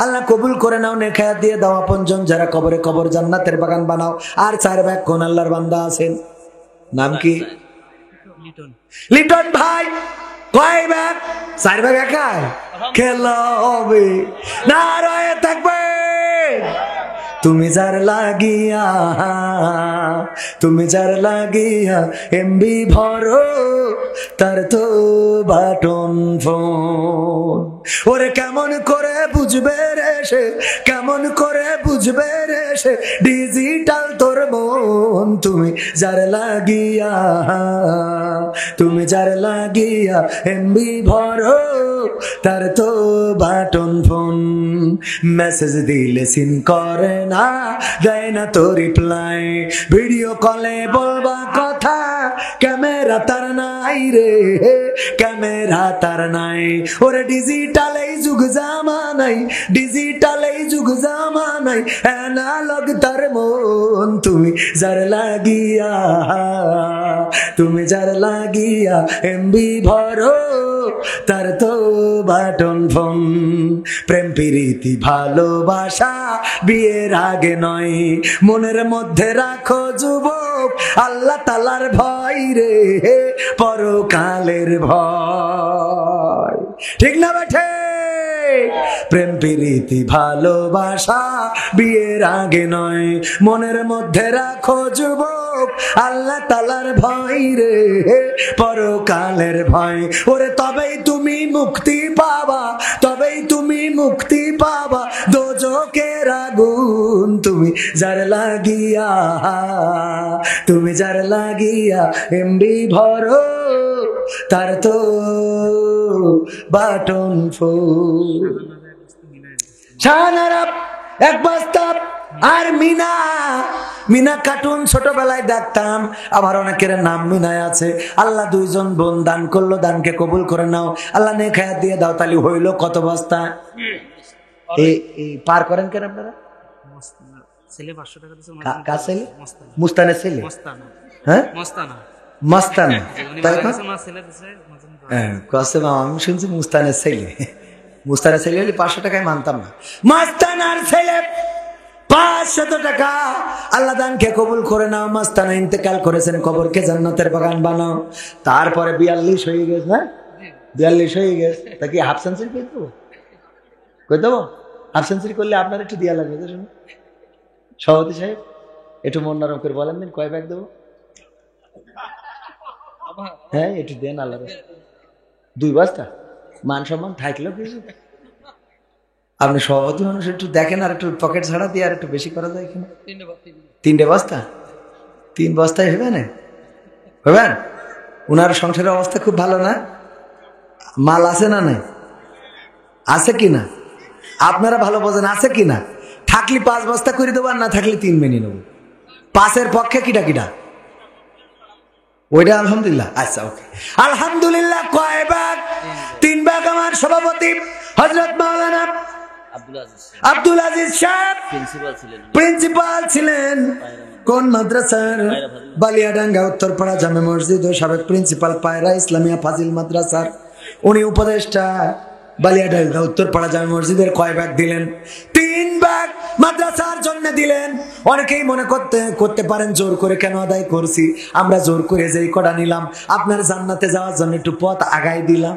আল্লাহ কবুল করে নাও, নেখায়াত দিয়ে দাও আপনজন যারা কবরে কবর জান্নাতের বাগান বানাও। আর 4 ব্যাগ কোন আল্লাহর বান্দা আছেন, নাম কি? লিটন ভাই। কয় ব্যাগ? 4 ব্যাগ একাই খেলা হবে। নারায়ে তাকবীর। তুমি যার লাগিয়া এমবি ভরো, তার তো বাটন ফোন। ওরে কেমন করে বুঝবে রে সে, কেমন করে বুঝবে রে সে, ডিজিটাল তোর মন। তুমি যার লাগিয়া এমবি ভরো, তার তো বাটন ফোন। মেসেজ দিলে সিন করে না, দেয় না তো রিপ্লাই। ভিডিও কলে বলবা কথা, ক্যামেরা তার নাই রে, ক্যামেরা তার নাই। ওরে ডিজিটাল এই যুগ জামানাই, ডিজিটাল এই যুগ জামানাই, অ্যানালগ তার মন। তুমি যার লাগিয়া এমবি ভরো, তার তো বাটন ফোন। প্রেম প্রীতি ভালোবাসা বিয়ের আগে নয়, মনের মধ্যে রাখো যুবক আল্লাহ তাআলার ভয় রে, পরকালের ভয়। ঠিক না বেঠে? প্রেম প্রীতি ভালোবাসা বিয়ের আগে নয়, মনের মধ্যে রাখো যুবক আল্লাহ তাআলার ভয় রে, পরকালের ভয়। ওরে তবেই তুমি মুক্তি পাবা, তবেই তুমি মুক্তি পাবা দোজখের আগুন। তুমি যার লাগিয়া এমবি ভরো, তার তো বাটন ফোন। শাহনারা এক বস্তা। আর মিনা কার্টুন ছোটবেলায় দেখতাম, আবার অনেকের নাম মিনায় আছে। আল্লাহ 2 জন বোন দান করলো, দানকে কবুল করে নাও। আল্লাহ নেখায়াত দিয়ে দাও। তালি হইল কত বস্তা? এই পার করেন কেন আপনারা? মুস্তানের ছেলে, হ্যাঁ মস্তানা। আমি শুনছি মুস্তানের ছেলে, মুস্তানের ছেলে হলে 500 টাকায় মানতাম না। মাস্তানার ছেলে 500 টাকা। আল্লাহ দানকে কবুল করে নাও। মাস্তানা ইন্তেকাল করেছেন, কবরকে জান্নাতের বাগান বানাও। তারপরে 42 হয়ে গেছে, না 42 হয়ে গেছে, তা কি হাফ সেঞ্চুরি কই দেবো? হাফ সেঞ্চুরি করলে আপনার একটু দেওয়া লাগবে। শুনুন সভাপতি সাহেব, একটু মন নরম করে বলেন দিন, কয় ব্যাগ দেবো? হ্যাঁ একটু দেন আল্লাহ। 2 বস্তা মান সম্মান থাকলেও কিছু। আপনি সভাপতি মানুষ, একটু দেখেন আর একটু পকেট ছাড়া দিয়ে আর একটু বেশি করা যায় কিনা। 3টে বস্তা, 3 বস্তায় হবে না? হবেন? ওনার সংসারের অবস্থা খুব ভালো না? মাল আছে না? নাই আছে কিনা? আপনারা ভালো বোঝেন আছে কিনা। থাকলে 5 বস্তা করে দেবো, আর না থাকলে 3 মেনে নেবো। 5-এর পক্ষে কিটা ওইটা আলহামদুলিল্লাহ। আচ্ছা ওকে, আলহামদুলিল্লাহ। কয় ব্যাগ? 3 ব্যাগ। আমার সভাপতি হযরত মাওলানা আব্দুল আজিজ সাহেব প্রিন্সিপাল ছিলেন। কোন মাদ্রাসার? বালিয়াডাঙ্গা উত্তরপাড়া জামে মসজিদ ও সাবেক প্রিন্সিপাল পায়রা ইসলামিয়া ফাজিল মাদ্রাসার। উনি উপদেষ্টা বালিয়াডাঙ্গা উত্তরপাড়া জামে মসজিদের। কয় ব্যাগ দিলেন? 3 ব্যাগ মাদ্রাসার জন্য দিলেন। অনেকেই মনে করতে পারেন জোর করে কেন আদায় করছি। আমরা জোর করে যেই কটা নিলাম, আপনার জান্নাতে যাওয়ার জন্য একটু পথ আগাই দিলাম।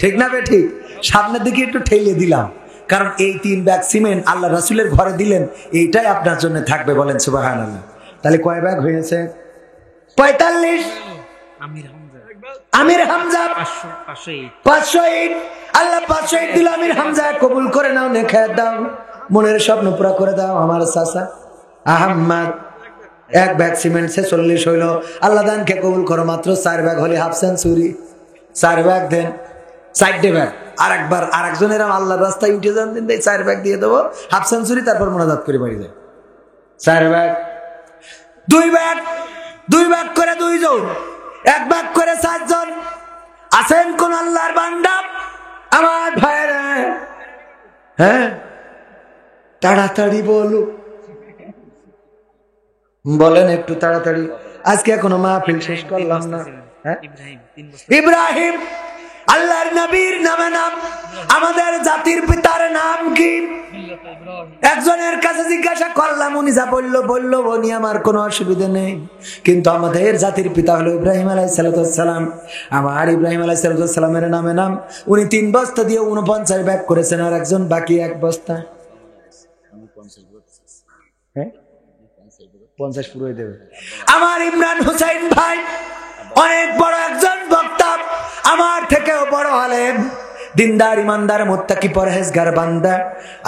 ঠিক না বে ঠিক? সামনের দিকে একটু ঠেলে দিলাম, কারণ এই 3 ব্যাগ সিমেন্ট আল্লাহ রাসূলের ঘরে দিলেন, এইটাই আপনার জন্য থাকবে। বলেন সুবহানাল্লাহ। তাহলে কয় ব্যাগ হয়েছে? 45। আমির হামজা 500 ইট, আল্লাহ 500 ইট দিল আমির হামজা, কবুল করে নাও, নেখায়াত দাও, মনের স্বপ্ন পুরা করে দাও। আমার চাচা আহম্মদ 1 ব্যাগ সিমেন্ট 46 হইল, আল্লাহ দানকে কবুল করো, মাত্র 4 ব্যাগ হলে হাফ সেঞ্চুরি, 4 ব্যাগ দেন, 4টে ব্যাগ, আরেকবার আরেকজনের আল্লাহর রাস্তায় উঠে যান, দিন 4 ব্যাগ দিয়ে দেবো, হাফ সেঞ্চুরি, তারপর মোনাজাত করে বাড়ি যায়। 4 ব্যাগ, 2 ব্যাগ করে 2 জন, 1 ব্যাগ করে 7 জন। আছেন কোন আল্লাহর বান্দা আমার ভাইরা? হ্যাঁ, তাড়াতাড়ি বলো, বলেন একটু তাড়াতাড়ি, আজকে এখনো মাহফিল শেষ করলাম না। ইব্রাহিম আল্লাহর নবীর নামে নাম, আমাদের জাতির পিতার নাম কি? একজনের কাছে জিজ্ঞাসা করলাম, উনি যা বললো উনি আমার কোনো অসুবিধা নেই, কিন্তু আমাদের জাতির পিতা হলো ইব্রাহিম আলাইহিস সালাম। আমার ইব্রাহিম আলাইহিস সালামের নামে নাম, উনি 3 বস্তা দিয়ে 49 ব্যাগ করেছেন, আর একজন বাকি 1 বস্তা। 50 পুরো দেবে। আমার ইমরান হুসাইন ভাই অনেক বড় একজন বক্তা, আমার থেকেও বড় আলেম, দিনদার, ইমানদার, মুত্তাকি, পরহেজগার বান্দা।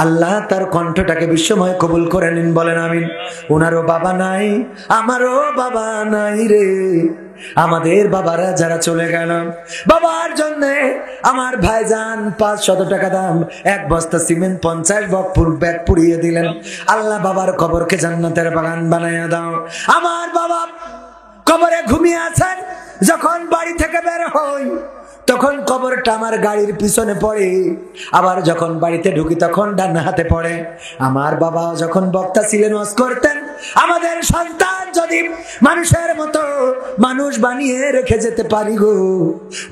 আল্লাহ তার কণ্ঠটাকে বিশ্বময় কবুল করে নিন, বলেন আমিন। ওনারও বাবা নাই, আমারও বাবা নাই রে, আমাদের বাবারা যারা চলে গেল, বাবার জন্য আমার ভাইজান 500 টাকা দাম 1 বস্তা সিমেন্ট 50 ব্যাগ পুড়িয়ে দিলেন। আল্লাহ বাবার কবরকে জান্নাতের বাগান বানাইয়া দাও। আমার বাবা কবরে ঘুমিয়ে আছেন, যখন বাড়ি থেকে বের হই তখন কবরটা আমার গাড়ির পিছনে পড়ে, আবার যখন বাড়িতে ঢুকি তখন ডান হাতে পড়ে। আমার বাবা যখন বক্তা ছিলেন, ওয়াজ করতেন, আমাদের সন্তান যদি মানুষের মতো মানুষ বানিয়ে রেখে যেতে পারি গো,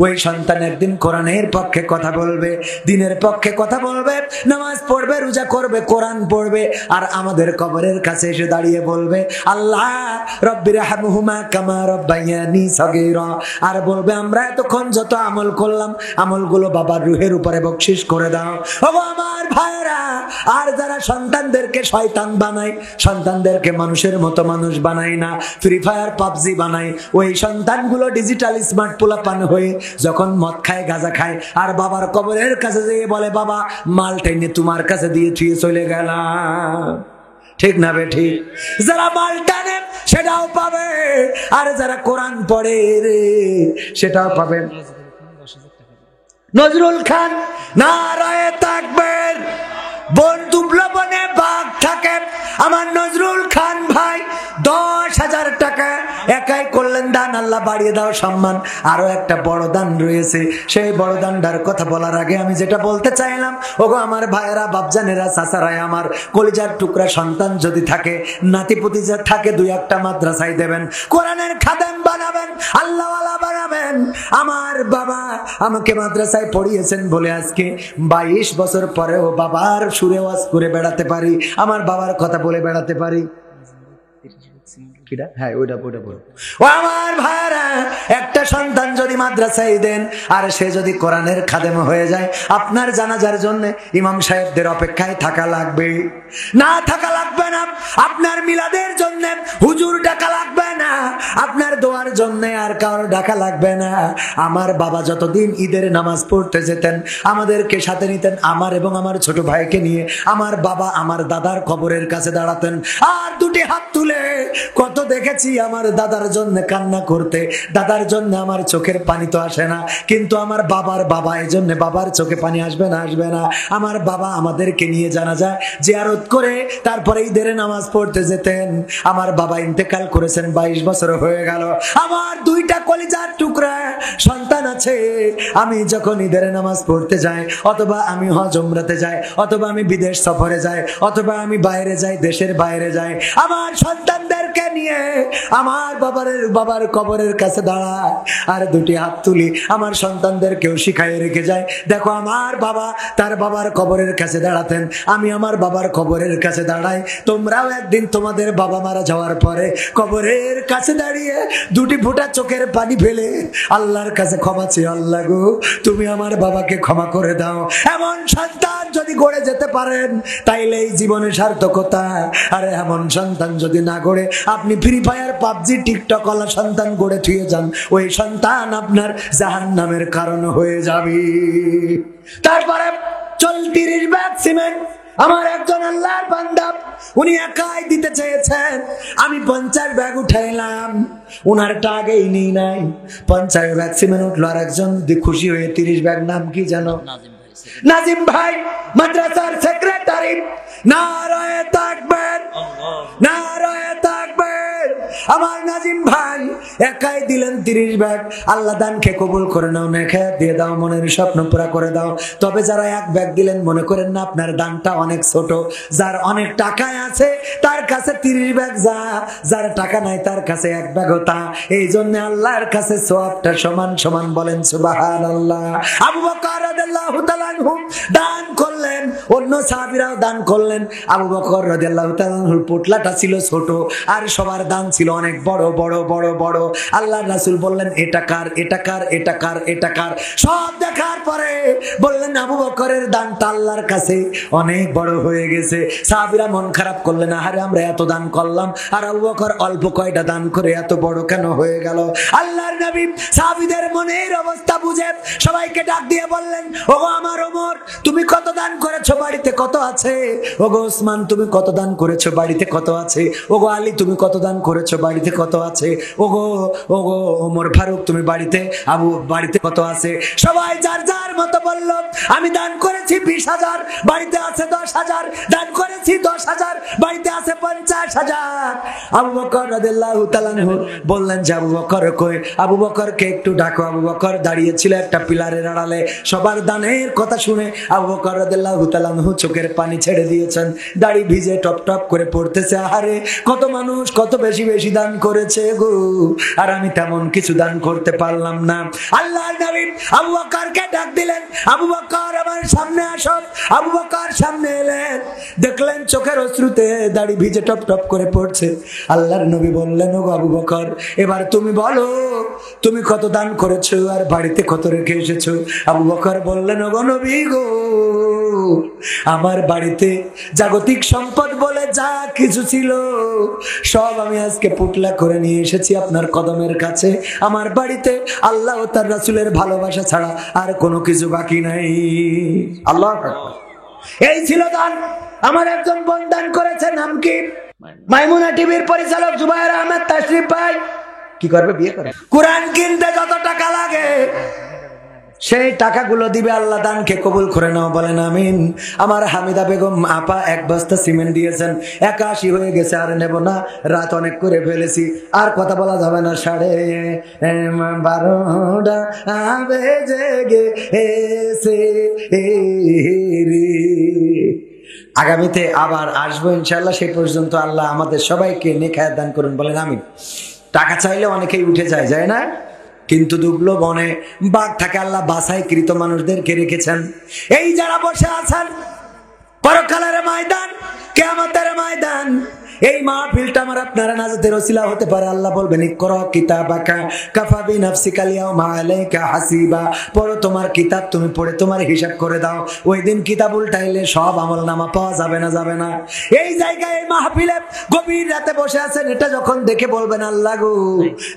ওই সন্তান একদিন কোরআনের পক্ষে কথা বলবে, দিনের পক্ষে কথা বলবে, নামাজ পড়বে, রোজা করবে, কোরআন পড়বে, আর আমাদের কবরের কাছে এসে দাঁড়িয়ে বলবে, আল্লাহ রব্বির হামহুমা কামা রব্বায়ানি সগীরা, আর বলবে আমরা এতক্ষণ যত আমল করলাম, আমলগুলো বাবার রুহের উপরে বকশিশ করে দাও। ও আমার ভাইরা, আর যারা সন্তানদেরকে শয়তান বানায়, সন্তানদেরকে মানুষের মতো মানুষ বানায় না, ফ্রি ফায়ার পাবজি বানায়, ওই সন্তানগুলো ডিজিটাল স্মার্ট পোলাপান হয়ে যখন মদ খায়, গাঁজা খায়, আর বাবার কবরের কাছে যেয়ে বলে, বাবা মালটা এনে তোমার কাছে দিয়ে ছুঁয়ে চলে গেলাম। ঠিক না বেঠি? যারা মাল টানে সেটাও পাবে, আর যারা কোরআন পড়ে রে সেটাও পাবে। নজরুল খান নারায়ে তাকবীর, বন্দুক লবণে বাঘ থাকে। আমার নজরুল খান ভাই 10,000 টাকা একাই করলেন দান, আল্লাহ বাড়িয়ে দাও সম্মান। আরো একটা বড় দান রয়েছে, সেই বড় দানটার কথা বলার আগে আমি যেটা বলতে চাইলাম, ওগো আমার ভাইয়েরা, বাপজানেরা, চাচারাই, আমার কলিজার টুকরা সন্তান যদি থাকে, নাতিপুতি যা থাকে, 2-1টা মাদ্রাসায় দেবেন, কোরআনের খাদেম বানাবেন, আল্লাহওয়ালা বানাবেন। আমার বাবা আমাকে মাদ্রাসায় পড়িয়েছেন বলে আজকে 22 বছর পরেও বাবার সুরে ওয়াজ করে বেড়াতে পারি, আমার বাবার কথা বলে বেড়াতে পারি। হ্যাঁ, ওইটা বল। ও আমার ভাইরা, একটা সন্তান যদি মাদ্রাসায় দেন, আর সে যদি কোরআনের খাদেম হয়ে যায়, আপনার জানাজার জন্য ইমাম সাহেবদের অপেক্ষায় থাকা লাগবে না? থাকা লাগবে না। আপনার মিলাদের জন্য হুজুর ডাকা লাগবে না, আপনার দোয়ার জন্য আর কারো ডাকা লাগবে না। আমার বাবা যতদিন ঈদের নামাজ পড়তে যেতেন, আমাদেরকে সাথে নিতেন, আমার এবং আমার ছোট ভাইকে নিয়ে আমার বাবা আমার দাদার কবরের কাছে দাঁড়াতেন, আর 2টি হাত তুলে কত দেখেছি আমার দাদার জন্য কান্না করতে। দাদার জন্য আমার চোখের পানি তো আসে না, কিন্তু আমার বাবার বাবা, এই জন্য বাবার চোখে পানি আসবে না, আসবে না। আমার বাবা আমাদেরকে নিয়ে জানাজায় জিয়ারত করে তারপরে ঈদের নামাজ পড়তে যেতেন। আমার বাবা ইন্তেকাল করেছেন, 22 বছর হয়ে গেল। আমার 2টা কলিজার টুকরা সন্তান আছে। আমি যখন ঈদের নামাজ পড়তে যাই, অথবা আমি হজ উমরাতে যাই, অথবা আমি বিদেশ সফরে যাই, অথবা আমি বাইরে যাই, দেশের বাইরে যাই, আমার সন্তানদেরকে নিয়ে আমার বাবার কবরের কাছে দাঁড়ায়, আর 2টি হাত তুলি আমার সন্তানদেরকেও শিখাই রেখে যায়। দেখো আমার বাবা তার বাবার কবরের কাছে দাঁড়াতেন, আমি আমার বাবার কবরের কাছে দাঁড়াই। তোমরাও একদিন তোমাদের বাবা মারা যাওয়ার পরে কবরের কাছে দাঁড়িয়ে 2টি ফোঁটা চোখের পানি ফেলে আল্লাহর কাছে ক্ষমা চেয়ে, আল্লাহ গো তুমি আমার বাবাকে ক্ষমা করে দাও। এমন সন্তান সন্তান যদি গড়ে যেতে পারেন তাইলে এই জীবনে সার্থকতা। আরে এমন সন্তান যদি না গড়ে আপনি ফ্রি ফায়ার পাবজি টিকটক ওয়ালা সন্তান গড়ে থুয়ে যান, ওই সন্তান আপনার জাহান্নামের কারণ হয়ে যাবে। তারপরে চল 30 ব্যাগ সিমেন্ট। আমার একজন আল্লাহর বান্দা, উনি একাই দিতে চেয়েছেন, আমি 50 ব্যাগ উঠাইলাম, উনার টাগেই নেই নাই। 50 ব্যাগ সিমেন্ট উঠলো, আর একজন খুশি হয়ে 30 ব্যাগ, নাম কি জানো? নাজিম ভাই, মাদ্রাসার সেক্রেটারি। নারায়ে তাকবীর, নারায়ে তাকবীর। আমার নাজিম ভাই একাই দিলেন 30 ব্যাগ। আল্লাহ দানকে কবুল করে নাও, নেখায়াত দিয়ে দাও, মনের স্বপ্ন পুরা করে দাও। তবে যারা 1 ব্যাগ দিলেন, মনে করেন না আপনার দানটা অনেক ছোট। যার অনেক টাকায় আছে তার কাছে 30 ব্যাগ যা, যার টাকা নাই তার কাছে 1 ব্যাগ তা। এই জন্য আল্লাহর কাছে সওয়াবটা সমান সমান, বলেন সুবহানাল্লাহ। আবু বকর রাদিয়াল্লাহু তাআলা আনহু দান করলেন, অন্য সাহাবীরাও দান করলেন। আবু বকর রাদিয়াল্লাহু তাআলা আনহুর পোটলাটা ছিল ছোট, আর সবার দান ছিল অনেক বড় বড় বড় বড়। আল্লাহর রাসূল বললেন, এটা কার, এটা কার, এটা কার, এটা কার? সব দেখার পরে বললেন, আবু বকরের দানটা আল্লাহর কাছে অনেক বড় হয়ে গেছে। সাহাবীরা মন খারাপ করলেন, আরে আমরা এত দান করলাম আর আবু বকর অল্প কয়টা দান করে এত বড় কেন হয়ে গেল? আল্লাহর নবী সাহাবীদের মনের অবস্থা বুঝে সবাইকে ডাক দিয়ে বললেন, ওগো আমার ওমর, তুমি কত দান করেছো, বাড়িতে কত আছে? ওগো ওসমান, তুমি কত দান করেছো, বাড়িতে কত আছে? ওগো আলী, তুমি কত দান করেছো, বাড়িতে কত আছে? ওগো ওগো ওমর ফারুক, তুমি বাড়িতে কত আছে? সবাই যার যার মতো বলল, আমি দান করেছি 20,000, বাড়িতে আছে 10,000, দান করেছি 10,000, বাড়িতে আছে 50,000। আবু বকর রাদিয়াল্লাহু তাআলা আনহু বললেন যে, আবু বকর কই? আবু বকরকে একটু ডাকো। আবু বকর দাঁড়িয়ে ছিল একটা পিলারের আড়ালে। সবার দানের কথা শুনে আবু বকর রাদিয়াল্লাহু তাআলা আনহু চোখের পানি ছেড়ে দিয়েছেন, দাড়ি ভিজে টপ টপ করে পড়তেছে। আহারে, কত মানুষ কত বেশি বেশি দান করেছে গো, আর আমি তেমন কিছু দান করতে পারলাম না। আল্লাহর নবী আবু বকরকে ডাক দিলেন, আবু বকর আমার সামনে আসো। আবু বকর সামনে এলেন, দেখলেন চোখের অশ্রুতে দাড়ি ভিজে টপ টপ করে পড়ছে। আল্লাহর নবী বললেন, ও আবু বকর, এবার তুমি বলো তুমি কত দান করেছো আর বাড়িতে কত রেখে এসেছো? আবু বকর বললেন, ও নবী গো, আমার বাড়িতে জাগতিক সম্পদ বলে যা কিছু ছিল সব আমি আজকে পুটলা করে নিয়ে এসেছি আপনার কদমের কাছে। আমার বাড়িতে আল্লাহ ও তার রাসূলের ভালোবাসা ছাড়া আর কোনো কিছু বাকি নাই। আল্লাহু আকবার। এই ছিল দান। আমার একজন বোন দান করেছে, নাম কি? মাইমুনা টিভির পরিচালক জুবায়ের আহমেদ তাশরিফ ভাই। কি করবে? বিয়ে করে। কোরআন কিনতে যত টাকা লাগে সেই টাকাগুলো দিবে, আল্লাহ দানকে কবুল করে নাও, বলেন আমিন। আমার হামিদা বেগম আপা 1 বস্তা সিমেন্ট দিয়েছেন, 81 হয়ে গেছে, আর নেব না, রাত অনেক করে ফেলেছি, আর কথা বলা যাবে না। 12:30 বেজে গেছে রে। আগামীতে আবার আসবো ইনশাআল্লাহ, সেই পর্যন্ত আল্লাহ আমাদের সবাইকে নেখায়াত দান করুন, বলেন আমিন। টাকা চাইলে অনেকেই উঠে যায়, যায় না? কিন্তু দুবলো বনে বাঘ থাকে, আল্লাহ বাছাইকৃত মানুষদেরকে রেখেছেন। এই যারা বসে আছেন, পরকালের ময়দান, কিয়ামতের ময়দান, এই মাহফিলটা আমার আপনারা নাজাতের ওসিলা হতে পারে। আল্লাহ বলবেন, ইকরা কিতাবাকা কাফা বিনাফসিকা আল-ইয়াওমা আলাইকা হাসিবা। পড়ো তোমার কিতাব, তুমি পড়ে তোমার হিসাব করে দাও। ওই দিন কিতাব উল্টাইলে সব আমলনামা পাওয়া যাবে না, যাবে না। এই জায়গায় এই মাহফিলে গভীর রাতে বসে আছেন, এটা যখন দেখে বলবেন, আল্লাহ গো,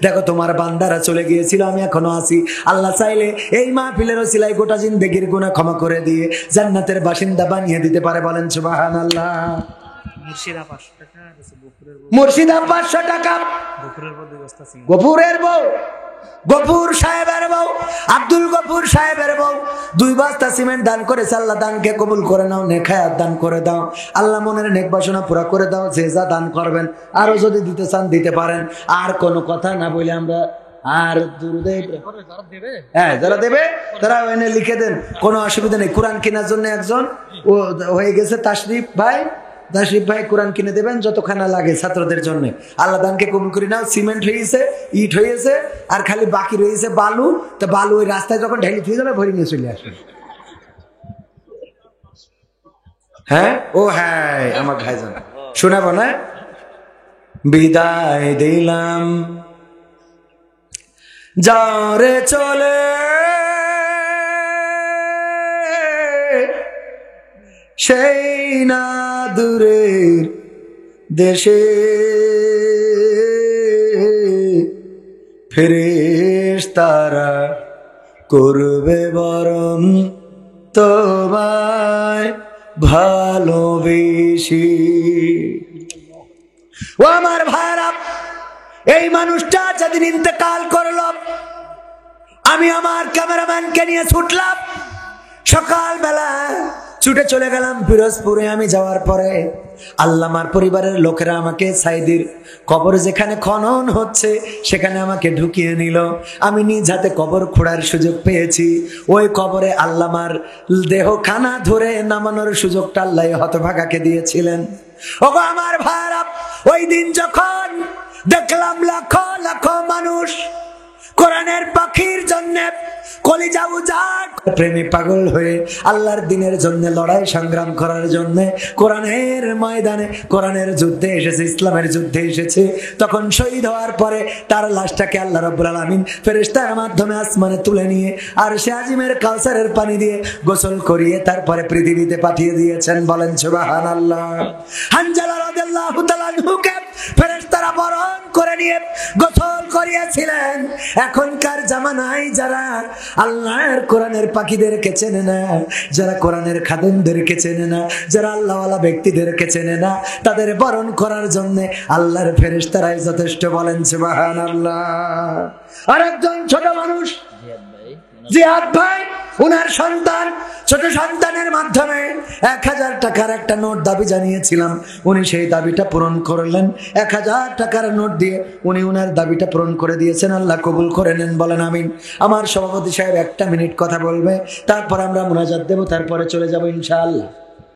দেখো তোমার বান্দারা চলে গিয়েছিল, আমি এখনো আছি। আল্লাহ চাইলে এই মাহফিলের ওসিলায় গোটা জিন্দেগির গুনাহ ক্ষমা করে দিয়ে জান্নাতের বাসিন্দা বানিয়ে দিতে পারে, বলেন সুবহানাল্লাহ। মুর্শিদা 500 টাকা, গফুরের বউ, গফুর সাহেবের বউ, আব্দুল গফুর সাহেবের বউ 2 বস্তা সিমেন্ট দান করেছে। আল্লাহ দানকে কবুল করে নাও, নেখায়াত দান করে দাও। আল্লাহ মনের নেক বাসনা পুরা করে দাও। যে যা দান করবেন, আরো যদি দিতে চান দিতে পারেন। আর কোনো কথা না বলে আমরা আর যারা দেবে তারা এনে লিখে দেন, কোনো অসুবিধা নেই। কোরআন কেনার জন্য একজন ও হয়ে গেছে, তাশরিফ ভাই কোরআন কিনে দেবেন যতখানা লাগে ছাত্রদের জন্য। আল্লাহ দানকে কবুল করে নাও। সিমেন্ট হয়েছে, ইট হয়েছে, আর খালি বাকি রয়েছে বালু। তো বালু ওই রাস্তায় যখন ঢেলে দিয়ে যাবে, ভরে নিয়ে চলে আসবে। হ্যাঁ, ও হ্যাঁ, আমার ভাইজান শোনাবো না? বিদায় দিলাম যারে চলে, সেই না দূরের দেশে ফেরেশতারা করবে বরণ তোমায় ভালোবেসে। ও আমার ভাইরা, এই মানুষটা যেদিন ইন্তেকাল করল, আমি আমার ক্যামেরাম্যানকে নিয়ে ছুটলাম। সকালবেলা ছুটে চলে গেলাম পিরোজপুরে। আমি যাওয়ার পরে আল্লামার পরিবারের লোকেরা আমাকে সাইদির কবর যেখানে খনন হচ্ছে সেখানে আমাকে ঢুকিয়ে নিল। আমি নিজ হাতে কবর খোঁড়ার সুযোগ পেয়েছি। ওই কবরে আল্লামার দেহখানা ধরে নামানোর সুযোগটা আল্লাহ হতভাগাকে দিয়েছিলেন। ওগো আমার ভাইরা, ওই দিন যখন দেখলাম লাখো লাখো মানুষ কোরআনের পাখির জন্য কলিজা উজাড় প্রেমে পাগল হয়ে আল্লাহর দ্বীনের জন্য লড়াই সংগ্রাম করার জন্য কোরআনের ময়দানে কোরআনের যুদ্ধে এসেছে, ইসলামের যুদ্ধে এসেছে, তখন শহীদ হওয়ার পরে তার লাশটাকে আল্লাহ রাব্বুল আলামিন ফেরেশতার মাধ্যমে আসমানে তুলে নিয়ে আর সে আজিমের কাউসারের পানি দিয়ে গোসল করিয়ে তারপরে পৃথিবীতে পাঠিয়ে দিয়েছেন। বলেন সুবহানাল্লাহ। হানজালা রাদিয়াল্লাহু তাআলা আনহুকে ফেরেশতারা বরণ করে নিয়ে গোসল করিয়েছিলেন। এখনকার জামানায় যারা আল্লাহর কোরআনের পাখিদেরকে চেনে না, যারা কোরআনের খাদেমদেরকে চেনে না, যারা আল্লাহওয়ালা ব্যক্তিদেরকে চেনে না, তাদের বরণ করার জন্য আল্লাহর ফেরেশতারাই যথেষ্ট। বলেন সুবহানাল্লাহ। আরেকজন ছোট মানুষ জিয়াদ ভাই, উনার সন্তান, ছোট সন্তানের মাধ্যমে 1000 টাকার একটা নোট দাবি জানিয়েছিলাম, উনি সেই দাবিটা পূরণ করলেন। 1000 টাকার নোট দিয়ে উনি উনার দাবিটা পূরণ করে দিয়েছেন। আল্লাহ কবুল করে নেন, বলেন আমিন। আমার সভাপতি সাহেব 1 মিনিট কথা বলবে, তারপর আমরা মুনাজাত দেব, তারপরে চলে যাব ইনশাআল্লাহ।